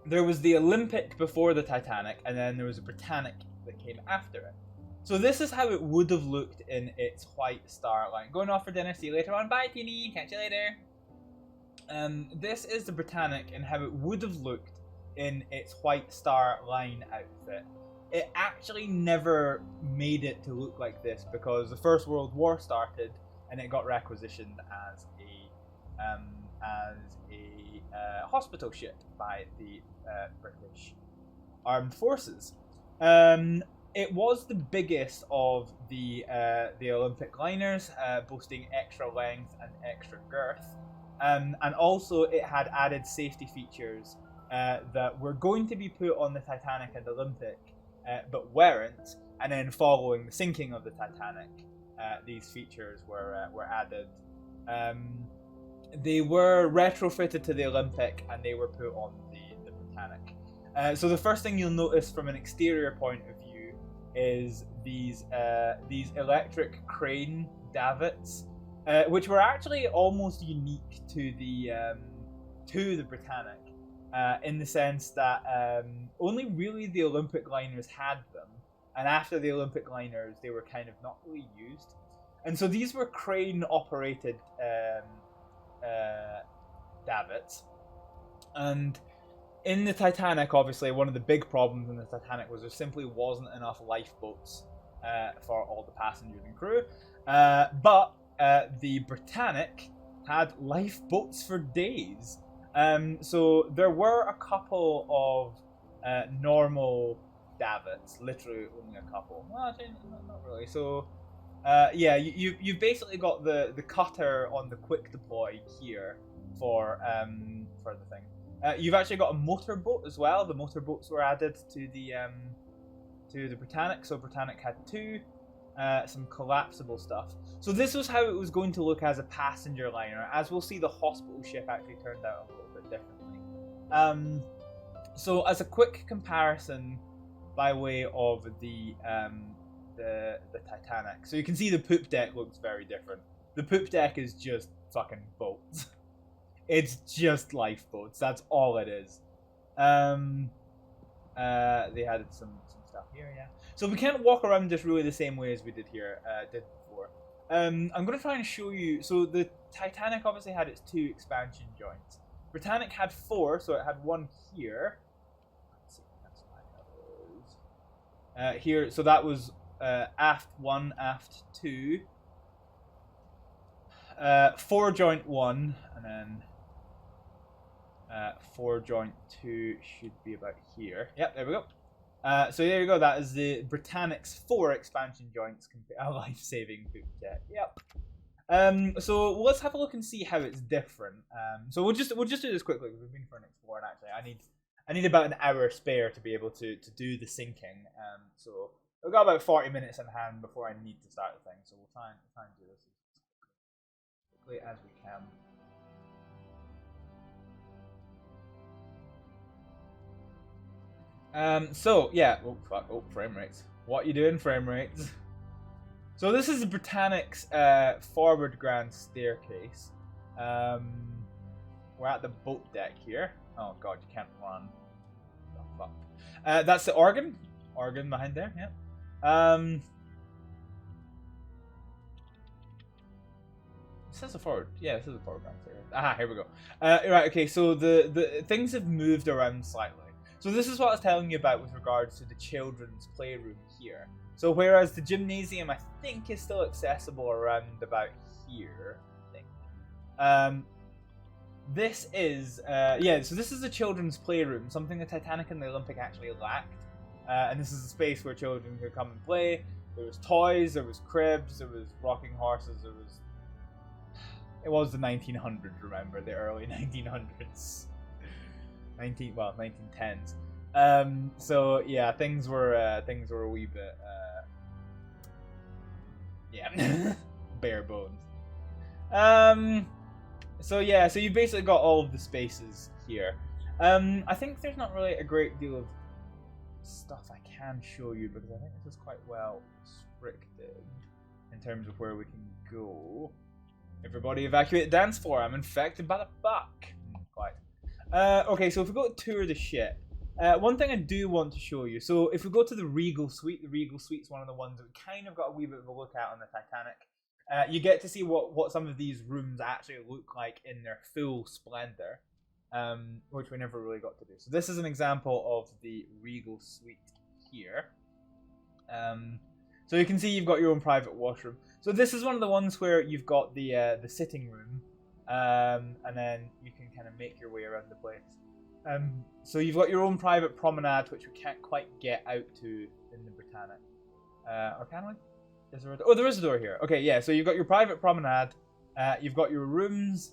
There was the Olympic before the Titanic, and then there was a Britannic that came after it. So this is how it would have looked in its White Star line. Going off for dinner, see you later on, bye Teeny, catch you later. This is the Britannic and how it would have looked in its White Star line outfit. It actually never made it to look like this because the First World War started and it got requisitioned as a hospital ship by the British Armed Forces. It was the biggest of the Olympic liners, boasting extra length and extra girth, and also it had added safety features that were going to be put on the Titanic and Olympic, but weren't. And then following the sinking of the Titanic, these features were added. They were retrofitted to the Olympic and they were put on the Britannic. So the first thing you'll notice from an exterior point of view is these electric crane davits, which were actually almost unique to the Britannic, in the sense that only really the Olympic liners had them, and after the Olympic liners they were kind of not really used. And so these were crane operated davits. And in the Titanic, obviously, one of the big problems in the Titanic was there simply wasn't enough lifeboats for all the passengers and crew. But the Britannic had lifeboats for days. So there were a couple of normal davits, literally only a couple. Well, actually, not really. So yeah, you've basically got the cutter on the quick deploy here for the thing. You've actually got a motorboat as well. The motorboats were added to the Britannic, so Britannic had 2. Some collapsible stuff. So this was how it was going to look as a passenger liner. As we'll see, the hospital ship actually turned out a little bit differently. So as a quick comparison, by way of the Titanic, so you can see the poop deck looks very different. The poop deck is just fucking boats. It's just lifeboats. That's all it is. They added some stuff here, yeah. So we can't walk around just really the same way as we did here, did before. I'm gonna try and show you. So the Titanic obviously had its 2 expansion joints. Britannic had 4, so it had 1 here. Let's see, that's why here. So that was aft 1, aft 2, 4 joint 1, and then 4 joint 2 should be about here. Yep, there we go. So there you go. That is the Britannic's 4 expansion joints, a life-saving poop deck. Yep. So let's have a look and see how it's different. So we'll just do this quickly because we've been for an explore, and actually I need about an hour spare to be able to do the sinking. So we've got about 40 minutes in hand before I need to start the thing. So we'll try and do this as quickly as we can. So yeah, oh fuck, oh frame rates. What you doing, frame rates? So this is the Britannic's forward grand staircase. We're at the boat deck here. Oh god, you can't run. Oh fuck. That's the organ behind there. Yeah. This is a forward. Yeah, this is a forward grand staircase. Aha, here we go. Right. Okay. So the things have moved around slightly. So this is what I was telling you about with regards to the children's playroom here. So whereas the gymnasium, I think, is still accessible around about here, I think. This is, so this is the children's playroom, something the Titanic and the Olympic actually lacked. And this is a space where children could come and play. There was toys, there was cribs, there was rocking horses, it was the 1900s, remember, the early 1900s. 1910s. So yeah, things were a wee bit bare bones. So yeah, so you've basically got all of the spaces here. I think there's not really a great deal of stuff I can show you because I think this is quite well restricted in terms of where we can go. Everybody evacuate the dance floor. I'm infected by the bug. Quite. Okay, so if we go to tour the ship, one thing I do want to show you. So if we go to the Regal Suite, the Regal Suite's one of the ones that we kind of got a wee bit of a look at on the Titanic. You get to see what some of these rooms actually look like in their full splendor, which we never really got to do. So this is an example of the Regal Suite here. So you can see you've got your own private washroom. So this is one of the ones where you've got the sitting room. And then you can kind of make your way around the place. So you've got your own private promenade, which we can't quite get out to in the Britannic. Or can we? Is there a door? Oh, there is a door here. Okay, yeah, so you've got your private promenade, you've got your rooms,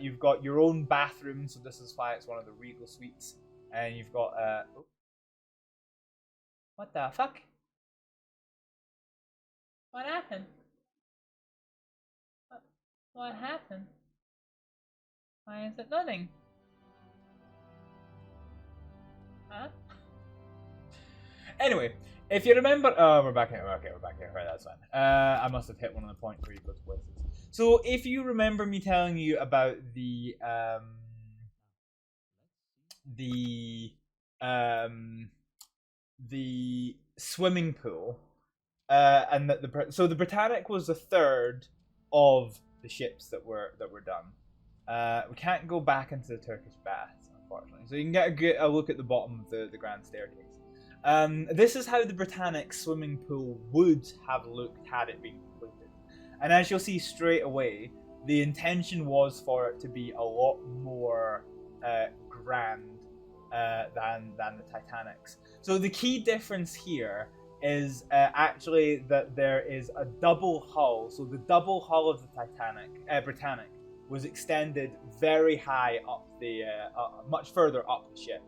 you've got your own bathroom, so this is why it's one of the Regal Suites, and you've got, oh. What the fuck? What happened? What happened? Why is it loading? Huh? Anyway, if you remember, we're back here. Okay, we're back here. Right, that's fine. I must have hit one of the points where you go to places. So, if you remember me telling you about the swimming pool, and that the Britannic was a third of the ships that were done. We can't go back into the Turkish Bath, unfortunately. So you can get a look at the bottom of the grand staircase. This is how the Britannic swimming pool would have looked had it been completed. And as you'll see straight away, the intention was for it to be a lot more grand than the Titanic's. So the key difference here is actually that there is a double hull. So the double hull of the Britannic was extended very high up the, much further up the ship.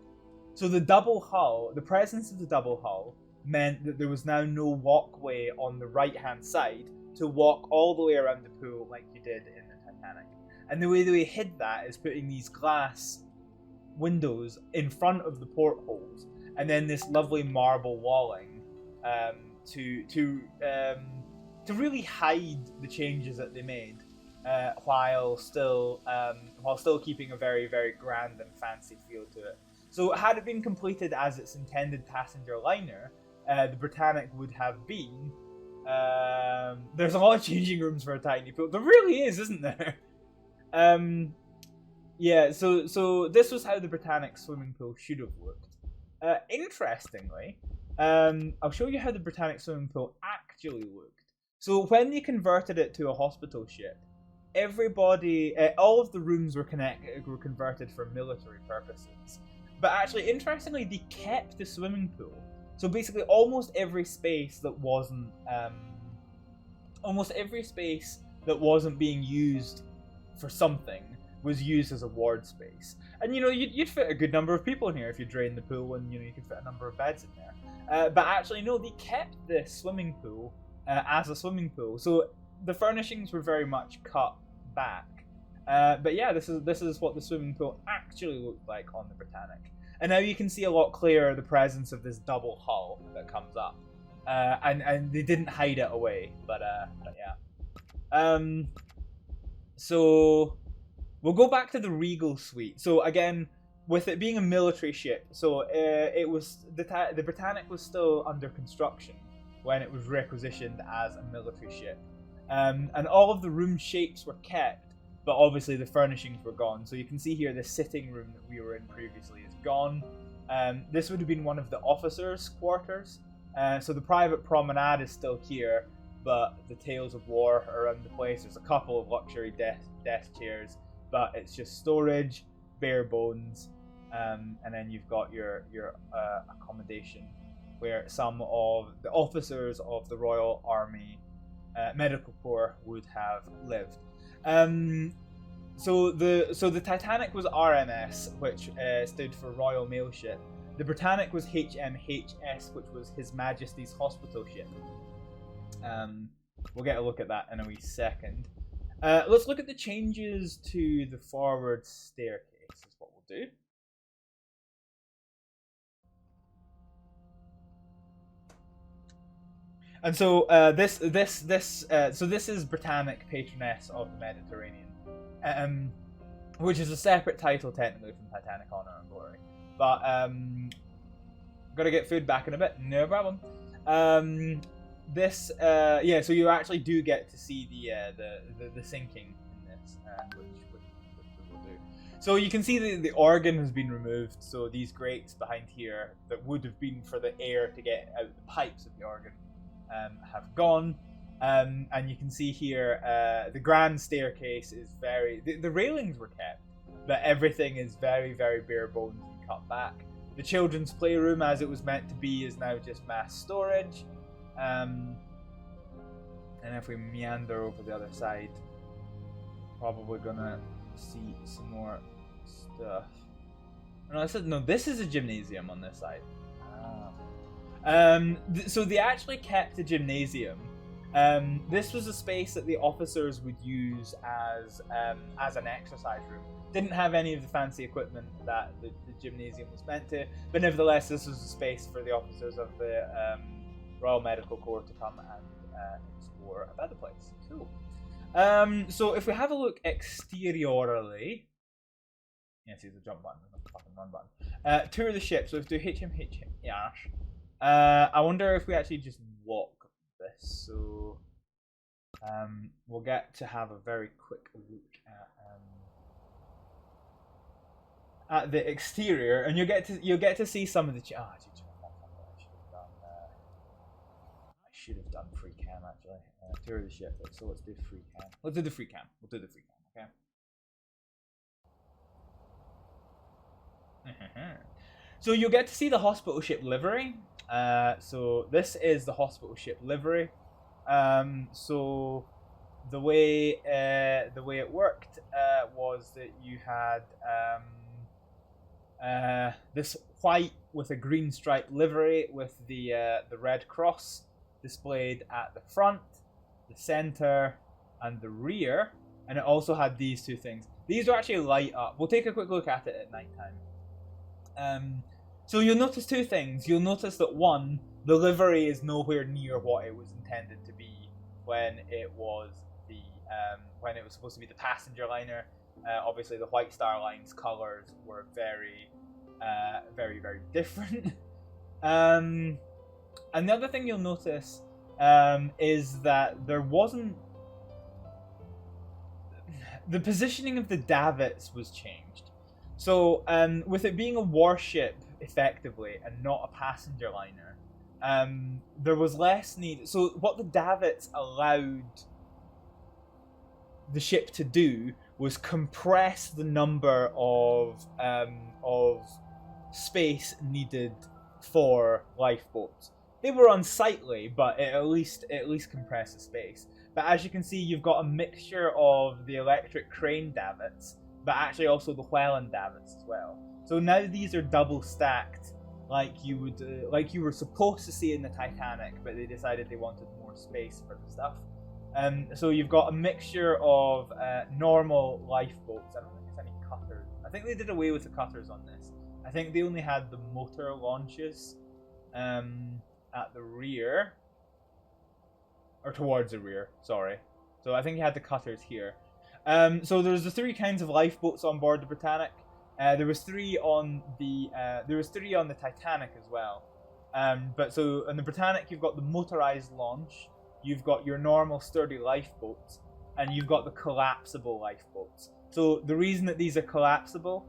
So the double hull, the presence of the double hull, meant that there was now no walkway on the right-hand side to walk all the way around the pool like you did in the Titanic. And the way they hid that is putting these glass windows in front of the portholes, and then this lovely marble walling to really hide the changes that they made, while still keeping a very, very grand and fancy feel to it. So had it been completed as its intended passenger liner, the Britannic would have been. There's a lot of changing rooms for a tiny pool. There really is, isn't there? Yeah, so this was how the Britannic swimming pool should have looked. Interestingly, I'll show you how the Britannic swimming pool actually looked. So when they converted it to a hospital ship, everybody, all of the rooms were converted for military purposes. But actually, interestingly, they kept the swimming pool. So basically, almost every space that wasn't being used for something was used as a ward space. And you'd fit a good number of people in here if you drained the pool, and you could fit a number of beds in there. But actually, no, they kept the swimming pool as a swimming pool. So the furnishings were very much cut back. But yeah, this is what the swimming pool actually looked like on the Britannic. And now you can see a lot clearer the presence of this double hull that comes up. And they didn't hide it away, but yeah. So we'll go back to the Regal Suite. So again, with it being a military ship, so it was the Britannic was still under construction when it was requisitioned as a military ship, and all of the room shapes were kept, but obviously the furnishings were gone. So you can see here the sitting room that we were in previously is gone. This would have been one of the officers' quarters. So the private promenade is still here, but the tales of war are around the place. There's a couple of luxury desk chairs, but it's just storage, bare bones, and then you've got your accommodation where some of the officers of the Royal Army Medical Corps would have lived. So the Titanic was RMS, which stood for Royal Mail Ship. The Britannic was HMHS, which was His Majesty's Hospital Ship. We'll get a look at that in a wee second. Let's look at the changes to the forward staircase. Is what we'll do. And so this is Britannic, Patroness of the Mediterranean, which is a separate title technically from Titanic, Honor and Glory. But gotta get food back in a bit, no problem. Yeah, so you actually do get to see the sinking in this, which we will do. So you can see the organ has been removed. So these grates behind here that would have been for the air to get out the pipes of the organ have gone, and you can see here the grand staircase is the railings were kept, but everything is very, very bare bones and cut back. The children's playroom, as it was meant to be, is now just mass storage. And if we meander over the other side, probably gonna see some more stuff. No, this is a gymnasium on this side. So they actually kept the gymnasium. This was a space that the officers would use as an exercise room. Didn't have any of the fancy equipment that the gymnasium was meant to, but nevertheless, this was a space for the officers of the Royal Medical Corps to come and explore about the place. Cool. So if we have a look exteriorly, yeah, see the jump button, there's no fucking run button. Tour the ship. So if we do HMH, I wonder if we actually just walk this. So we'll get to have a very quick look at the exterior, and you'll get to see some of the. I should have done free cam actually. Tour the ship. So let's do free cam. Let's do the free cam. We'll do the free cam. Okay. So you'll get to see the hospital ship livery. So this is the hospital ship livery. So the way it worked was that you had this white with a green striped livery with the red cross displayed at the front, the center, and the rear, and it also had these two things. These are actually light up. We'll take a quick look at it at nighttime. So you'll notice two things. You'll notice that one, the livery is nowhere near what it was intended to be when it was supposed to be the passenger liner. Obviously, the White Star Line's colors were very, very, very different. And the other thing you'll notice is that there wasn't. The positioning of the davits was changed. So, with it being a warship, effectively, and not a passenger liner, there was less need. So, what the davits allowed the ship to do was compress the number of space needed for lifeboats. They were unsightly, but it at least compressed the space. But as you can see, you've got a mixture of the electric crane davits, but actually also the Welland davits as well. So now these are double stacked, like you were supposed to see in the Titanic, but they decided they wanted more space for the stuff. So you've got a mixture of normal lifeboats. I don't think there's any cutters. I think they did away with the cutters on this. I think they only had the motor launches at the rear. Or towards the rear, sorry. So I think you had the cutters here. So there's the three kinds of lifeboats on board the Britannic. There was three on the Titanic as well. But so on the Britannic, you've got the motorized launch, you've got your normal sturdy lifeboats, and you've got the collapsible lifeboats. So the reason that these are collapsible,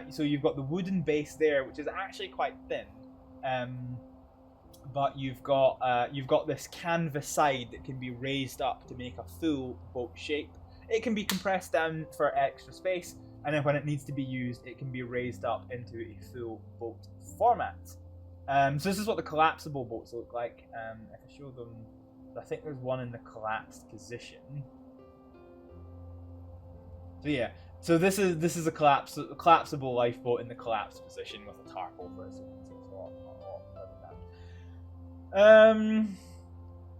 so you've got the wooden base there, which is actually quite thin. But you've got this canvas side that can be raised up to make a full boat shape. It can be compressed down for extra space, and then when it needs to be used, it can be raised up into a full boat format. So this is what the collapsible boats look like. If I show them, I think there's one in the collapsed position. So yeah, so this is a collapsible lifeboat in the collapsed position with a tarp over it.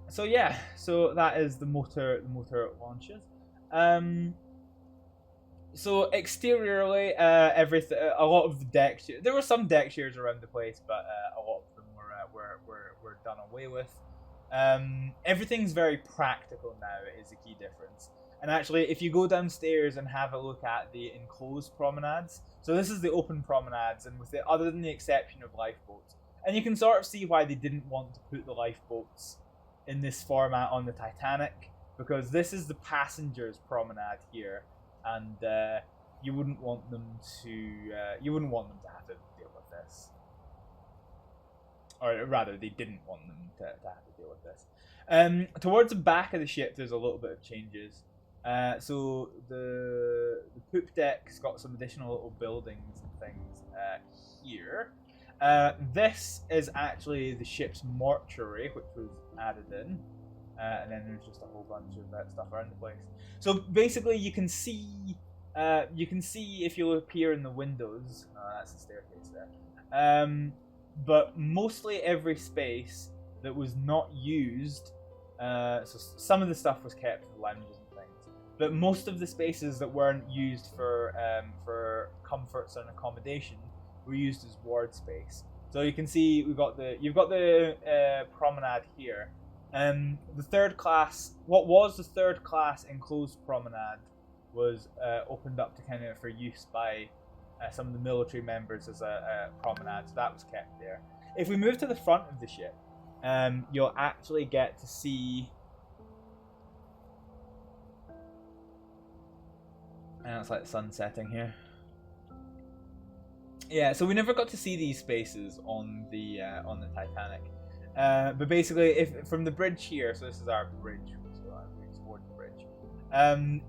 So yeah, so that is the motor launches. So exteriorly, everything, a lot of the deck, there were some deck chairs around the place, but a lot of them were done away with. Everything's very practical now, is the key difference. And actually, if you go downstairs and have a look at the enclosed promenades, so this is the open promenades, and with it, other than the exception of lifeboats. And you can sort of see why they didn't want to put the lifeboats in this format on the Titanic, because this is the passengers' promenade here, and you wouldn't want them to have to deal with this, or rather, they didn't want them to have to deal with this. Towards the back of the ship, there's a little bit of changes. So the poop deck's got some additional little buildings and things here. This is actually the ship's mortuary, which was added in, and then there's just a whole bunch of that stuff around the place. So basically, you can see if you look here in the windows. That's the staircase there. But mostly every space that was not used, so some of the stuff was kept for lounges and things, but most of the spaces that weren't used for comforts and accommodation were used as ward space. So you can see you've got the promenade here. The third class, what was the third class enclosed promenade, was opened up to kind of for use by some of the military members as a promenade, so that was kept there. If we move to the front of the ship, you'll actually get to see. And it's like the sun setting here. Yeah, so we never got to see these spaces on the Titanic. But basically, if from the bridge here, so this is our bridge, so we explored the bridge.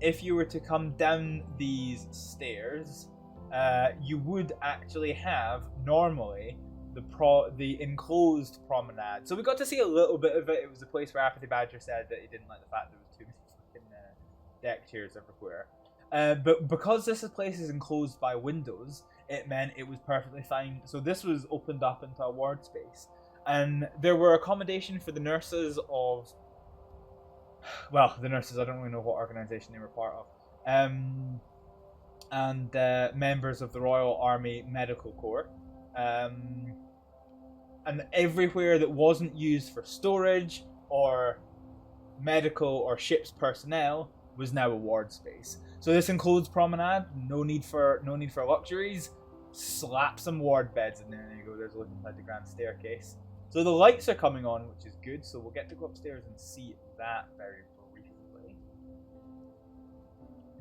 If you were to come down these stairs, you would actually have normally the enclosed promenade. So we got to see a little bit of it. It was a place where Apathy Badger said that he didn't like the fact there was too many fucking deck chairs everywhere. But because this place is enclosed by windows, it meant it was perfectly fine. So this was opened up into a ward space. And there were accommodation for the nurses of... Well, the nurses, I don't really know what organisation they were part of. And members of the Royal Army Medical Corps. And everywhere that wasn't used for storage or medical or ship's personnel was now a ward space. So this includes promenade. No need for luxuries. Slap some ward beds in there. There you go. There's a look inside the grand staircase. So the lights are coming on, which is good. So we'll get to go upstairs and see that very briefly.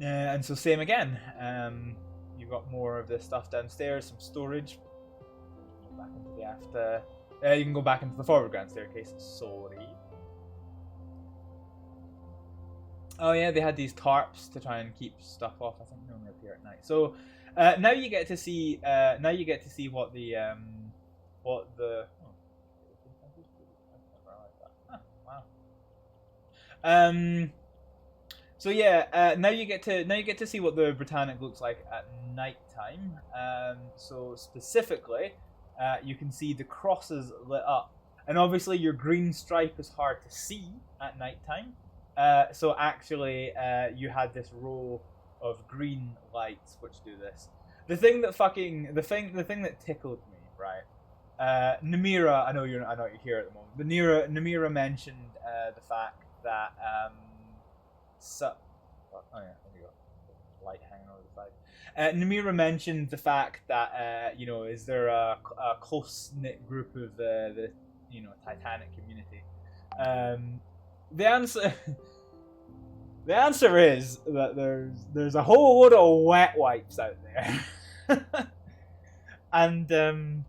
And so same again. You've got more of this stuff downstairs, some storage. Back into the after. You can go back into the forward grand staircase. Sorry. Oh yeah, they had these tarps to try and keep stuff off. I think they only appear at night. So now you get to see. Now you get to see what the. Oh, wow. So yeah, now you get to see what the Britannic looks like at night time. So specifically, you can see the crosses lit up, and obviously your green stripe is hard to see at night time. So actually, you had this row of green lights which do this. The thing that tickled me, right? Namira, I know you're here at the moment. But Namira mentioned the fact that oh yeah, there we go. Light hanging over the side. Namira mentioned the fact that is there a close knit group of the Titanic community? The answer is that there's a whole load of wet wipes out there. And the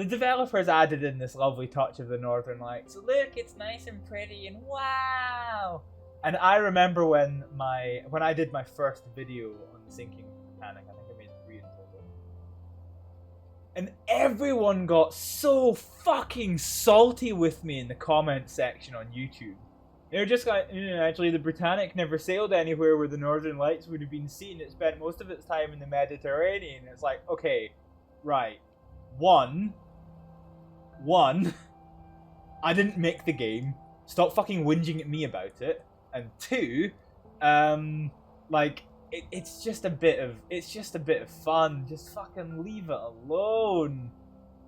developers added in this lovely touch of the Northern Lights. Look, it's nice and pretty and wow. And I remember when I did my first video on the sinking of Titanic, I think I made 3 in total. And everyone got so fucking salty with me in the comment section on YouTube. They were just like, actually the Britannic never sailed anywhere where the Northern Lights would have been seen. It spent most of its time in the Mediterranean. It's like, okay, right. One, I didn't make the game. Stop fucking whinging at me about it. And 2, it's just a bit of fun. Just fucking leave it alone.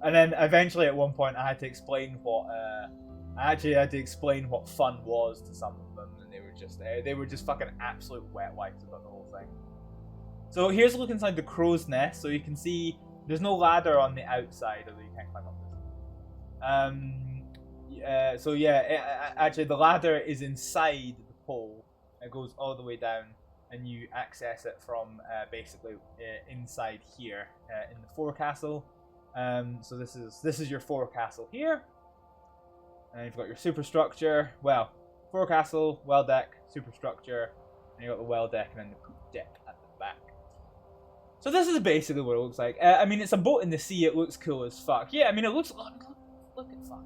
And then eventually at one point I had to explain what fun was to some of them, and they were just fucking absolute wet wipes about the whole thing. So here's a look inside the crow's nest. So you can see there's no ladder on the outside, although you can't climb up this. So yeah, actually the ladder is inside the pole. It goes all the way down, and you access it from basically inside here in the forecastle. So this is your forecastle here, and you've got your superstructure. Well, forecastle, well deck, superstructure, and you got the well deck, and then the poop deck at the back. So this is basically what it looks like. I mean, it's a boat in the sea. It looks cool as fuck. Yeah, I mean, it looks. Look at fucking this. I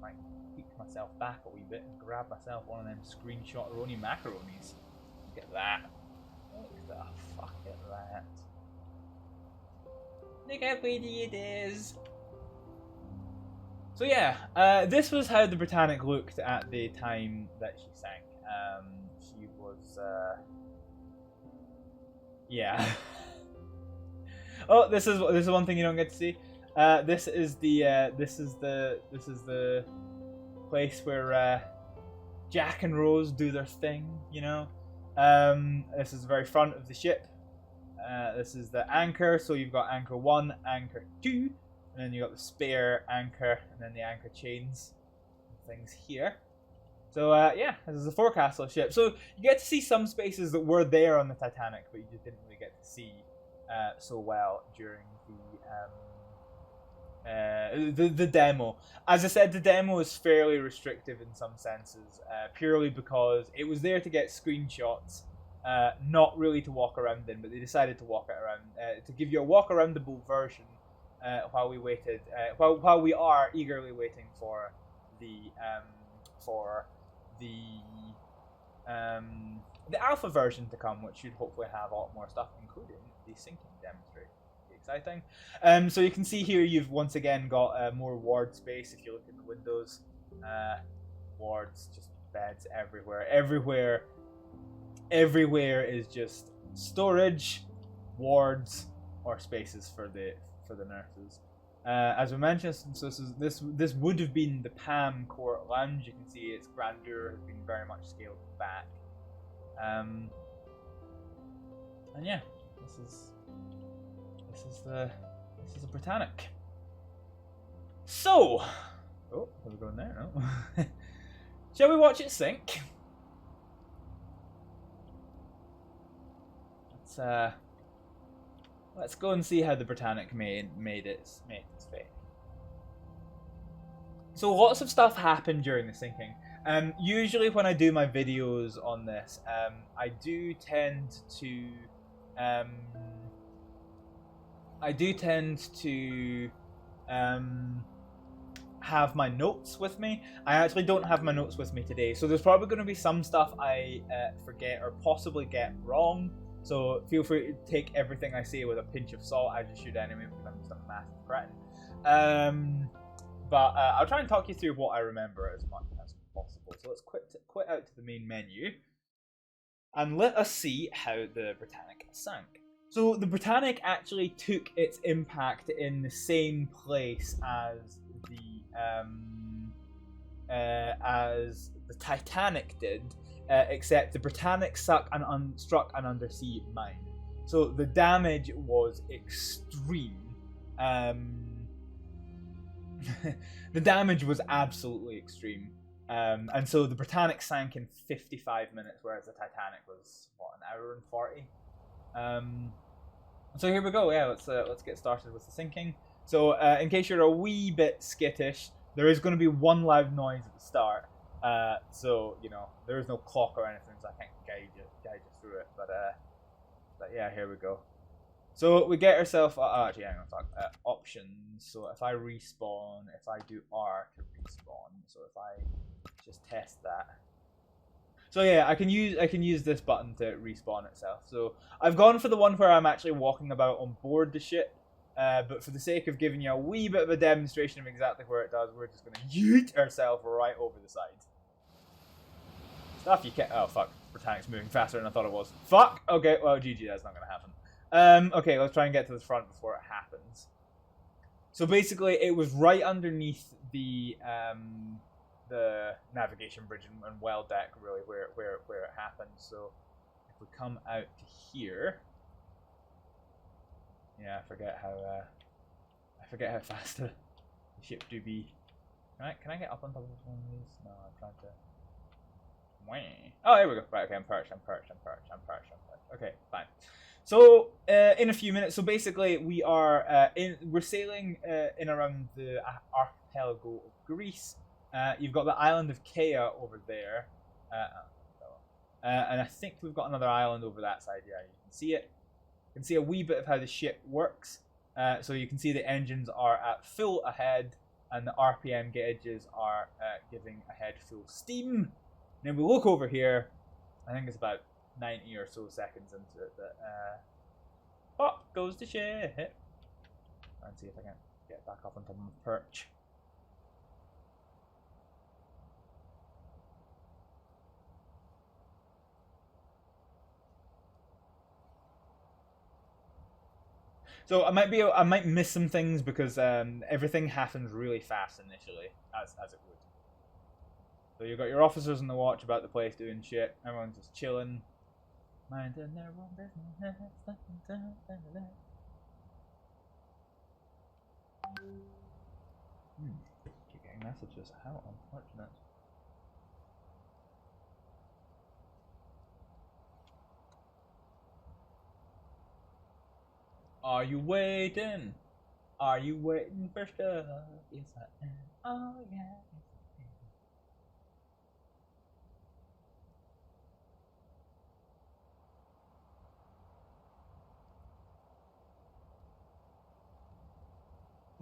might peek myself back a wee bit and grab myself one of them screenshot-roni macaronis. Look at that. Look the fuck at that. Look how pretty it is. So yeah, this was how the Britannic looked at the time that she sank. She was, yeah. Oh, this is one thing you don't get to see. This is the place where Jack and Rose do their thing. This is the very front of the ship. This is the anchor. So you've got anchor 1, anchor 2, and then you got the spare anchor, and then the anchor chains and things here. So yeah, this is a forecastle ship. So you get to see some spaces that were there on the Titanic, but you just didn't really get to see so well during the demo. As I said, the demo is fairly restrictive in some senses, purely because it was there to get screenshots, not really to walk around in, but they decided to walk it around, to give you a walk-aroundable version while we waited, while we are eagerly waiting for the the alpha version to come, which should hopefully have a lot more stuff, including the sinking demonstrator. Exciting. So you can see here you've once again got more ward space. If you look at the windows, wards, just beds everywhere. Everywhere is just storage, wards, or spaces for the nurses. As we mentioned, so this would have been the Pam Court Lounge. You can see its grandeur has been very much scaled back. And yeah, this is the Britannic. So, oh, are we going there? No. Shall we watch it sink? Let's go and see how the Britannic made its fate. So lots of stuff happened during the sinking. Usually when I do my videos on this, I do tend to have my notes with me. I actually don't have my notes with me today, so there's probably going to be some stuff I forget or possibly get wrong. So feel free to take everything I say with a pinch of salt, as you should anyway, because I'm just a massive cretin. But I'll try and talk you through what I remember as much as possible. So let's quit out to the main menu, and let us see how the Britannic sank. So the Britannic actually took its impact in the same place as the Titanic did, except the Britannic struck an undersea mine. So the damage was extreme. The damage was absolutely extreme. And so the Britannic sank in 55 minutes, whereas the Titanic was, what, an hour and 40? So here we go. Yeah, let's get started with the sinking. So in case you're a wee bit skittish, there is going to be one loud noise at the start. So you know there is no clock or anything, so I can't guide you through it. But yeah, here we go. So we get ourselves actually, hang on, options. So if I respawn, if I do R to respawn, so if I just test that. So yeah, I can use this button to respawn itself. So I've gone for the one where I'm actually walking about on board the ship. But for the sake of giving you a wee bit of a demonstration of exactly where it does, we're just going to yeet ourselves right over the side. Stuff you can't... Oh, fuck. Britannic's moving faster than I thought it was. Fuck! Okay, well, GG, that's not going to happen. Okay, let's try and get to the front before it happens. So basically, it was right underneath the navigation bridge and well deck, really, where it happened. So if we come out to here... Yeah, I forget how fast the ship do be. Can I get up on top of one of these? No, I'm trying to. Oh, here we go. Right, okay, I'm perched. Okay, fine. So in a few minutes. So basically, we're sailing in around the archipelago of Greece. You've got the island of Kea over there, and I think we've got another island over that side. Yeah, you can see it. You can see a wee bit of how the ship works. So you can see the engines are at full ahead, and the RPM gauges are giving ahead full steam. And then we look over here. I think it's about 90 or so seconds into it that pop goes the ship. And see if I can get back up on top of my perch. So I might miss some things because everything happens really fast initially, as it would. So you've got your officers on the watch about the place doing shit. Everyone's just chilling, minding their own business. Keep getting messages. How unfortunate. Are you waiting? Are you waiting for stuff? Yes, I am. Oh, yeah.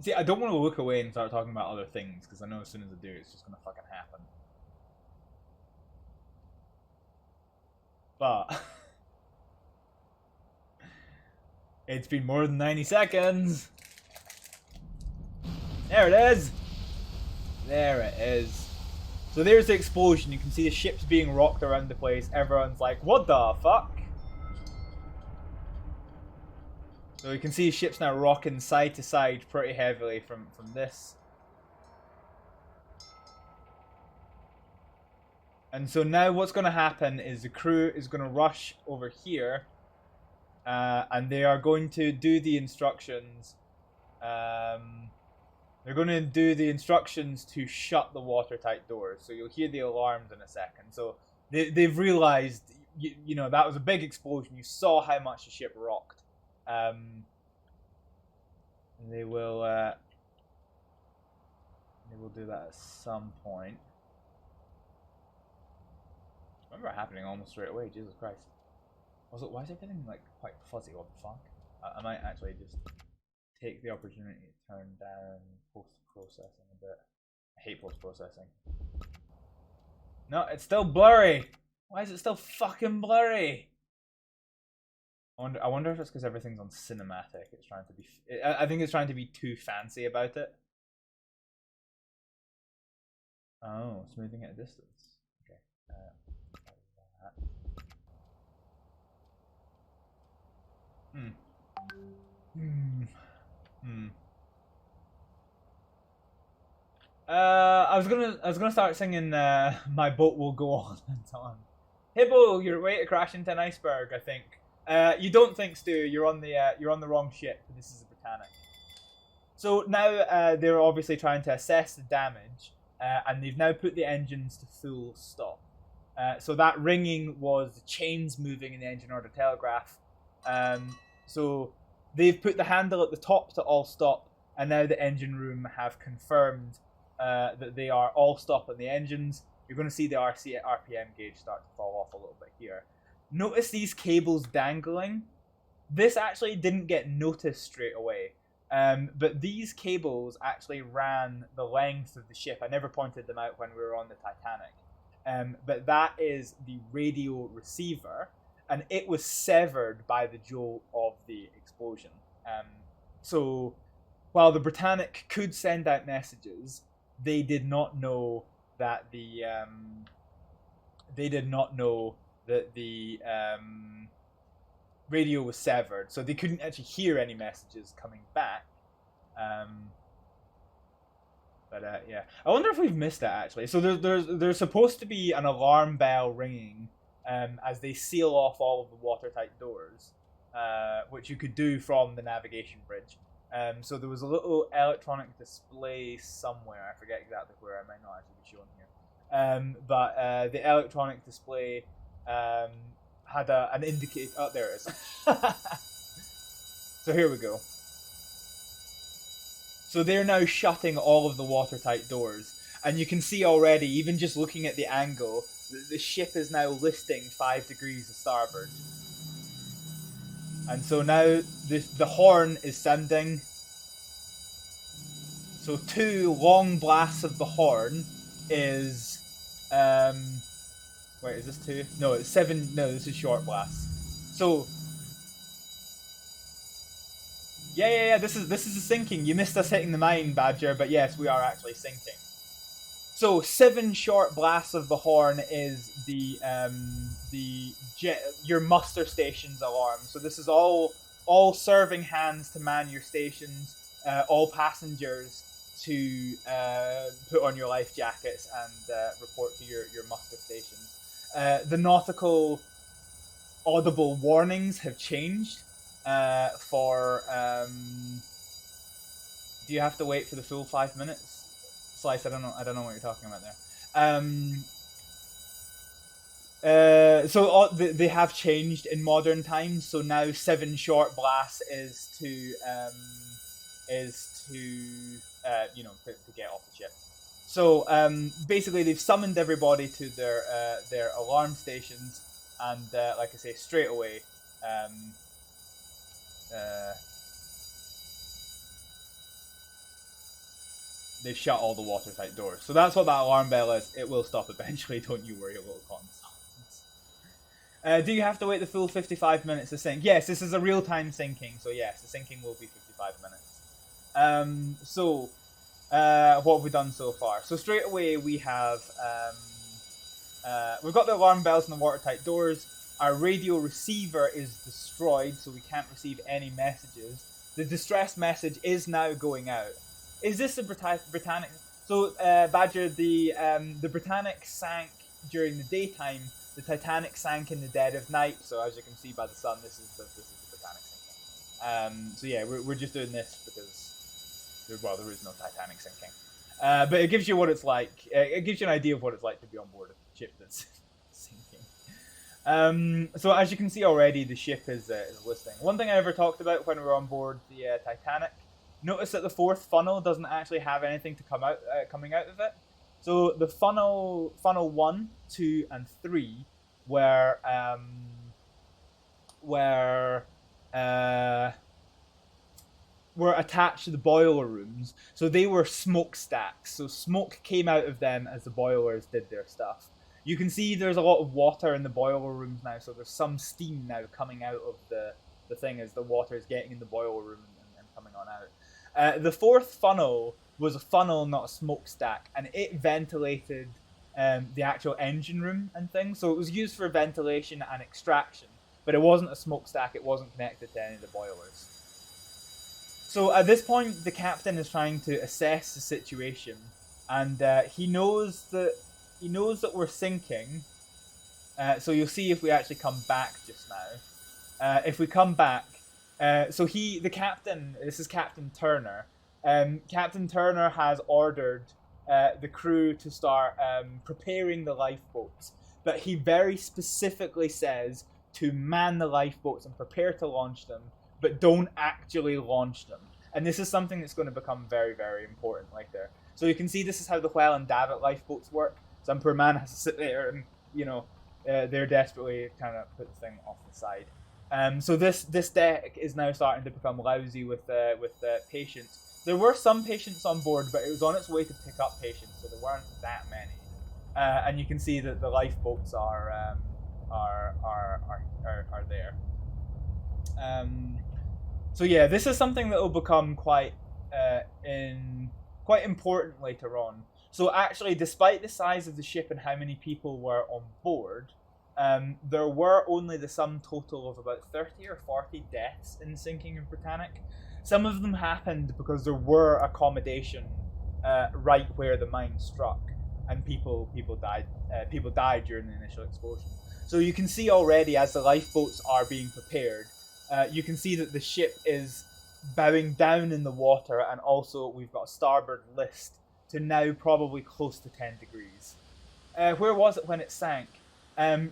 See, I don't want to look away and start talking about other things, because I know as soon as I do, it's just going to fucking happen. But it's been more than 90 seconds. There it is. There it is. So there's the explosion. You can see the ships being rocked around the place. Everyone's like, what the fuck? So you can see ships now rocking side to side pretty heavily from this. And so now what's going to happen is the crew is going to rush over here. And they are going to do the instructions. They're going to do the instructions to shut the watertight doors. So you'll hear the alarms in a second. So they've realized, you know, that was a big explosion. You saw how much the ship rocked. They will do that at some point. I remember it happening almost straight away. Jesus Christ. Also, why is everything like quite fuzzy? What the fuck? I might actually just take the opportunity to turn down post-processing a bit. I hate post-processing. No, it's still blurry. Why is it still fucking blurry? I wonder if it's because everything's on cinematic. It's trying to be. I think it's trying to be too fancy about it. Oh, smoothing at a distance. Okay. I was gonna start singing "My Boat Will Go On" and so on. Hibbo, you're way to crash into an iceberg. I think. You don't think, Stu? You're on the wrong ship. This is a Britannic. So now they're obviously trying to assess the damage, and they've now put the engines to full stop. So that ringing was the chains moving in the engine or the telegraph. So they've put the handle at the top to all stop, and now the engine room have confirmed that they are all stop on the engines. You're going to see the RPM gauge start to fall off a little bit here. Notice these cables dangling. This actually didn't get noticed straight away. But these cables actually ran the length of the ship. I never pointed them out when we were on the Titanic. But that is the radio receiver. And it was severed by the jolt of the explosion. So while the Britannic could send out messages, they did not know that the radio was severed, so they couldn't actually hear any messages coming back. Yeah, I wonder if we've missed that actually. So there's supposed to be an alarm bell ringing as they seal off all of the watertight doors, which you could do from the navigation bridge. So there was a little electronic display somewhere. I forget exactly where. I might not actually be shown here. But the electronic display had an indicator. Oh, there it is. So here we go. So they're now shutting all of the watertight doors. And you can see already, even just looking at the angle, the ship is now listing 5 degrees of starboard. And so now the horn is sounding. So 2 long blasts of the horn is... wait, is this 2? No, it's 7. No, this is short blasts. So... Yeah, this is the sinking. You missed us hitting the mine, Badger, but yes, we are actually sinking. So 7 short blasts of the horn is your muster station's alarm. So this is all serving hands to man your stations, all passengers to put on your life jackets and report to your muster stations. The nautical audible warnings have changed. Do you have to wait for the full 5 minutes? Slice, I don't know what you're talking about there. So they have changed in modern times. So now 7 short blasts is to get off the ship. So basically they've summoned everybody to their alarm stations, and like I say, straight away. They've shut all the watertight doors. So that's what that alarm bell is. It will stop eventually, don't you worry, little Do you have to wait the full 55 minutes to sink? Yes, this is a real-time sinking, so yes, the sinking will be 55 minutes. What have we done so far? So straight away we have, we've got the alarm bells and the watertight doors. Our radio receiver is destroyed, so we can't receive any messages. The distress message is now going out. Is this the Britannic? So, Badger, the Britannic sank during the daytime. The Titanic sank in the dead of night. So, as you can see by the sun, this is the Britannic sinking. So yeah, we're just doing this because there is no Titanic sinking. But it gives you what it's like. It gives you an idea of what it's like to be on board a ship that's sinking. So as you can see already, the ship is listing. One thing I never talked about when we were on board the Titanic. Notice that the fourth funnel doesn't actually have anything to coming out of it. So the funnel 1, 2, and 3 were attached to the boiler rooms. So they were smokestacks. So smoke came out of them as the boilers did their stuff. You can see there's a lot of water in the boiler rooms now. So there's some steam now coming out of the thing as the water is getting in the boiler room and coming on out. The fourth funnel was a funnel, not a smokestack, and it ventilated the actual engine room and things. So it was used for ventilation and extraction, but it wasn't a smokestack. It wasn't connected to any of the boilers. So at this point, the captain is trying to assess the situation, and he knows that we're sinking. So you'll see if we actually come back just now. If we come back, so the captain, this is Captain Turner. Captain Turner has ordered the crew to start preparing the lifeboats, but he very specifically says to man the lifeboats and prepare to launch them, but don't actually launch them. And this is something that's going to become very, very important later. So you can see this is how the Whale and Davit lifeboats work. Some poor man has to sit there and, they're desperately trying to put the thing off the side. So this deck is now starting to become lousy with patients. There were some patients on board, but it was on its way to pick up patients, so there weren't that many. And you can see that the lifeboats are there. So yeah, this is something that will become quite important later on. So actually, despite the size of the ship and how many people were on board, there were only the sum total of about 30 or 40 deaths in the sinking of Britannic. Some of them happened because there were accommodation right where the mine struck, and people died. People died during the initial explosion. So you can see already as the lifeboats are being prepared, you can see that the ship is bowing down in the water, and also we've got a starboard list to now probably close to 10 degrees. Where was it when it sank?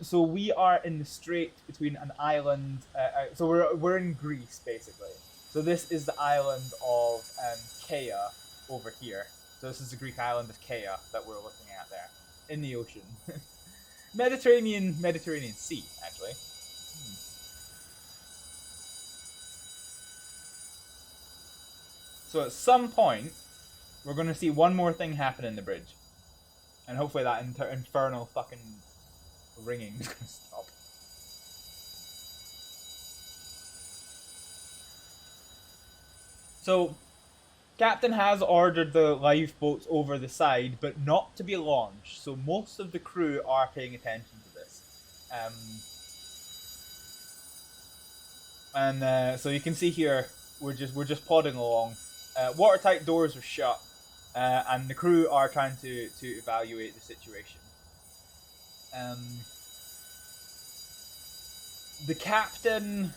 So we are in the strait between an island. So we're in Greece basically. So this is the island of Kea over here. So this is the Greek island of Kea that we're looking at there in the ocean. Mediterranean Sea, actually. So at some point, we're going to see one more thing happen in the bridge. And hopefully that infernal fucking ringing is going to stop. So, Captain has ordered the lifeboats over the side, but not to be launched. So most of the crew are paying attention to this. So you can see here, we're just plodding along. Watertight doors are shut, and the crew are trying to evaluate the situation. The captain,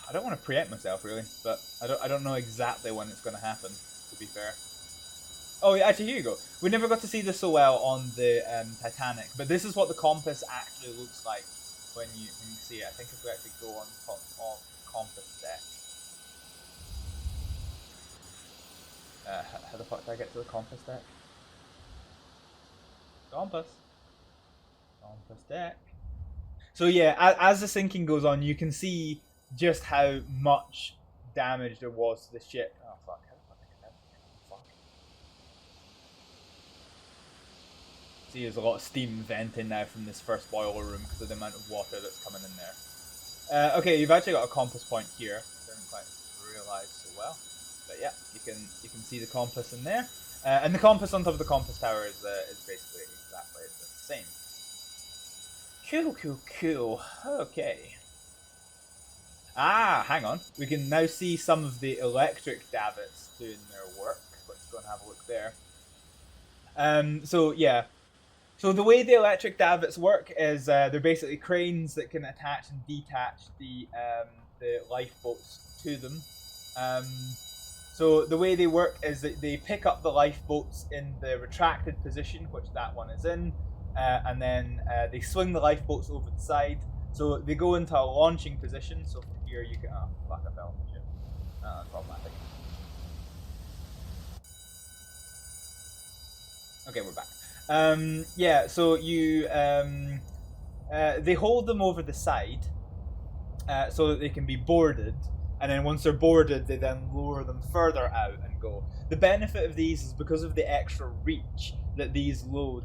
I don't want to preempt myself really, but I don't know exactly when it's going to happen, to be fair. Oh yeah, actually here you go. We never got to see this so well on the Titanic, but this is what the compass actually looks like when you see it. I think if we actually go on top of compass deck. How the fuck did I get to the compass deck? Compass deck. So yeah, as the sinking goes on, you can see just how much damage there was to the ship. Oh fuck, how the fuck did I get that? Fuck. See, there's a lot of steam venting now from this first boiler room because of the amount of water that's coming in there. Okay, you've actually got a compass point here. Didn't quite realise so well, but yeah, you can see the compass in there, and the compass on top of the compass tower is basically exactly the same. Cool. Okay. Ah, hang on. We can now see some of the electric davits doing their work. Let's go and have a look there. So yeah. So the way the electric davits work is they're basically cranes that can attach and detach the lifeboats to them. So the way they work is that they pick up the lifeboats in the retracted position, which that one is in, and then they swing the lifeboats over the side. So they go into a launching position. So from here you can... Oh, fuck, I fell. Shit. That's problematic. Okay, we're back. Yeah, so you... they hold them over the side so that they can be boarded. And then once they're boarded, they then lower them further out and go. The benefit of these is because of the extra reach that these load.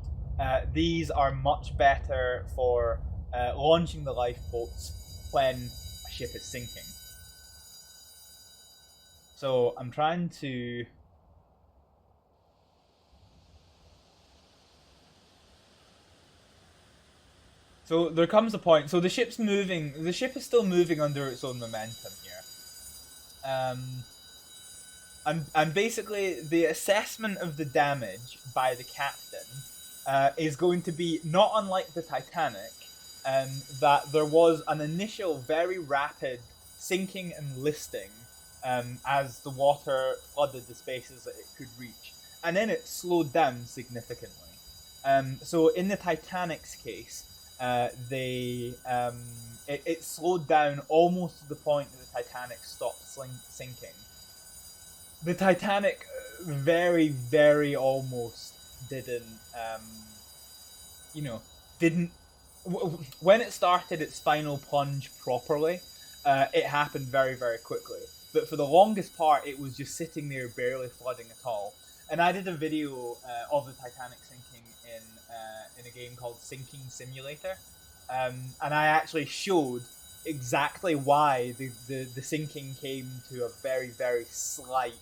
These are much better for launching the lifeboats when a ship is sinking. So I'm trying to... So there comes a point. So the ship's moving. The ship is still moving under its own momentum here. And basically the assessment of the damage by the captain is going to be not unlike the Titanic, that there was an initial very rapid sinking and listing as the water flooded the spaces that it could reach, and then it slowed down significantly. So in the Titanic's case, it slowed down almost to the point that the Titanic stopped sinking. The Titanic very, very almost didn't, when it started its final plunge properly, it happened very, very quickly. But for the longest part, it was just sitting there barely flooding at all. And I did a video of the Titanic sinking in a game called Sinking Simulator, and I actually showed exactly why the sinking came to a very, very slight.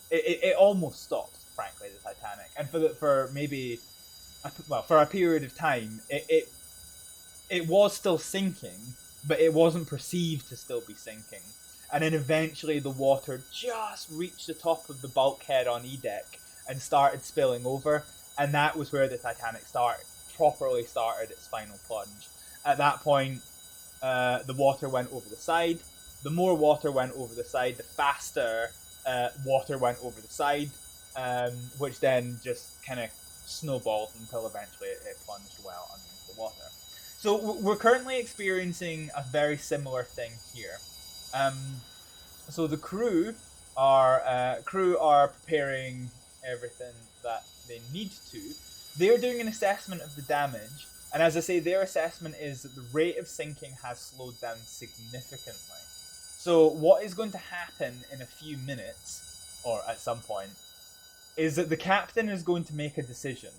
It almost stopped, frankly, the Titanic, and for a period of time, it was still sinking, but it wasn't perceived to still be sinking. And then eventually the water just reached the top of the bulkhead on E-Deck and started spilling over, and that was where the Titanic properly started its final plunge. At that point, the water went over the side. The more water went over the side, the faster water went over the side, which then just kind of snowballed until eventually it plunged well underneath the water. So we're currently experiencing a very similar thing here. So the crew are preparing everything that they need to. They're doing an assessment of the damage, and as I say, their assessment is that the rate of sinking has slowed down significantly. So what is going to happen in a few minutes, or at some point, is that the captain is going to make a decision.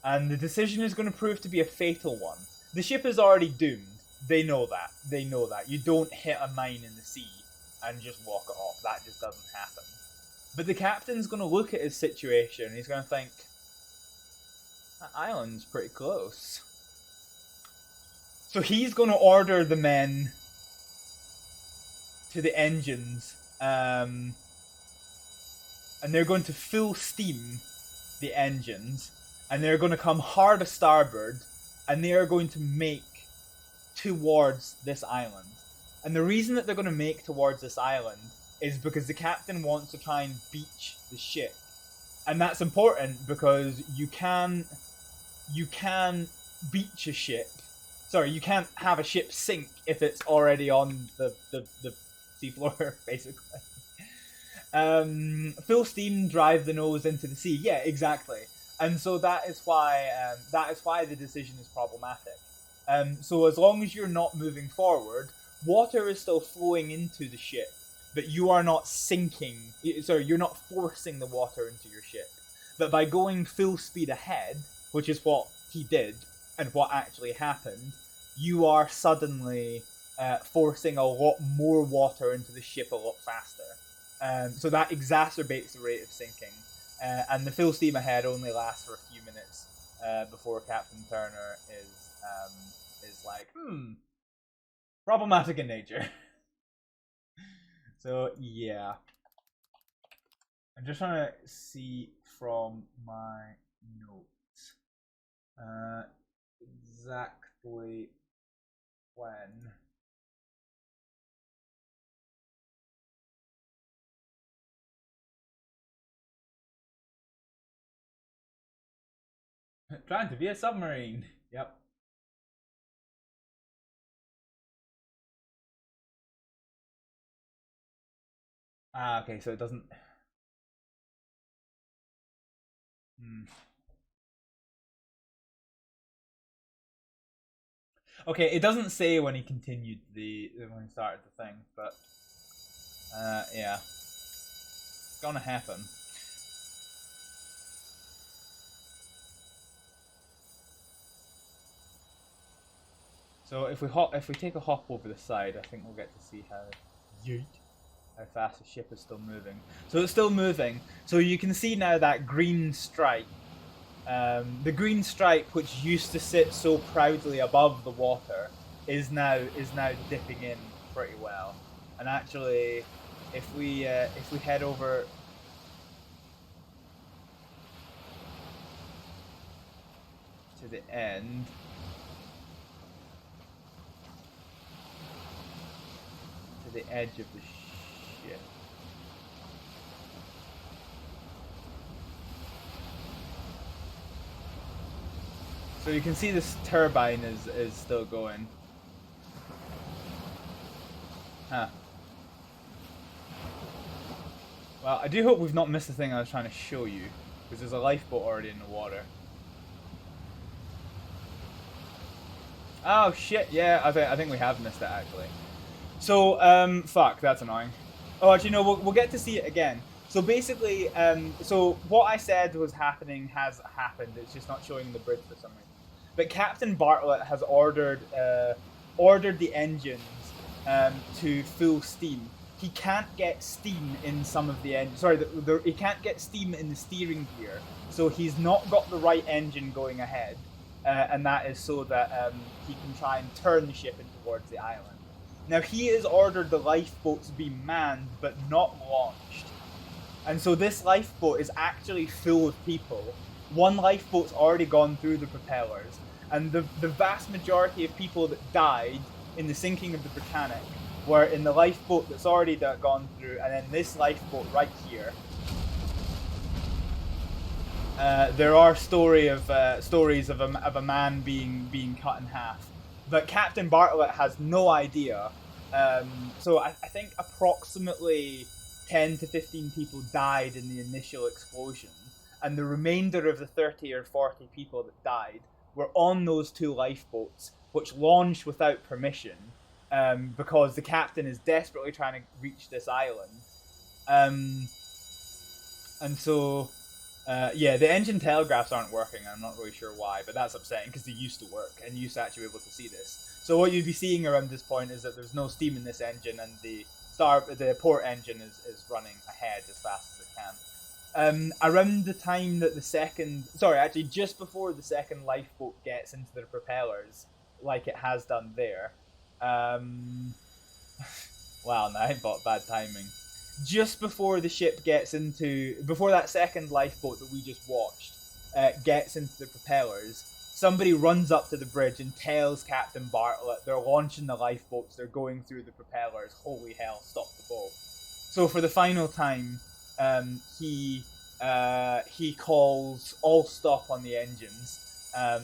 And the decision is going to prove to be a fatal one. The ship is already doomed. They know that. They know that. You don't hit a mine in the sea and just walk it off. That just doesn't happen. But the captain's going to look at his situation and he's going to think, that island's pretty close. So he's going to order the men to the engines, and they're going to full steam the engines, and they're going to come hard a starboard, and they are going to make towards this island. And the reason that they're going to make towards this island is because the captain wants to try and beach the ship. And that's important because you can beach a ship. Sorry, you can't have a ship sink if it's already on the seafloor, basically. Full steam, drive the nose into the sea. Yeah, exactly. And so that is why the decision is problematic. So as long as you're not moving forward, water is still flowing into the ship, but you are not sinking. Sorry, you're not forcing the water into your ship. But by going full speed ahead, which is what he did and what actually happened, you are suddenly forcing a lot more water into the ship a lot faster. So that exacerbates the rate of sinking. And the full steam ahead only lasts for a few minutes before Captain Turner is like, problematic in nature. So yeah, I'm just trying to see from my notes exactly when. Trying to be a submarine. Yep. Ah, okay, so it doesn't. Okay, it doesn't say when he continued when he started the thing, but yeah, it's gonna happen. So if we take a hop over the side, I think we'll get to see how fast the ship is still moving. So it's still moving. So you can see now that green stripe. The green stripe, which used to sit so proudly above the water, is now dipping in pretty well. And actually, if we head over to the end. To the edge of the ship. So you can see this turbine is still going. Huh. Well, I do hope we've not missed the thing I was trying to show you, because there's a lifeboat already in the water. Oh shit! Yeah, I think we have missed it actually. So fuck, that's annoying. Oh, actually no, we'll get to see it again. So basically, so what I said was happening has happened. It's just not showing the bridge for some reason. But Captain Bartlett has ordered the engines to full steam. He can't get steam in some of the engines. Sorry, he can't get steam in the steering gear. So he's not got the right engine going ahead, and that is so that he can try and turn the ship in towards the island. Now he has ordered the lifeboat to be manned but not launched. And so this lifeboat is actually full of people. One lifeboat's already gone through the propellers, and the vast majority of people that died in the sinking of the Britannic were in the lifeboat that's already gone through, and then this lifeboat right here. There are stories of a man being cut in half, but Captain Bartlett has no idea. So I think approximately 10 to 15 people died in the initial explosion, and the remainder of the 30 or 40 people that died were on those two lifeboats, which launched without permission, because the captain is desperately trying to reach this island. And so, yeah, the engine telegraphs aren't working. I'm not really sure why, but that's upsetting because they used to work and you used to actually be able to see this. So what you'd be seeing around this point is that there's no steam in this engine, and the port engine is running ahead as fast as it can. Around the time that just before the second lifeboat gets into the propellers, like it has done there. Wow, now I bought bad timing. Just before the ship before that second lifeboat that we just watched gets into the propellers, somebody runs up to the bridge and tells Captain Bartlett they're launching the lifeboats, they're going through the propellers, holy hell, stop the boat. So for the final time, he calls all stop on the engines, and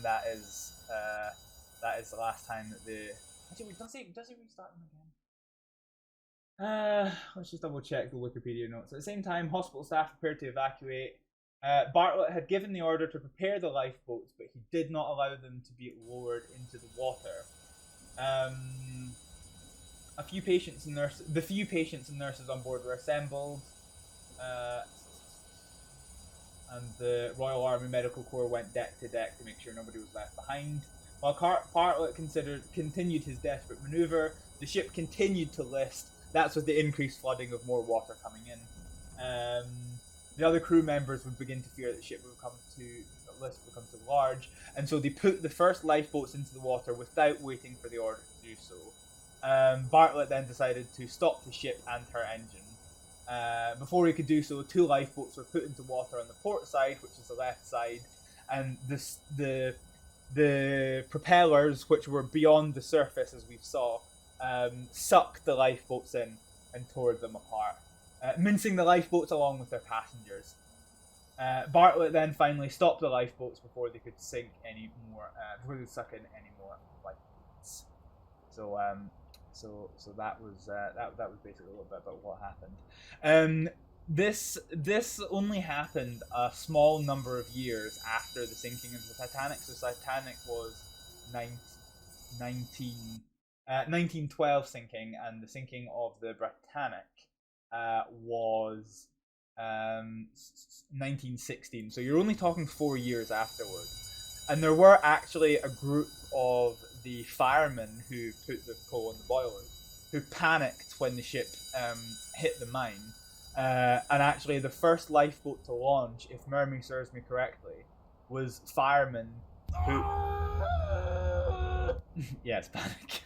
that is the last time that actually, does he restart them again? Let's just double check the Wikipedia notes. At the same time, hospital staff prepared to evacuate. Bartlett had given the order to prepare the lifeboats, but he did not allow them to be lowered into the water. The few patients and nurses on board were assembled. and the Royal Army Medical Corps went deck to deck to make sure nobody was left behind. While Bartlett continued his desperate maneuver, the ship continued to list. That's with the increased flooding of more water coming in. The other crew members would begin to fear that the ship would list would become too large, and so they put the first lifeboats into the water without waiting for the order to do so. Bartlett then decided to stop the ship and her engine. Before he could do so, 2 lifeboats were put into water on the port side, which is the left side, and the propellers, which were beyond the surface as we saw, sucked the lifeboats in and tore them apart, mincing the lifeboats along with their passengers. Bartlett then finally stopped the lifeboats before they could sink any more, before they suck in any more lifeboats. So that was basically a little bit about what happened. This only happened a small number of years after the sinking of the Titanic. So Titanic was 1912 sinking, and the sinking of the Britannic was 1916. So you're only talking 4 years afterwards. And there were actually a group of the firemen who put the coal in the boilers, who panicked when the ship hit the mine. And actually the first lifeboat to launch, if memory serves me correctly, was firemen who... yeah, it's panic.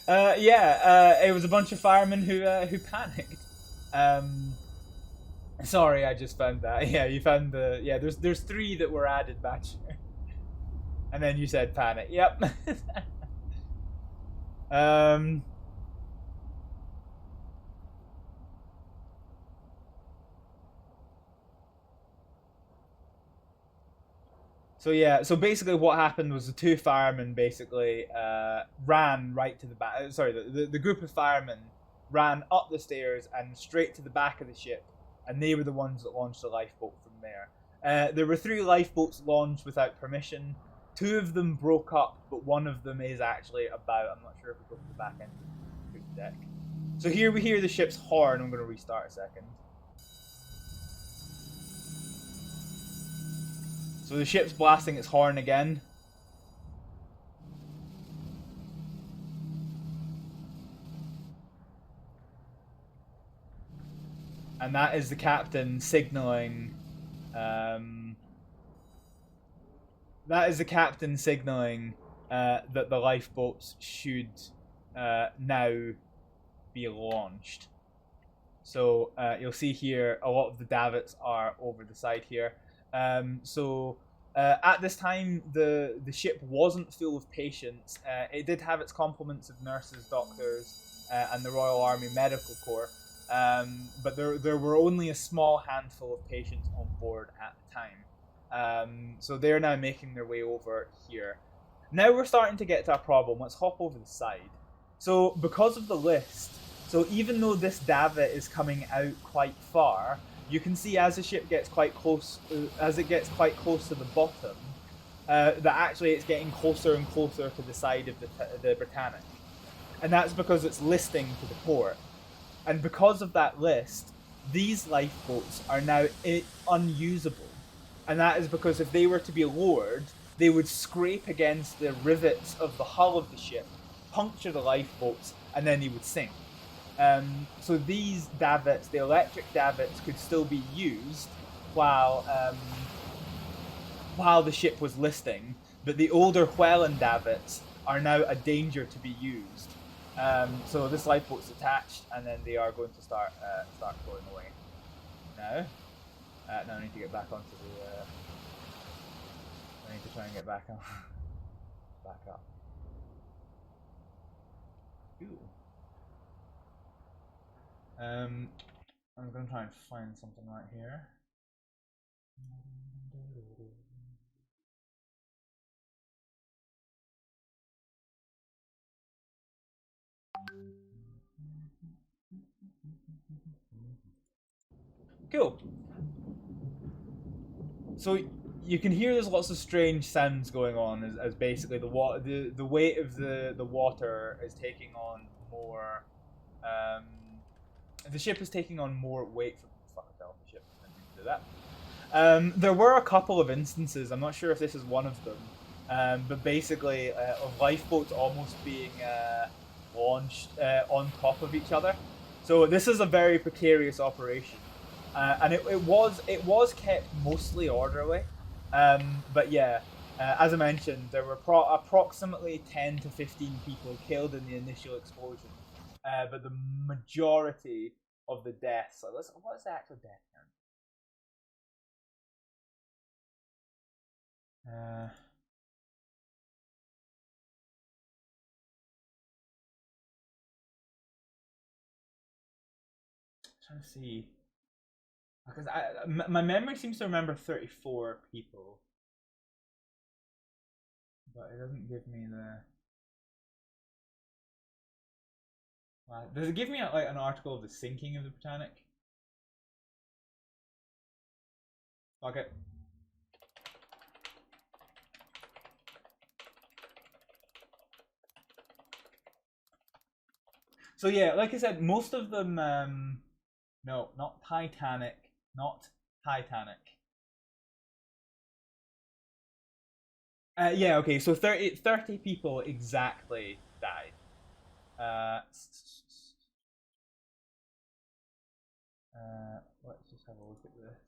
It was a bunch of firemen who panicked. Sorry, I just found that. Yeah, you found the... Yeah, there's 3 that were added, Bachelor. And then you said panic. Yep. So yeah, so basically what happened was the 2 firemen basically ran right to the back. Sorry, the group of firemen ran up the stairs and straight to the back of the ship, and they were the ones that launched the lifeboat from there. There were 3 lifeboats launched without permission. 2 of them broke up, but one of them is actually about. I'm not sure if we go to the back end of the deck. So here we hear the ship's horn. I'm going to restart a second. So the ship's blasting its horn again. And that is the captain signaling. That is the captain signaling that the lifeboats should now be launched. So you'll see here a lot of the davits are over the side here. At this time, the ship wasn't full of patients. It did have its complements of nurses, doctors, and the Royal Army Medical Corps. But there were only a small handful of patients on board at the time. So they're now making their way over here. Now we're starting to get to a problem. Let's hop over the side. So because of the list, so even though this davit is coming out quite far, you can see as the ship gets quite close, as it gets quite close to the bottom, that actually it's getting closer and closer to the side of the Britannic. And that's because it's listing to the port. And because of that list, these lifeboats are now unusable. And that is because if they were to be lowered, they would scrape against the rivets of the hull of the ship, puncture the lifeboats, and then they would sink. So these davits, the electric davits, could still be used while the ship was listing, but the older Whelan davits are now a danger to be used. So this lifeboat's attached, and then they are going to start going away. Now I need to get back onto the. I need to try and get back on. Back up. Ooh. I'm gonna try and find something right here. Cool. So you can hear there's lots of strange sounds going on as basically the weight of the water is taking on more. The ship is taking on more weight from the ship. do that. There were a couple of instances, I'm not sure if this is one of them, but basically of lifeboats almost being launched on top of each other. So this is a very precarious operation, and it was kept mostly orderly, but yeah, as I mentioned, there were approximately 10 to 15 people killed in the initial explosion, but the majority of the deaths. So what is the actual death count? Trying to see, because my memory seems to remember 34 people, but it doesn't give me the. Does it give me like an article of the sinking of the Britannic? Okay. So yeah, like I said, most of them. No, not Titanic. Not Titanic. Yeah, okay, so 30 people exactly died. Let's just have a look at this.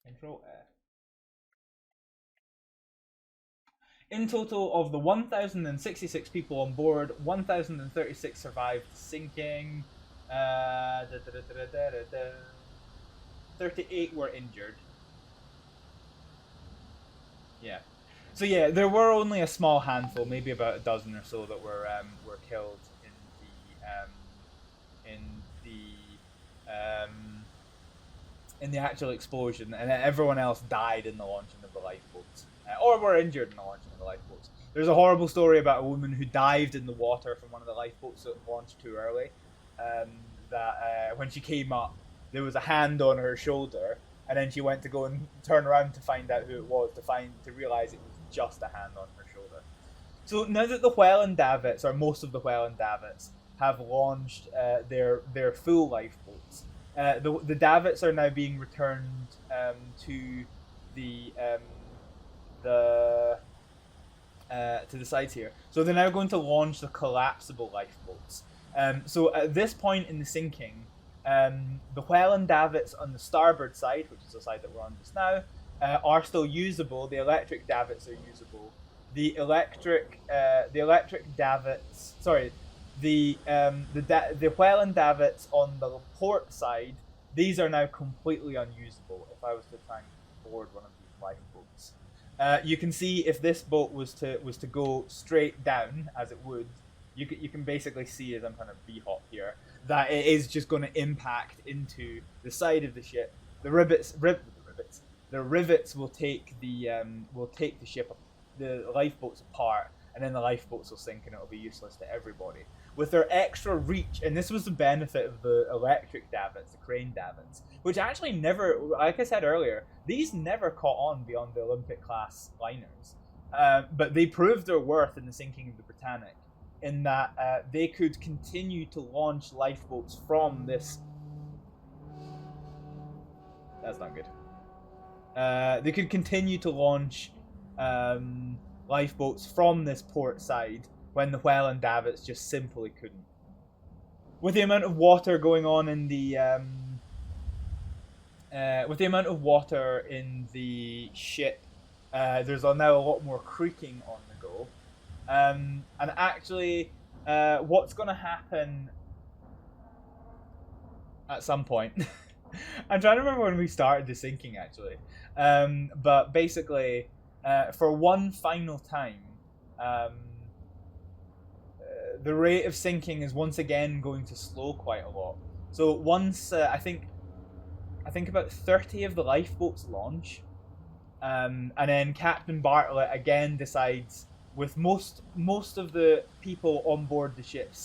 Control F. In total, of the 1,066 people on board, 1,036 survived sinking. 38 were injured. Yeah. So yeah, there were only a small handful, maybe about a dozen or so, that were killed in the actual explosion, and everyone else died in the launching of the lifeboats, or were injured in the launching of the lifeboats. There's a horrible story about a woman who dived in the water from one of the lifeboats that launched too early. That when she came up, there was a hand on her shoulder, and then she went to go and turn around to find out who it was, to realize it was just a hand on her shoulder. So now that the Welland Davits, or most of the Welland Davits, have launched their full lifeboats, the davits are now being returned to the sides here. So they're now going to launch the collapsible lifeboats. So at this point in the sinking, the Welland davits on the starboard side, which is the side that we're on just now, are still usable. The electric davits are usable. The Welland davits on the port side, these are now completely unusable. If I was to try and board one of these lifeboats, you can see if this boat was to go straight down, as it would, you can basically see, as I'm kind of b-hop here, that it is just going to impact into the side of the ship. The rivets will take the ship, the lifeboats apart, and then the lifeboats will sink, and it'll be useless to everybody. With their extra reach, and this was the benefit of the electric davits, the crane davits, which actually never, like I said earlier, these never caught on beyond the Olympic class liners, but they proved their worth in the sinking of the Britannic, in that they could continue to launch lifeboats from this. That's not good. They could continue to launch lifeboats from this port side when the Welland davits just simply couldn't. With the amount of water going on in the ship, there's now a lot more creaking on the go. And actually, what's going to happen at some point? I'm trying to remember when we started the sinking, actually. But basically, for one final time, the rate of sinking is once again going to slow quite a lot. So once I think about 30 of the lifeboats launch, and then Captain Bartlett again decides, with most of the people on board the ship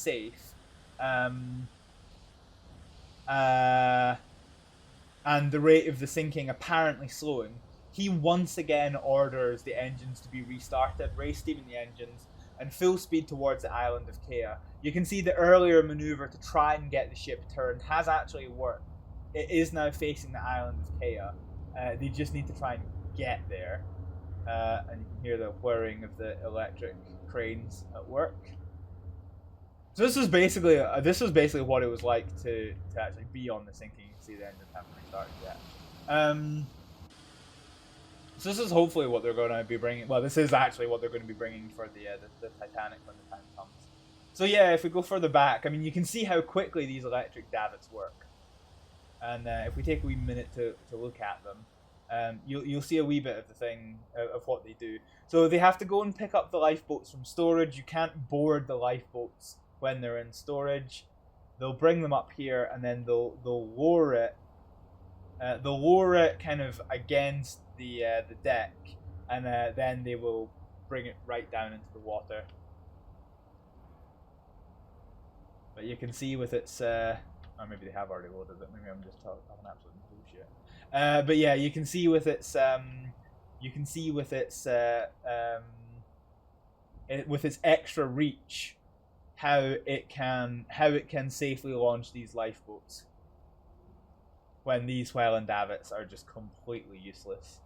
and the rate of the sinking apparently slowing, he once again orders the engines to be restarted, race steaming the engines, and full speed towards the island of Kea. You can see the earlier maneuver to try and get the ship turned has actually worked. It is now facing the island of Kea. They just need to try and get there. And you can hear the whirring of the electric cranes at work. So this was basically what it was like to actually be on the sinking. You can see the engines haven't restarted yet. So this is hopefully what they're going to be bringing. Well, this is actually what they're going to be bringing for the Titanic when the time comes. So yeah, if we go further back, I mean, you can see how quickly these electric davits work. And if we take a wee minute to look at them, you'll see a wee bit of the thing of what they do. So they have to go and pick up the lifeboats from storage. You can't board the lifeboats when they're in storage. They'll bring them up here, and then they'll lower it. They'll lower it kind of against the deck, and then they will bring it right down into the water. But you can see with its, or maybe they have already loaded it. Maybe I'm just talking absolute bullshit. But yeah, you can see with its, with its extra reach, how it can safely launch these lifeboats when these Welland davits are just completely useless.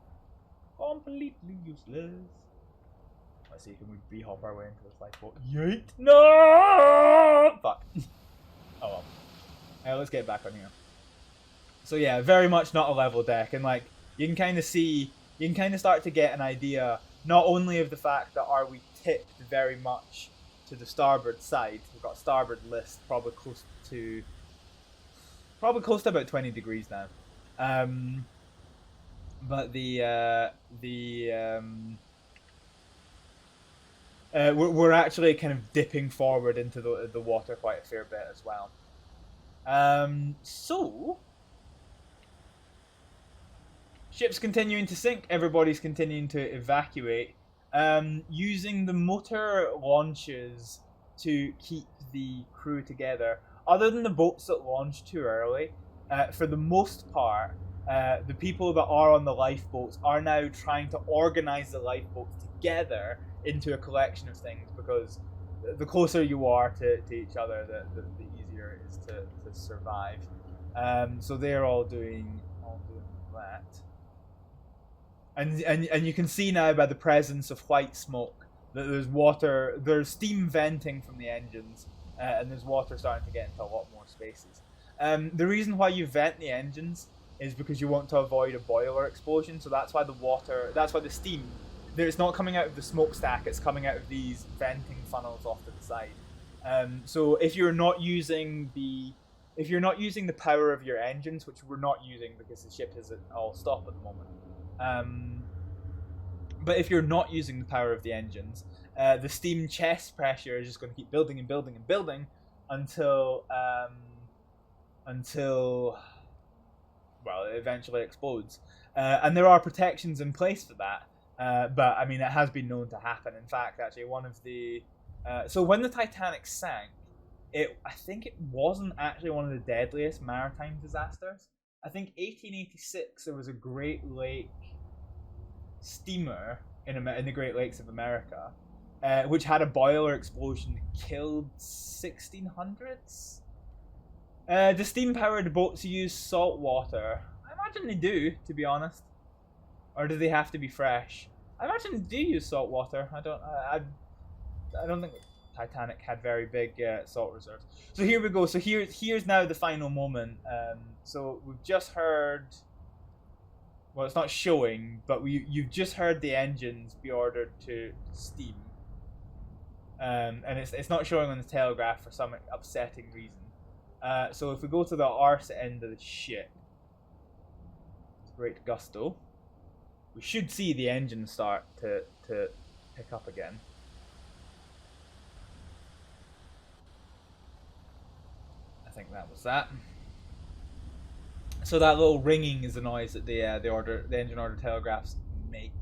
Completely useless. Let's see, can we bee-hop our way into this lifeboat? Yeet! No! Fuck. Oh well. Let's get back on here. So yeah, very much not a level deck, and like you can kind of see, you can kind of start to get an idea not only of the fact that are we tipped very much to the starboard side. We've got a starboard list, probably close to about 20 degrees now. But we're actually kind of dipping forward into the water quite a fair bit as well. So ships continuing to sink, everybody's continuing to evacuate, using the motor launches to keep the crew together. Other than the boats that launch too early, for the most part, the people that are on the lifeboats are now trying to organize the lifeboats together into a collection of things, because the closer you are to each other, the easier it is to survive. So they're all doing that. And you can see now by the presence of white smoke that there's steam venting from the engines, and there's water starting to get into a lot more spaces. The reason why you vent the engines is because you want to avoid a boiler explosion, so that's why the steam, it's not coming out of the smokestack, it's coming out of these venting funnels off to the side. So if you're not using the power of your engines, which we're not using because the ship is at all stop at the moment, but if you're not using the power of the engines, the steam chest pressure is just going to keep building and building and building until well, it eventually explodes. And there are protections in place for that, but I mean, it has been known to happen. In fact, actually, one of the so when the Titanic sank, I think it wasn't actually one of the deadliest maritime disasters. I think 1886 there was a Great Lake steamer in the Great Lakes of America, which had a boiler explosion that killed 1600s. The steam-powered boats use salt water. I imagine they do, to be honest. Or do they have to be fresh? I imagine they do use salt water. I don't think Titanic had very big salt reserves. So here we go. So here's now the final moment. So we've just heard. Well, it's not showing, but you've just heard the engines be ordered to steam, and it's not showing on the Telegraph for some upsetting reason. So if we go to the arse end of the ship, great gusto, we should see the engine start to pick up again. I think that was that. So that little ringing is the noise that the engine order telegraphs make.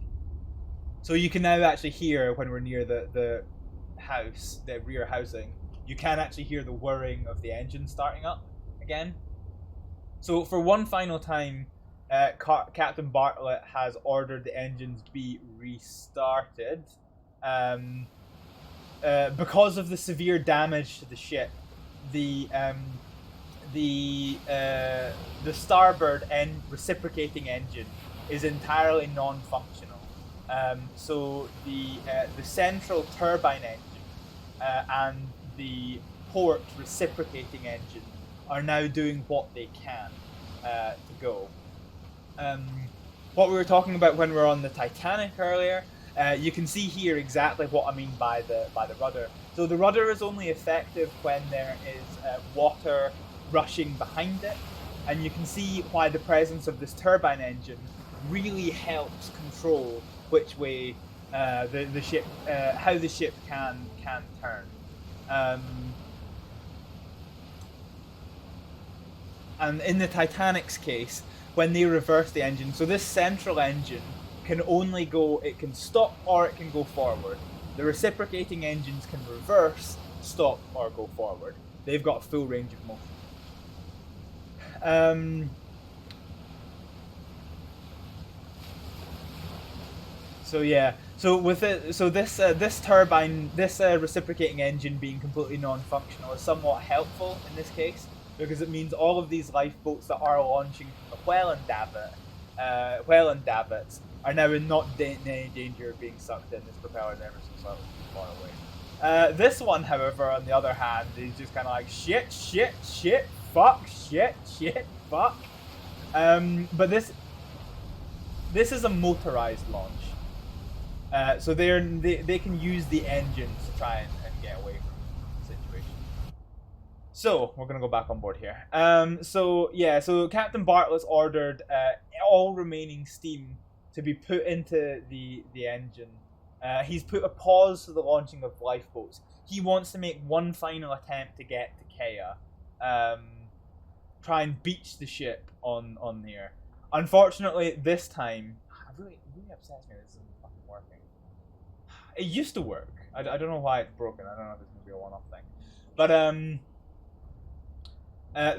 So you can now actually hear when we're near the house, the rear housing, you can actually hear the whirring of the engine starting up again. So for one final time, Captain Bartlett has ordered the engines be restarted. Because of the severe damage to the ship, the starboard reciprocating engine is entirely non-functional. So the central turbine engine and the port reciprocating engine are now doing what they can to go. What we were talking about when we were on the Titanic earlier, you can see here exactly what I mean by the rudder. So the rudder is only effective when there is water rushing behind it, and you can see why the presence of this turbine engine really helps control which way the ship, how the ship can turn. And in the Titanic's case, when they reverse the engine, so this central engine can only go, it can stop or it can go forward. The reciprocating engines can reverse, stop, or go forward. They've got a full range of motion. So yeah, so with it, so this turbine, this reciprocating engine being completely non-functional is somewhat helpful in this case, because it means all of these lifeboats that are launching from the Welland davits are now in not any danger of being sucked in. This propeller is ever so slightly too far away. This one, however, on the other hand, is just kind of like shit, fuck, shit, fuck. But this is a motorized launch, so they can use the engines to try and get away from the situation. So we're gonna go back on board here. So Captain Bartlett's ordered all remaining steam to be put into the engine. He's put a pause to the launching of lifeboats. He wants to make one final attempt to get to Kea, try and beach the ship on there. Unfortunately, this time, it really upsets me that this isn't fucking working. It used to work. I don't know why it's broken. I don't know if it's gonna be a one-off thing, but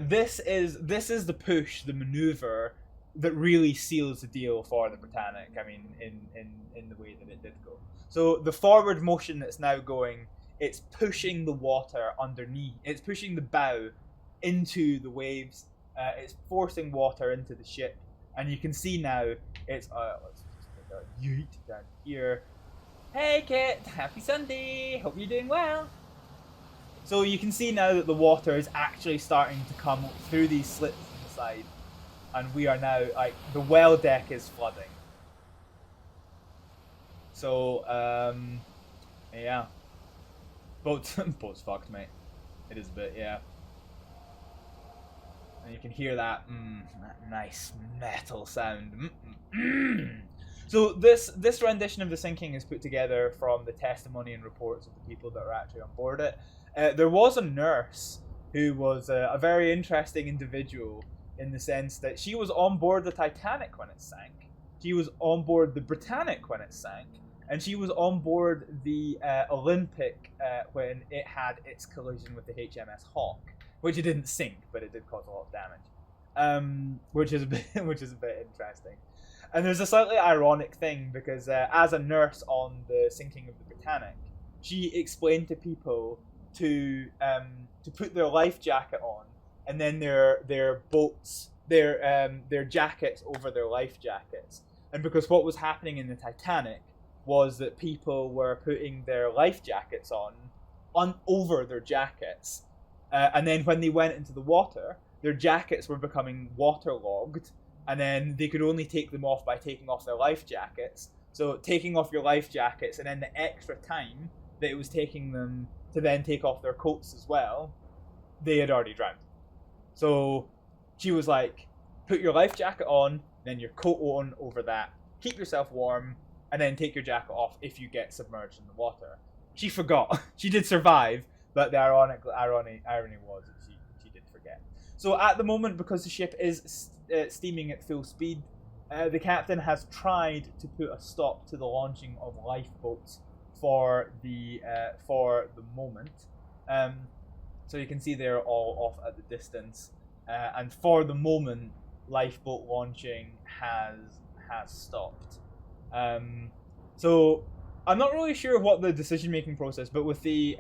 this is the push, the maneuver that really seals the deal for the Britannic. I mean, in the way that it did go. So the forward motion that's now going, it's pushing the water underneath. It's pushing the bow into the waves. It's forcing water into the ship, and you can see now it's. Let's just put a yeet down here. Hey Kit, happy Sunday. Hope you're doing well. So you can see now that the water is actually starting to come through these slits inside. And we are now, like, the well deck is flooding. So, yeah. Boat's fucked, mate. It is a bit, yeah. And you can hear that nice metal sound. So this rendition of the sinking is put together from the testimony and reports of the people that are actually on board it. There was a nurse who was a very interesting individual, in the sense that she was on board the Titanic when it sank. She was on board the Britannic when it sank. And she was on board the Olympic when it had its collision with the HMS Hawk, which it didn't sink, but it did cause a lot of damage, which is a bit interesting. And there's a slightly ironic thing, because as a nurse on the sinking of the Britannic, she explained to people to put their life jacket on, and then their boats, their jackets over their life jackets. And because what was happening in the Titanic was that people were putting their life jackets on over their jackets, and then when they went into the water, their jackets were becoming waterlogged, and then they could only take them off by taking off their life jackets. So taking off your life jackets, and then the extra time that it was taking them to then take off their coats as well, they had already drowned. So she was like, put your life jacket on, then your coat on over that, keep yourself warm, and then take your jacket off if you get submerged in the water. She forgot. She did survive, but the irony was that she did forget. So at the moment, because the ship is steaming at full speed, the captain has tried to put a stop to the launching of lifeboats for the moment. So you can see they're all off at the distance. and for the moment, lifeboat launching has stopped. So I'm not really sure what the decision-making process, but with the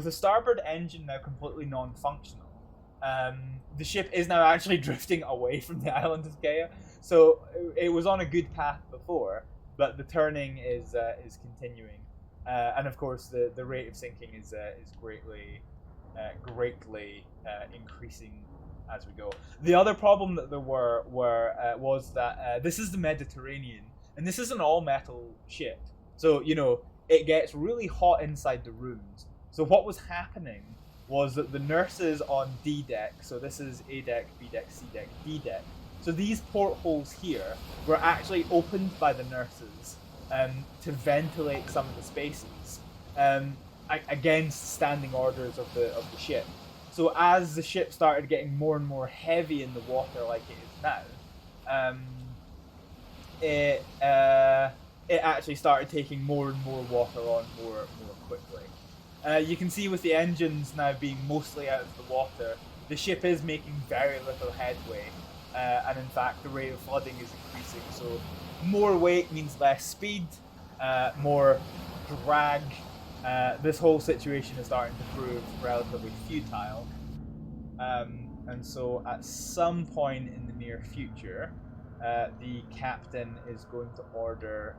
starboard engine now completely non-functional, the ship is now actually drifting away from the island of Gaia. So it was on a good path before, but the turning is continuing, and of course the rate of sinking is greatly increasing as we go. The other problem that there was that this is the Mediterranean, and this is an all-metal ship. So, you know, it gets really hot inside the rooms. So what was happening was that the nurses on D deck, so this is A deck, B deck, C deck, D deck, so these portholes here were actually opened by the nurses to ventilate some of the spaces against standing orders of the ship. So as the ship started getting more and more heavy in the water like it is now, it actually started taking more and more water on more quickly. You can see with the engines now being mostly out of the water, the ship is making very little headway, and in fact the rate of flooding is increasing. So more weight means less speed, more drag. This whole situation is starting to prove relatively futile, and so at some point in the near future, the captain is going to order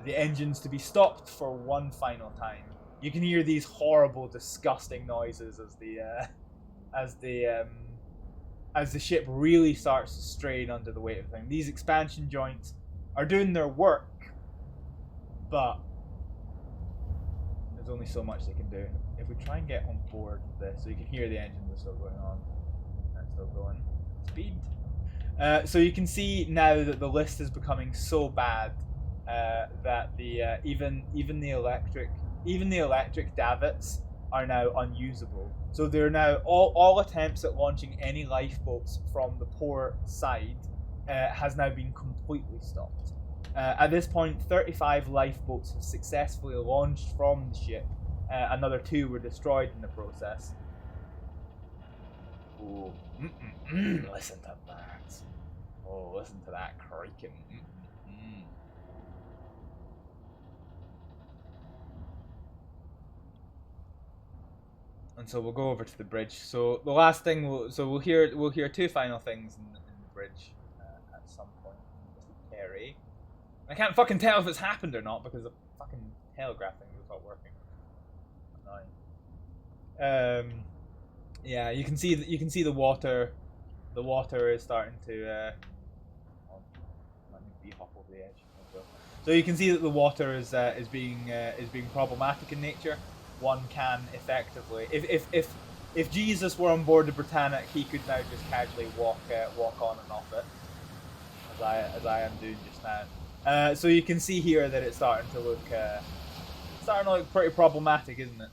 the engines to be stopped for one final time. You can hear these horrible, disgusting noises as the ship really starts to strain under the weight of things. These expansion joints are doing their work, but there's only so much they can do. If we try and get on board this, so you can hear the engines are still going on. That's still going. Speed. So you can see now that the list is becoming so bad that the even the electric davits are now unusable. So they're now all attempts at launching any lifeboats from the port side has now been completely stopped. At this point, 35 lifeboats have successfully launched from the ship. Another 2 were destroyed in the process. Ooh, listen to that. Oh, listen to that creaking. And so we'll go over to the bridge. So the last thing, we'll hear 2 final things in the bridge at some point. Carry. I can't fucking tell if it's happened or not because the fucking telegraph thing was not working. Annoying. Yeah, you can see the water. The water is starting to. Let me hop over the edge. So you can see that the water is being problematic in nature. One can effectively, if Jesus were on board the Britannic, he could now just casually walk on and off it, as I am doing just now. So you can see here that it's starting to look pretty problematic, isn't it?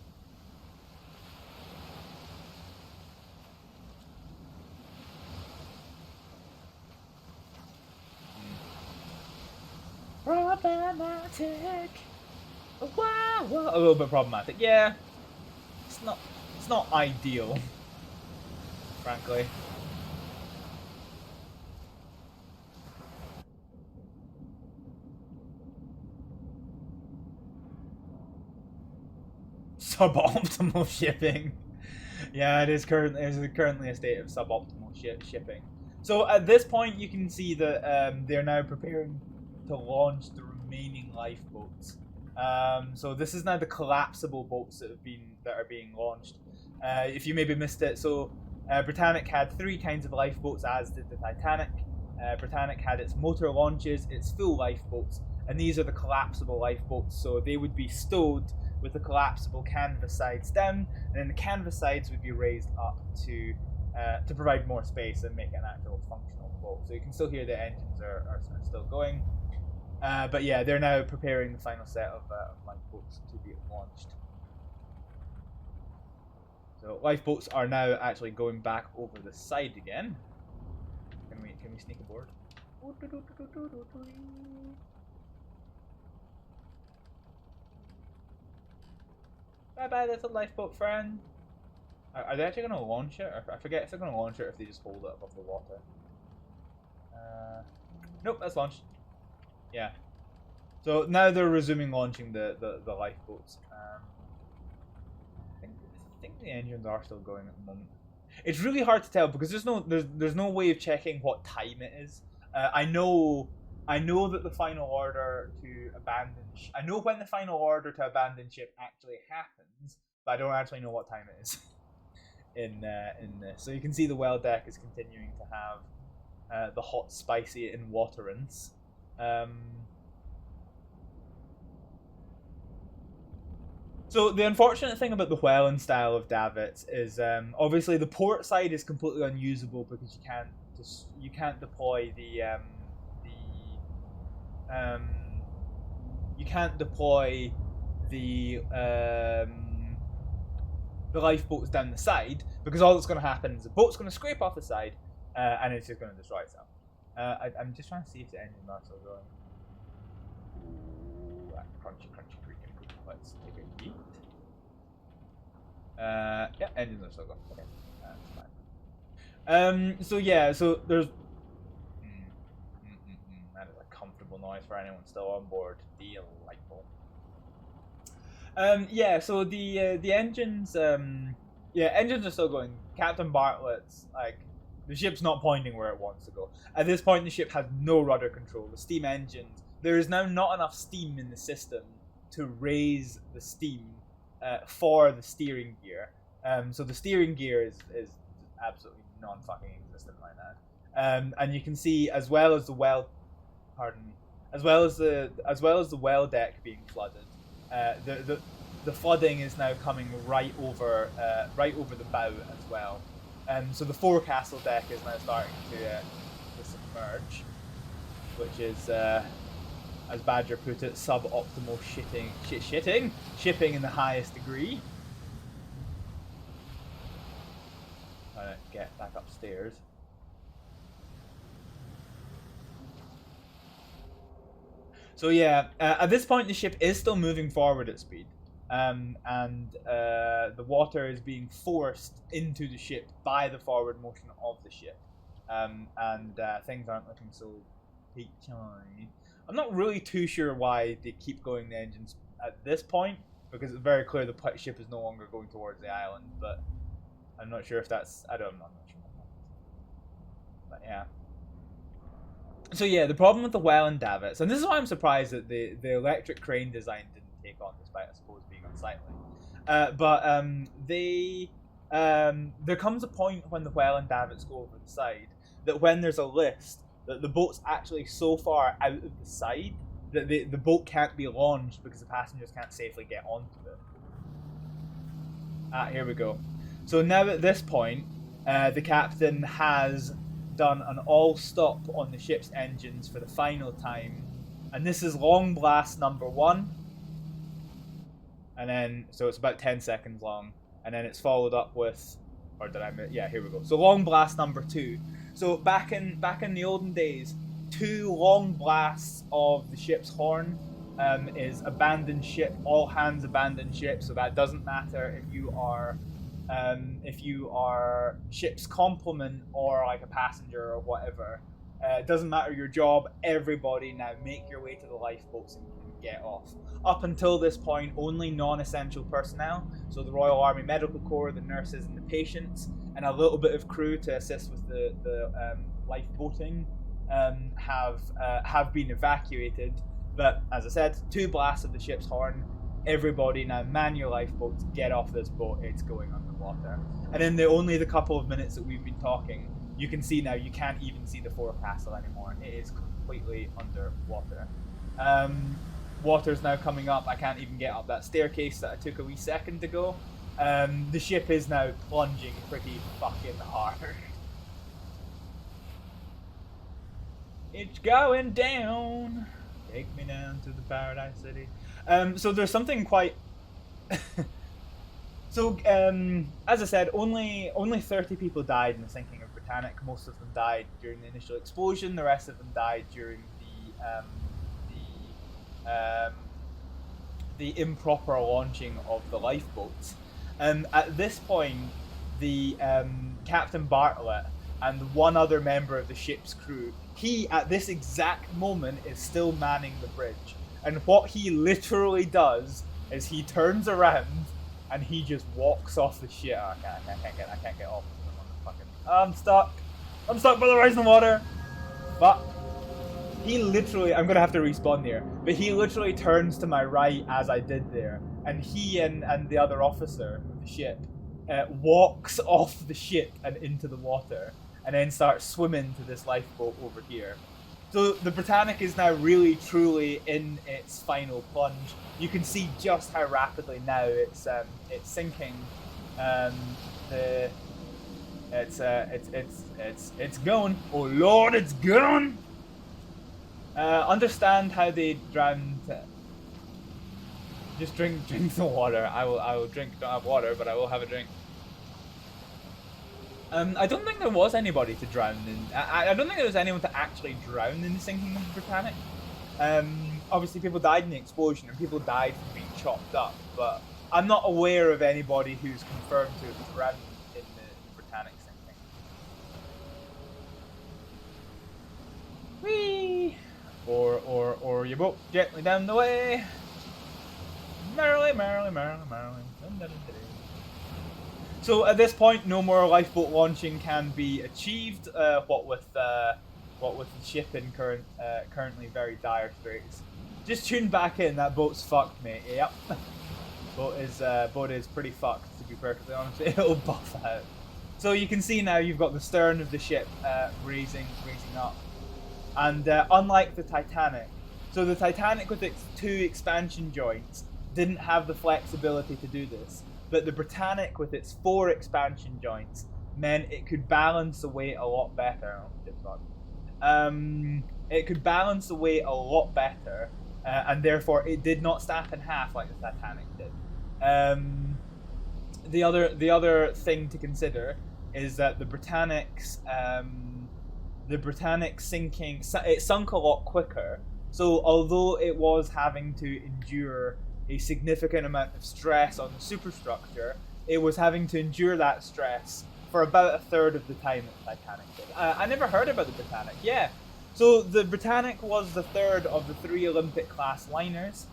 Problematic. Wow, a little bit problematic. Yeah, it's not ideal, frankly. Suboptimal shipping. Yeah, it is currently a state of suboptimal shipping. So at this point, you can see that they're now preparing to launch the remaining lifeboats. So this is now the collapsible boats that are being launched. If you maybe missed it, so Britannic had 3 kinds of lifeboats, as did the Titanic. Britannic had its motor launches, its full lifeboats, and these are the collapsible lifeboats. So they would be stowed with the collapsible canvas sides down, and then the canvas sides would be raised up to provide more space and make it an actual functional boat. So you can still hear the engines are still going. But yeah, they're now preparing the final set of lifeboats to be launched. So lifeboats are now actually going back over the side again. Can we sneak aboard? Bye bye, little lifeboat friend. Are they actually going to launch it? Or I forget if they're going to launch it or if they just hold it above the water. Nope, that's launched. Yeah. So now they're resuming launching the lifeboats. I think the engines are still going at the moment. It's really hard to tell because there's no way of checking what time it is. I know that the final order to abandon. I know when the final order to abandon ship actually happens, but I don't actually know what time it is in this. So you can see the well deck is continuing to have the hot, spicy, and waterants. So the unfortunate thing about the Welland style of davits is obviously the port side is completely unusable because you can't deploy the lifeboats down the side, because all that's going to happen is the boat's going to scrape off the side and it's just going to destroy itself. I'm just trying to see if the engines are still going. Ooh, crunchy, creaking. Let's take a peek. Yeah, engines are still going. Okay, that's fine. So yeah, so there's. That is a comfortable noise for anyone still on board. Delightful. Yeah, so the engines, engines are still going. Captain Bartlett's like, the ship's not pointing where it wants to go. At this point, the ship has no rudder control. The steam engines, there is now not enough steam in the system to raise the steam for the steering gear. So the steering gear is absolutely non-fucking existent right now. And you can see as well as the well deck being flooded. The flooding is now coming right over the bow as well. So the forecastle deck is now starting to submerge, which is, as Badger put it, suboptimal shipping in the highest degree. Trying to get back upstairs. So yeah, at this point the ship is still moving forward at speed, and the water is being forced into the ship by the forward motion of the ship, and things aren't looking so peachy. I'm not really too sure why they keep going the engines at this point, because it's very clear the ship is no longer going towards the island, but I'm not sure if that's, I'm not sure. But yeah. So yeah, the problem with the Welland davits, and this is why I'm surprised that the electric crane design didn't take on, despite I suppose being unsightly. There comes a point when the Welland davits go over the side that when there's a list that the boat's actually so far out of the side that the boat can't be launched because the passengers can't safely get onto it. Here we go. So now at this point, the captain has done an all-stop on the ship's engines for the final time, and this is long blast number 1, and then so it's about 10 seconds long, and then it's followed up with, or did I? Yeah, here we go. So long blast number 2. So back in the olden days, 2 long blasts of the ship's horn is abandon ship, all hands abandon ship. So that doesn't matter if you are ship's complement or like a passenger or whatever. It doesn't matter your job. Everybody now make your way to the lifeboats and get off. Up until this point, only non-essential personnel, so the Royal Army Medical Corps, the nurses and the patients, and a little bit of crew to assist with the lifeboating, have been evacuated. But as I said, 2 blasts of the ship's horn. Everybody now man your lifeboats, get off this boat, it's going underwater. And in the couple of minutes that we've been talking, you can see now you can't even see the forecastle anymore. It is completely underwater. Water's now coming up. I can't even get up that staircase that I took a wee second to go. The ship is now plunging pretty fucking hard. It's going down. Take me down to the Paradise City. So there's something quite... So, as I said, only 30 people died in the sinking of Britannic. Most of them died during the initial explosion. The rest of them died during the improper launching of the lifeboats. At this point, the Captain Bartlett and one other member of the ship's crew. He, at this exact moment, is still manning the bridge. And what he literally does is he turns around and he just walks off the ship. Oh, I can't get off. I'm stuck. I'm stuck by the rising water. Fuck. He literally, I'm gonna have to respawn here, but he literally turns to my right as I did there, and he and the other officer of the ship walks off the ship and into the water, and then starts swimming to this lifeboat over here. So the Britannic is now really truly in its final plunge. You can see just how rapidly now it's sinking. It's going. Oh Lord, it's going. Understand how they drowned. Just drink some water. I will drink. Don't have water, but I will have a drink. I don't think there was anybody to drown in. I don't think there was anyone to actually drown in the sinking of the Britannic. Obviously, people died in the explosion and people died from being chopped up, but I'm not aware of anybody who's confirmed to have drowned in the Britannic sinking. Whee! Or your boat gently down the way. Merrily, merrily, merrily, merrily. Dun, dun, dun, dun. So at this point, no more lifeboat launching can be achieved. What with the ship in currently very dire straits. Just tune back in. That boat's fucked, mate. Yep. Boat is pretty fucked, to be perfectly honest. It'll buff out. So you can see now you've got the stern of the ship raising up, and unlike the Titanic, so the Titanic with its 2 expansion joints didn't have the flexibility to do this. But the Britannic with its 4 expansion joints meant it could balance the weight a lot better. It could balance the weight a lot better, and therefore it did not snap in half like the Titanic did. The other thing to consider is that the Britannic's sinking, it sunk a lot quicker. So although it was having to endure a significant amount of stress on the superstructure, it was having to endure that stress for about a third of the time that the Titanic did. I never heard about the Britannic. Yeah, so the Britannic was the third of the 3 Olympic class liners.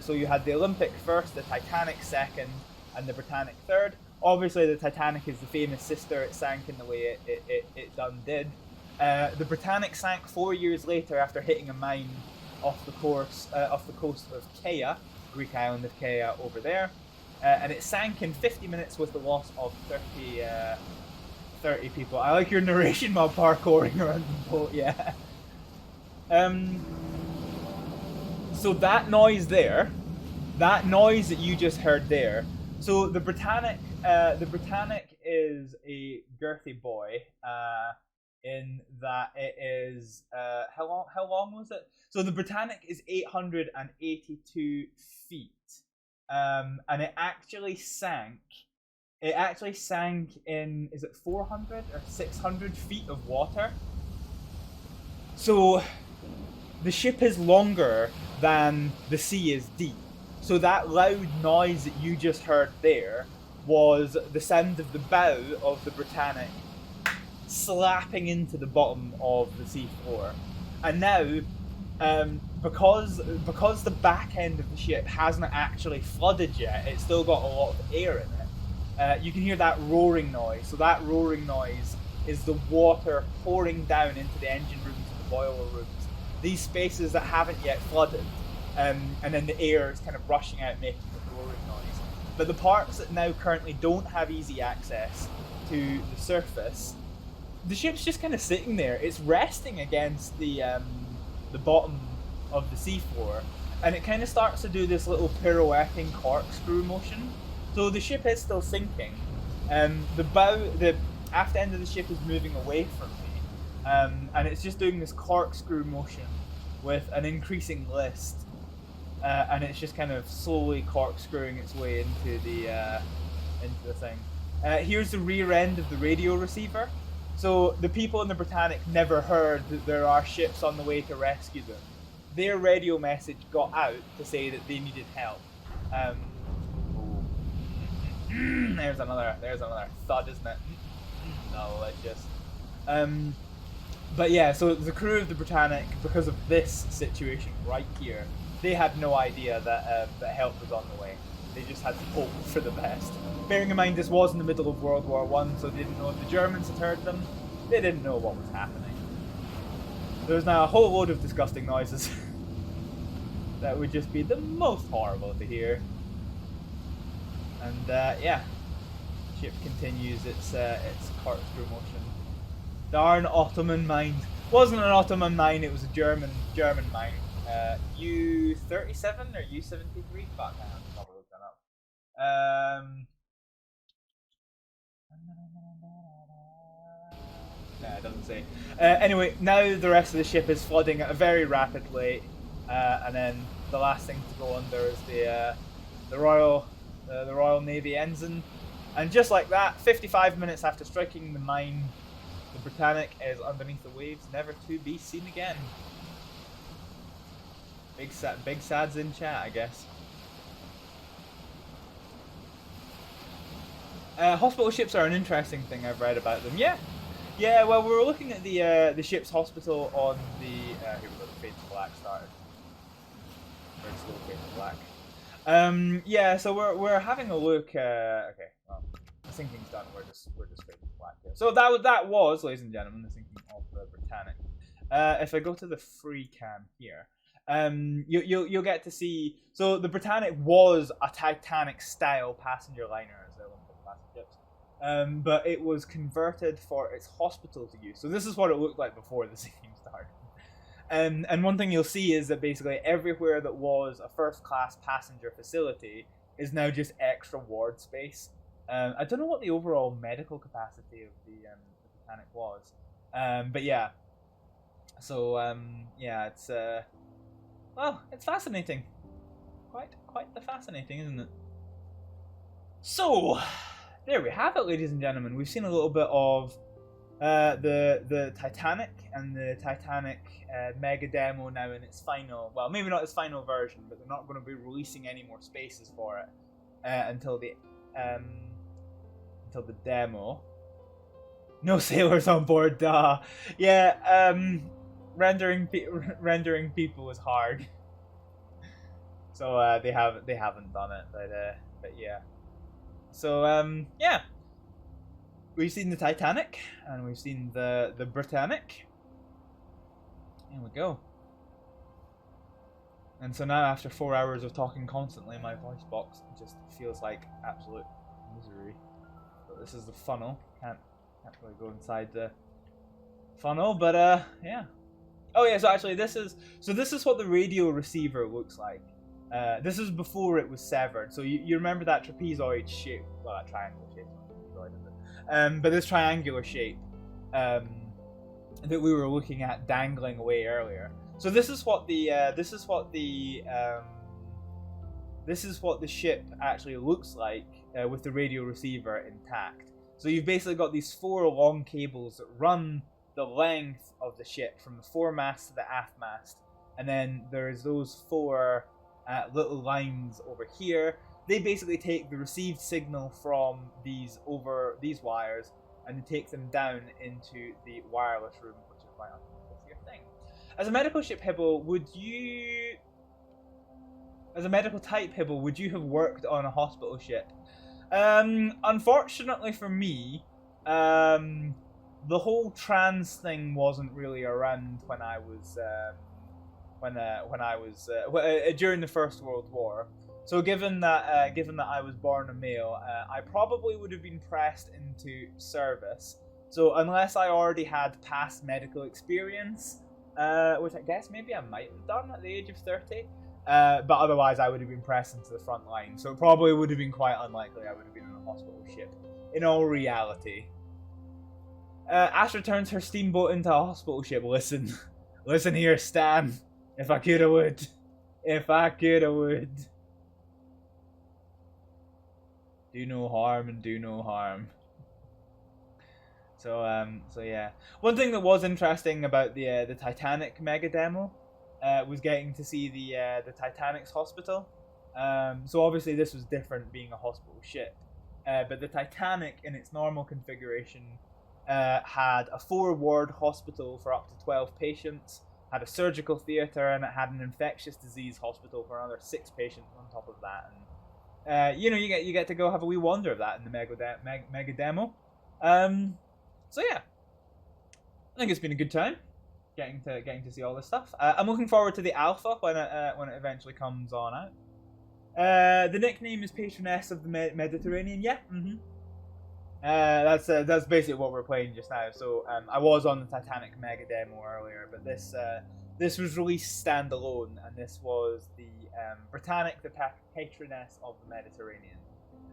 So you had the Olympic first, the Titanic second, and the Britannic third. Obviously the Titanic is the famous sister. It sank in the way it done did. The Britannic sank 4 years later after hitting a mine off the coast of Kea, Greek island of Kea over there, and it sank in 50 minutes with the loss of 30 people. I like your narration while parkouring around the boat, yeah. So that noise there, that noise that you just heard there, so the Britannic is a girthy boy, in that it is, how long was it? So the Britannic is 882 feet, and it actually sank in, is it 400 or 600 feet of water? So the ship is longer than the sea is deep. So that loud noise that you just heard there was the sound of the bow of the Britannic slapping into the bottom of the seafloor. And now, because the back end of the ship hasn't actually flooded yet, it's still got a lot of air in it. You can hear that roaring noise. So that roaring noise is the water pouring down into the engine rooms and the boiler rooms. These spaces that haven't yet flooded, and then the air is kind of rushing out, making the roaring noise. But the parts that now currently don't have easy access to the surface, the ship's just kind of sitting there. It's resting against the bottom of the seafloor, and it kind of starts to do this little pirouetting corkscrew motion. So the ship is still sinking. The aft end of the ship is moving away from me, and it's just doing this corkscrew motion with an increasing list, and it's just kind of slowly corkscrewing its way into the thing. Here's the rear end of the radio receiver. So the people in the Britannic never heard that there are ships on the way to rescue them. Their radio message got out to say that they needed help. There's another thud, isn't it? Delicious. But yeah, so the crew of the Britannic, because of this situation right here, they had no idea that that help was on the way. They just had to hope for the best. Bearing in mind this was in the middle of World War I, so they didn't know if the Germans had heard them. They didn't know what was happening. There's now a whole load of disgusting noises that would just be the most horrible to hear. And yeah, ship continues its corkscrew motion. Darn Ottoman mine. Wasn't an Ottoman mine, it was a German mine. U-37 or U-73? Fuck, I haven't probably looked that up. Nah, it doesn't say. Anyway, now the rest of the ship is flooding at a very rapid rate, and then the last thing to go under is the Royal Navy ensign. And just like that, 55 minutes after striking the mine, the Britannic is underneath the waves, never to be seen again. Big sads in chat, I guess. Hospital ships are an interesting thing. I've read about them. Yeah. Well, we were looking at the ship's hospital on the here we go. The fade to black started. Very slow fade to black. Yeah. So we're having a look. Okay. Well, the sinking's done. We're just fading to black here. So that was, ladies and gentlemen, the sinking of the Britannic. If I go to the free cam here. You'll get to see. So the Britannic was a Titanic style passenger liner, as they're one of the classic ships, but it was converted for its hospital to use. So this is what it looked like before the sinking started. And one thing you'll see is that basically everywhere that was a first class passenger facility is now just extra ward space. I don't know what the overall medical capacity of the Britannic was, but yeah. So yeah, it's well, it's fascinating. Quite the fascinating, isn't it? So, there we have it, ladies and gentlemen. We've seen a little bit of the Titanic and the Titanic mega demo now in its final, well, maybe not its final version, but they're not going to be releasing any more spaces for it until the demo. No sailors on board, duh. Yeah, rendering people is hard, so they haven't done it, but yeah. So yeah, we've seen the Titanic and we've seen the Britannic. Here we go. And so now, after 4 hours of talking constantly, my voice box just feels like absolute misery. But this is the funnel. Can't really go inside the funnel, but yeah. Oh yeah, so actually this is what the radio receiver looks like. This is before it was severed. So you remember that trapezoid shape, well, that triangle shape, not trapezoid, is it? But this triangular shape that we were looking at dangling away earlier. So this is what the ship actually looks like with the radio receiver intact. So you've basically got these 4 long cables that run the length of the ship from the foremast to the aft mast, and then there's those 4 little lines over here. They basically take the received signal from these wires and they take them down into the wireless room, which is right underneath this here thing. As a medical ship, Hibble, as a medical type, Hibble, would you have worked on a hospital ship? Unfortunately for me, the whole trans thing wasn't really around when I was during the First World War. So given that I was born a male, I probably would have been pressed into service. So unless I already had past medical experience, which I guess maybe I might have done at the age of 30, but otherwise I would have been pressed into the front line. So it probably would have been quite unlikely I would have been in a hospital ship, in all reality. Astra turns her steamboat into a hospital ship. Listen here, Stan. If I could, I would. Do no harm and do no harm. So yeah. One thing that was interesting about the Titanic mega demo was getting to see the Titanic's hospital. So obviously this was different, being a hospital ship. but the Titanic, in its normal configuration, had a 4-ward hospital for up to 12 patients, had a surgical theatre, and it had an infectious disease hospital for another 6 patients on top of that. And you get to go have a wee wander of that in the mega demo. So yeah, I think it's been a good time getting to see all this stuff. I'm looking forward to the alpha when it eventually comes on out. The nickname is Patroness of the Mediterranean. Yeah. That's basically what we're playing just now. So I was on the Titanic mega demo earlier, but this was released standalone, and this was the Britannic, the Patroness of the Mediterranean.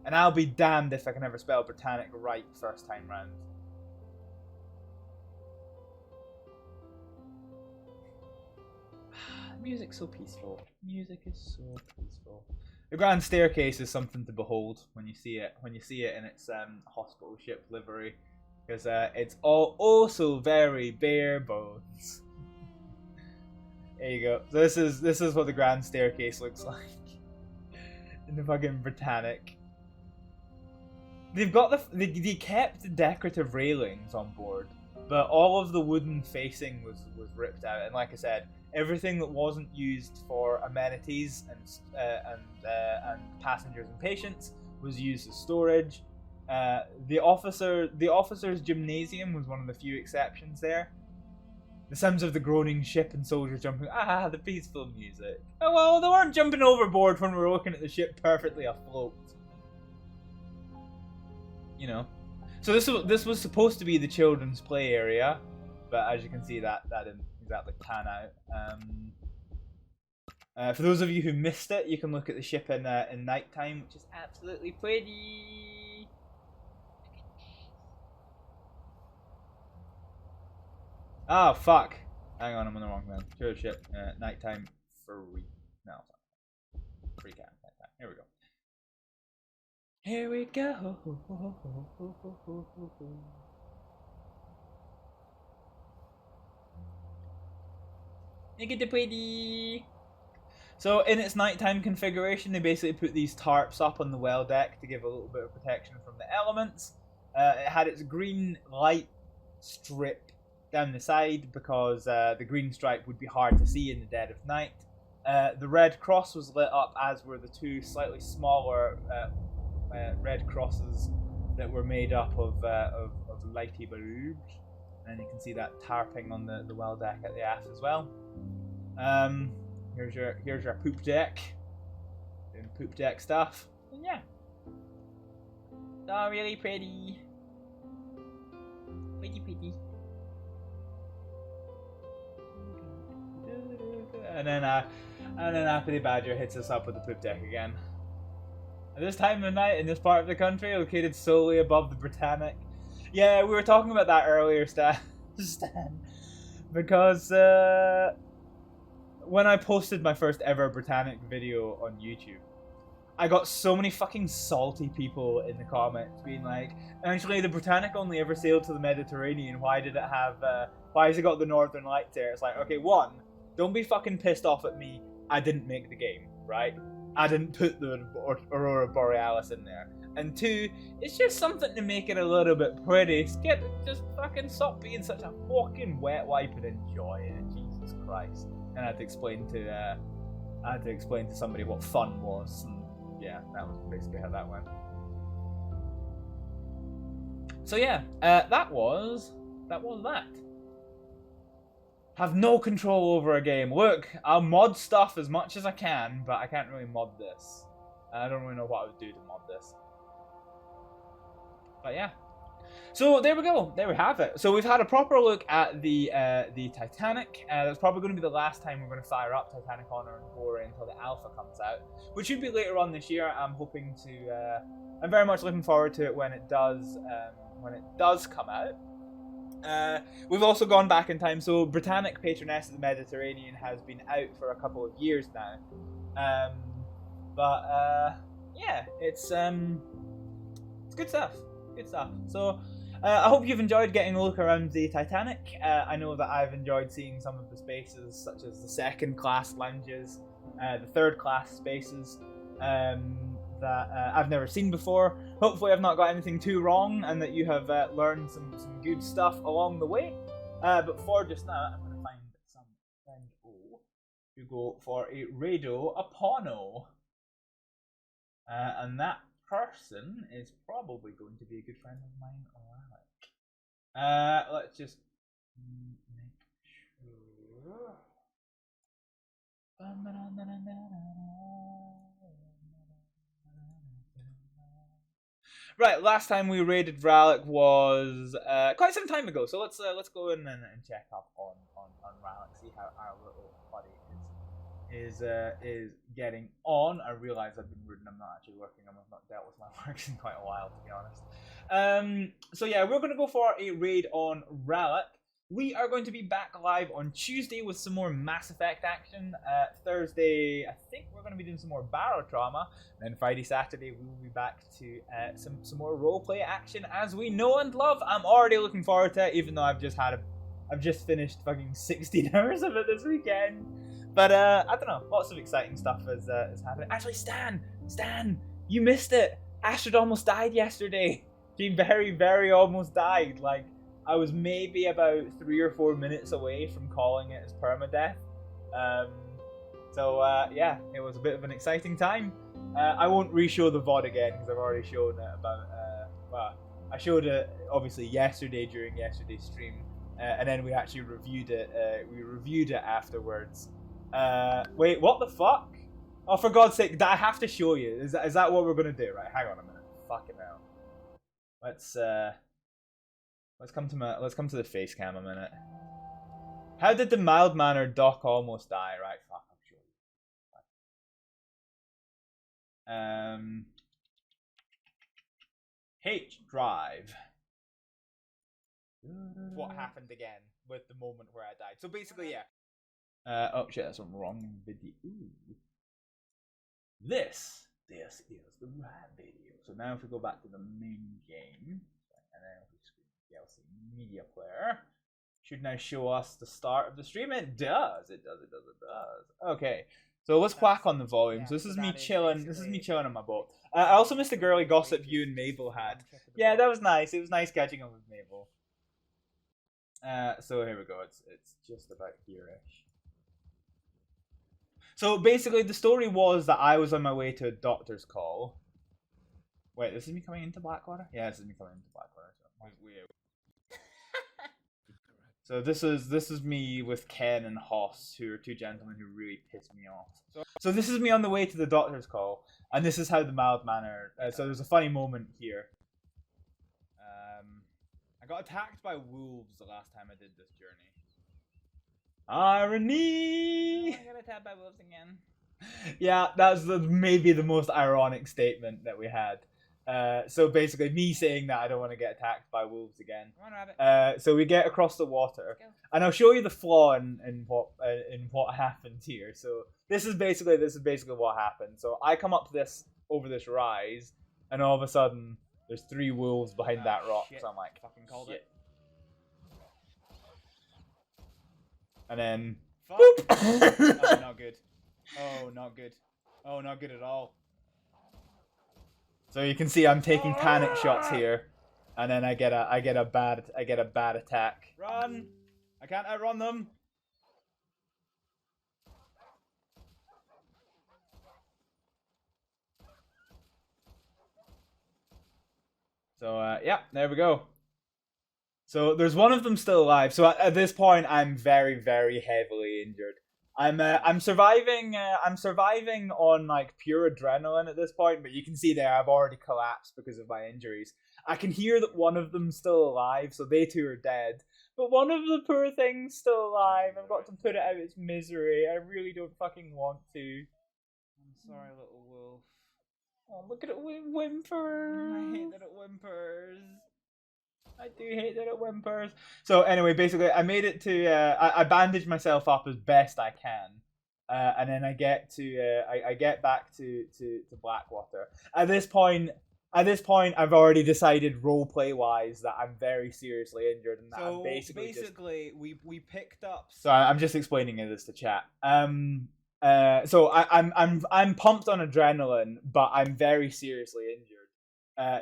And I'll be damned if I can ever spell Britannic right first time round. Music's so peaceful. Music is so peaceful. The Grand Staircase is something to behold when you see it. When you see it in its hospital ship livery, because it's all also very bare bones. There you go. So this is what the Grand Staircase looks like in the fucking Britannic. They've got they kept the decorative railings on board, but all of the wooden facing was ripped out. And like I said, everything that wasn't used for amenities and passengers and patients was used as storage. The officers' gymnasium was one of the few exceptions there. The sounds of the groaning ship and soldiers jumping. Ah, the peaceful music. Oh well, they weren't jumping overboard when we were looking at the ship perfectly afloat. You know. So this was supposed to be the children's play area, but as you can see, that didn't exactly pan out. For those of you who missed it, you can look at the ship in nighttime, which is absolutely pretty. Oh fuck! Hang on, I'm on the wrong one. Sure ship. Nighttime free. No, free cam. Nighttime. Here we go. Here we go. Look at the pretty. So in its nighttime configuration, they basically put these tarps up on the well deck to give a little bit of protection from the elements. It had its green light strip down the side because the green stripe would be hard to see in the dead of night. The red cross was lit up, as were the 2 slightly smaller red crosses that were made up of lighty bulbs. And you can see that tarping on the well deck at the aft as well. Here's your poop deck. Doing poop deck stuff. And yeah. It's all really pretty. Pretty. And then Appy the Badger hits us up with the poop deck again. At this time of night in this part of the country, located solely above the Britannic. Yeah, we were talking about that earlier, Stan. Because when I posted my first ever Britannic video on YouTube, I got so many fucking salty people in the comments being like, actually the Britannic only ever sailed to the Mediterranean, why did it have, why has it got the Northern Lights there? It's like, okay, one, don't be fucking pissed off at me, I didn't make the game, right? I didn't put the Aurora Borealis in there. And 2, it's just something to make it a little bit pretty. Just fucking stop being such a fucking wet wipe and enjoy it. Jesus Christ. And I had to explain to somebody what fun was. And yeah, that was basically how that went. So yeah, that was that. Have no control over a game. Look, I'll mod stuff as much as I can, but I can't really mod this. I don't really know what I would do to mod this. But yeah. So there we go. There we have it. So we've had a proper look at the Titanic. That's probably going to be the last time we're going to fire up Titanic Honor and Glory until the alpha comes out, which should be later on this year. I'm hoping to. I'm very much looking forward to it when it does come out. We've also gone back in time. So Britannic Patroness of the Mediterranean has been out for a couple of years now. Yeah, it's good stuff. Good stuff. So I hope you've enjoyed getting a look around the Titanic. I know that I've enjoyed seeing some of the spaces, such as the second class lounges, the third class spaces, that I've never seen before. Hopefully I've not got anything too wrong and that you have learned some good stuff along the way. But for just now, I'm going to find some friend O to go for a Rado Apono. And that person is probably going to be a good friend of mine, Orlock. Let's just make sure. Right, last time we raided Rallick was quite some time ago, so let's go in and check up on Rallick, see how our little buddy is getting on. I realise I've been rude and I'm not actually working, and I've not dealt with my works in quite a while, to be honest. So yeah, we're going to go for a raid on Rallick. We are going to be back live on Tuesday with some more Mass Effect action. Thursday, I think we're going to be doing some more Barrow Trauma. And then Friday, Saturday, we will be back to some more roleplay action as we know and love. I'm already looking forward to it, even though I've just finished fucking 16 hours of it this weekend. But I don't know, lots of exciting stuff is happening. Actually, Stan, you missed it. Astrid almost died yesterday. She very, very almost died. Like, I was maybe about 3 or 4 minutes away from calling it as permadeath. Yeah, it was a bit of an exciting time. I won't re-show the VOD again because I've already shown it about. I showed it obviously yesterday during yesterday's stream, and then we actually reviewed it. We reviewed it afterwards. Wait, what the fuck? Oh, for God's sake, I have to show you. Is that what we're gonna do? Right, hang on a minute. Fucking hell. Let's come to the face cam a minute. How did the mild-mannered Doc almost die? Right, fuck, I'm sure. H drive. What happened again with the moment where I died? So basically, yeah. Oh shit, that's one wrong video. Ooh. This is the right video. So now if we go back to the main game, and then we screen the DLC media player, should now show us the start of the stream. It does. Okay, so let's whack on the volume. So this is me chilling. This is me chilling on my boat. I also missed the girly gossip you and Mabel had. Yeah, that was nice. It was nice catching up with Mabel. So here we go. It's just about here-ish. So basically, the story was that I was on my way to a doctor's call. Wait, this is me coming into Blackwater? Yeah, this is me coming into Blackwater. So this is me with Ken and Hoss, who are two gentlemen who really pissed me off. So this is me on the way to the doctor's call, and this is how the mild manner. So there's a funny moment here. I got attacked by wolves the last time I did this journey. Irony! I got attacked by wolves again. Yeah, that's maybe the most ironic statement that we had. So basically, me saying that I don't want to get attacked by wolves again. Come on, rabbit. So we get across the water, and I'll show you the flaw in what happens here. So this is basically what happened. So I come up over this rise, and all of a sudden there's 3 wolves behind that rock. Shit. So I'm like, fucking called it. And then, boop! Oh, not good. Oh, not good. Oh, not good at all. So you can see I'm taking panic shots here, and then I get a bad attack. Run! I can't outrun them. So yeah, there we go. So there's one of them still alive. So at this point, I'm very, very heavily injured. I'm surviving. I'm surviving on like pure adrenaline at this point, but you can see there I've already collapsed because of my injuries. I can hear that one of them's still alive, so they 2 are dead. But one of the poor thing's still alive. I've got to put it out of its misery. I really don't fucking want to. I'm sorry, little wolf. Oh, look at it whimpers. I hate that it whimpers. I do hate that it whimpers. So anyway, basically, I made it to. I bandaged myself up as best I can, and then I get to. I get back to Blackwater. At this point, I've already decided roleplay wise that I'm very seriously injured, and that so I'm basically we picked up. So I'm just explaining this to chat. So I'm pumped on adrenaline, but I'm very seriously injured.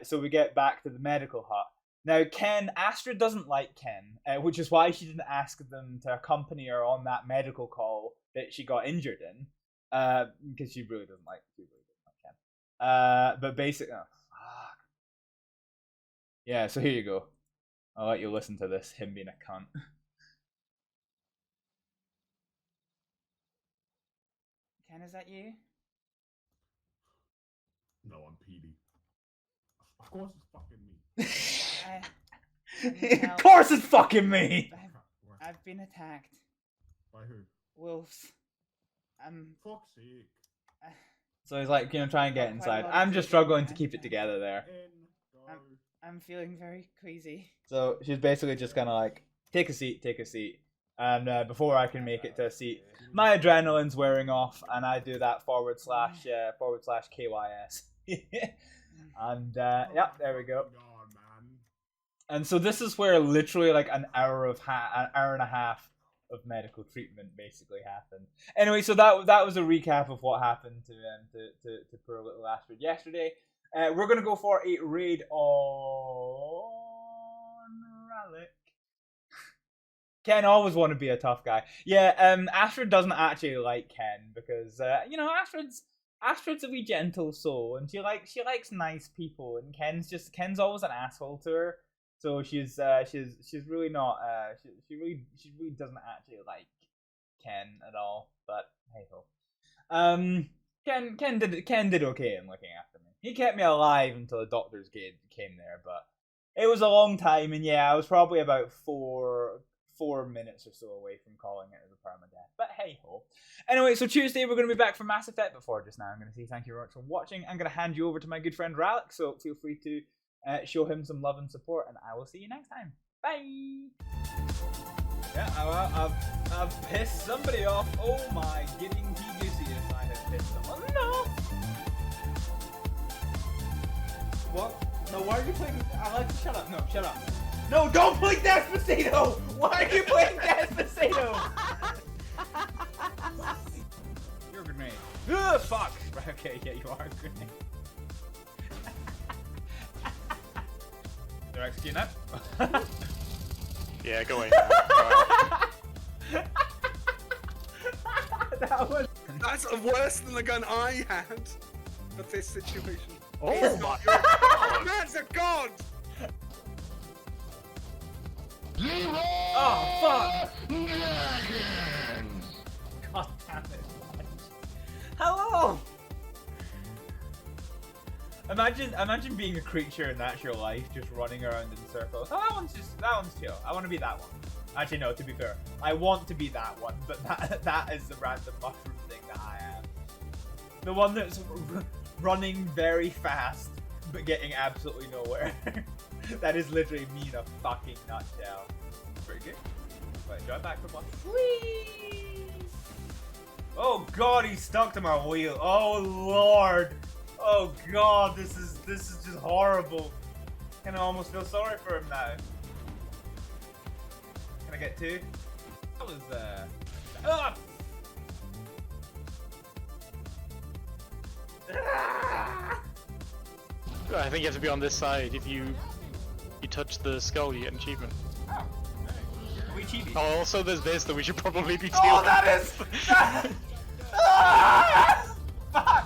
So we get back to the medical hut. Now, Astrid doesn't like Ken, which is why she didn't ask them to accompany her on that medical call that she got injured in, because she really doesn't like Ken. But basically, oh, fuck. Yeah. So here you go. I'll let you listen to this. Him being a cunt. Ken, is that you? No, I'm PD. Of course it's fucking me. Of course it's fucking me! I've been attacked. By who? Wolves. Fuck's sake. So he's like, try and get inside. I'm just struggling to keep it together there. I'm feeling very queasy. So she's basically just kind of like, take a seat. And before I can make it to a seat, my adrenaline's wearing off, and I do that forward slash KYS. And yep, there we go. And so this is where literally like an hour and a half of medical treatment basically happened. Anyway, so that was a recap of what happened to poor little Astrid yesterday. We're gonna go for a raid on Relic. Ken always want to be a tough guy. Yeah, Astrid doesn't actually like Ken because Astrid's a wee gentle soul, and she likes nice people, and Ken's always an asshole to her. So she's really not she really doesn't actually like Ken at all. But hey ho. Ken did okay in looking after me. He kept me alive until the doctors came there, but it was a long time, and yeah, I was probably about 4 minutes or so away from calling it as a permadeath. But hey ho. Anyway, so Tuesday we're going to be back for Mass Effect. Before just now, I'm going to say thank you very much for watching. I'm going to hand you over to my good friend Relic, so feel free to show him some love and support, and I will see you next time. Bye! Yeah, I've pissed somebody off. Oh my giving TGCS, I have pissed someone. No! What? No, why are you playing? Alexa, shut up. No, shut up. No, don't play Despacito! Why are you playing Despacito? You're a grenade. Ugh, fuck! Okay, yeah, you are a grenade. They're executing that? Yeah, go away. That was... That's worse than the gun I had for this situation. Oh He's my god! That's a god! Oh, fuck! God damn it. Hello! Imagine being a creature in actual life, just running around in circles. Oh, that one's chill. I want to be that one. Actually, no, to be fair. I want to be that one, but that is the random mushroom thing that I am. The one that's running very fast, but getting absolutely nowhere. That is literally me in a fucking nutshell. Pretty good. Wait, drive back for one. Whee! Oh god, he's stuck to my wheel. Oh lord. Oh god, this is just horrible. Can I almost feel sorry for him now? Can I get 2? That was ah! I think you have to be on this side. If you touch the skull, you get an achievement. Oh, we cheated. Oh, also there's this that we should probably be dealing Oh, that is... Ah! Fuck!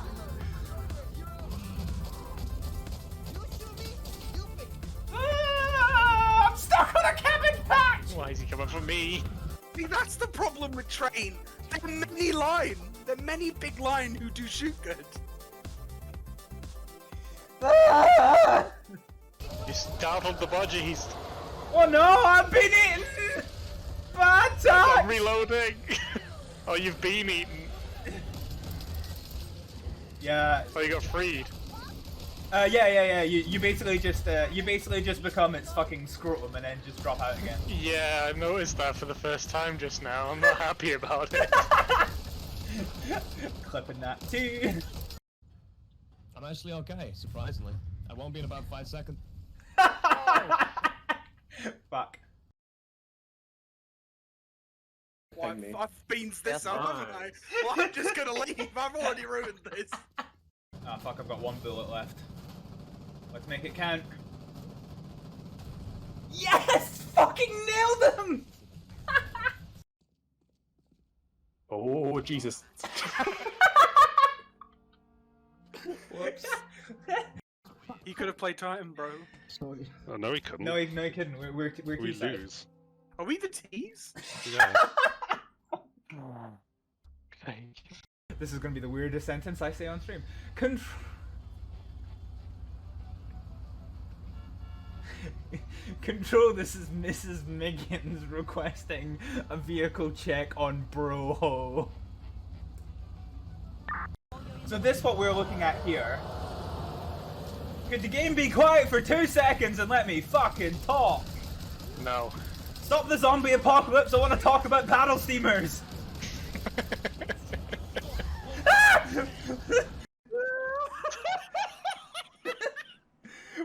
Ah! I'm stuck on a cabin patch! Why is he coming for me? See, that's the problem with train. There are many line. There are many big line who do shoot good. Ah! You startled the budgies. Oh no, I've been eaten! Bad I'm touch! reloading. Oh, you've been eaten. Yeah. Oh, you got freed. Yeah. You basically just become its fucking scrotum and then just drop out again. Yeah, I noticed that for the first time just now. I'm not happy about it. Clipping that too. I'm actually okay, surprisingly. I won't be in about 5 seconds. Fuck. Well, Ping me. I've beans this That's up, haven't I? nice. Well, I'm just gonna leave. I've already ruined this. Ah, fuck, I've got one bullet left. Let's make it count. Yes! Fucking nailed him! Oh, Jesus. Whoops. You could have played Titan, bro. Sorry. Oh, no, he couldn't. No, no, kidding. We're we two-sided. lose. Are we the tees? Yeah. Okay. This is gonna be the weirdest sentence I say on stream. Control, this is Mrs. Miggins requesting a vehicle check on Broho. So this is what we're looking at here. Could the game be quiet for 2 seconds and let me fucking talk? No. Stop the zombie apocalypse, I want to talk about paddle steamers!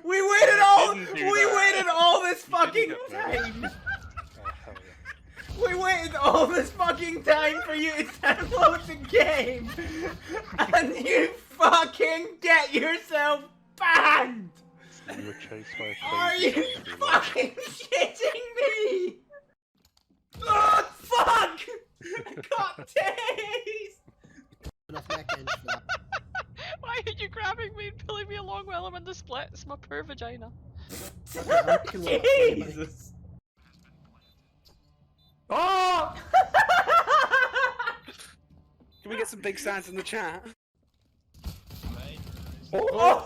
We waited all this fucking time! Oh, hell yeah. We waited all this fucking time for you to download the game! And you fucking get yourself banned! You were chased by a Are crazy you zombie. fucking shitting me? Oh, fuck! Got tased! Why are you grabbing me and pulling me along while I'm in the split? It's my poor vagina. Jesus! Oh! Can we get some big sounds in the chat? Oh,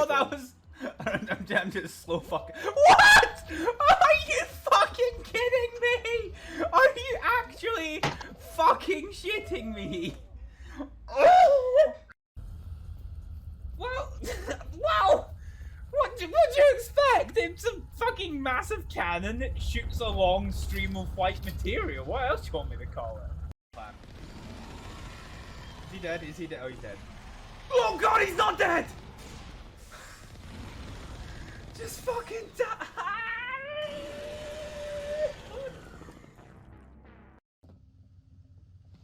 that was. I'm just slow fucking. What? Are you fucking kidding me? Are you actually fucking shitting me? Oh! Well, wow. What do you expect? It's a fucking massive cannon that shoots a long stream of white material. What else do you want me to call it? Man. Is he dead? Is he dead? Oh, he's dead. Oh god, he's not dead! Just fucking die!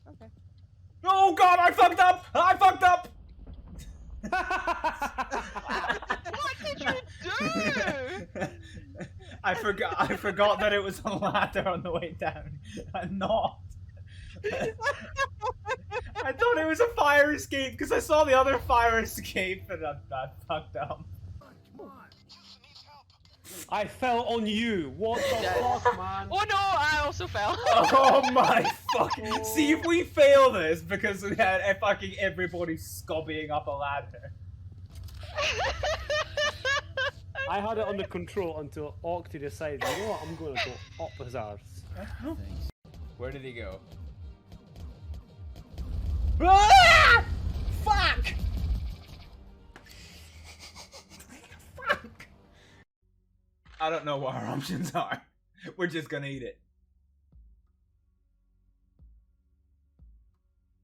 Okay. Oh god, I fucked up! I fucked up! What did you do? I forgot that it was a ladder on the way down, and not. I thought it was a fire escape because I saw the other fire escape, and I fucked up. I fell on you. What the fuck, man? Oh no, I also fell. Oh my fucking! See if we fail this because we had fucking everybody scobbying up a ladder. I had it under control until Octi decided, you know what, I'm going to go up his arse. Where did he go? Ah! Fuck! Fuck! I don't know what our options are. We're just gonna eat it.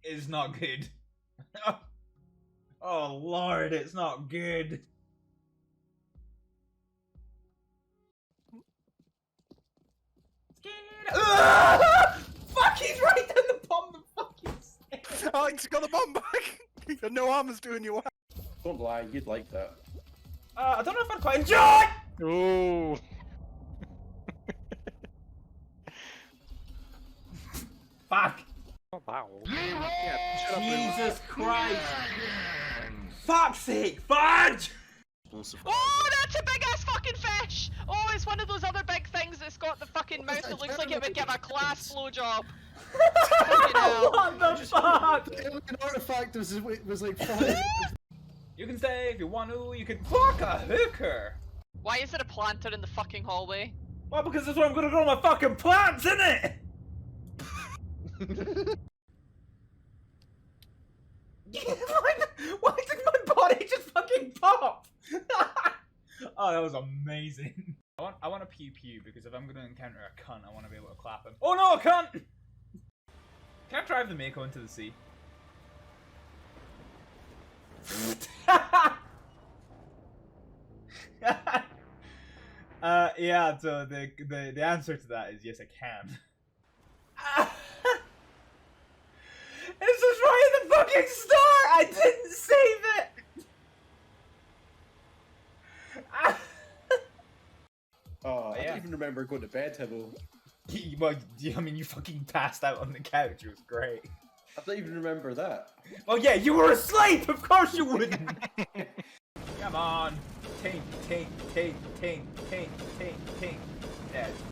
It's not good. Oh lord, it's not good. Fuck, he's right down the bomb the fucking stairs. Oh, he's got the bomb back! No armor's doing you well. Don't lie, you'd like that. I don't know if I'd quite enjoy it! Ooh. Fuck. Oh, wow. Yeah, shut up, Jesus Christ. Fuck's sake, fudge! Oh, that's a big ass fucking fish! Oh, it's one of those other big things that's got the fucking mouth that looks like it would give a class blowjob. Fucking hell. What the fuck? The alien artifact was like 5. You can stay if you want to, you can fuck a hooker! Why is there a planter in the fucking hallway? Well, because that's where I'm gonna grow my fucking plants, innit? Why did my body just fucking pop? Oh, that was amazing. I want a pew pew because if I'm gonna encounter a cunt, I want to be able to clap him. Oh no, a cunt! Can I drive the Mako into the sea? Yeah. So the answer to that is yes, I can. This was right at the fucking start. I didn't save it. Oh, I Yeah. don't even remember going to bed, Hibble. Well, I mean, you fucking passed out on the couch. It was great. I don't even remember that. Oh yeah, you were asleep. Of course you wouldn't. Come on. Tink, tink, tink, tink, tink, tink, tink. Yeah.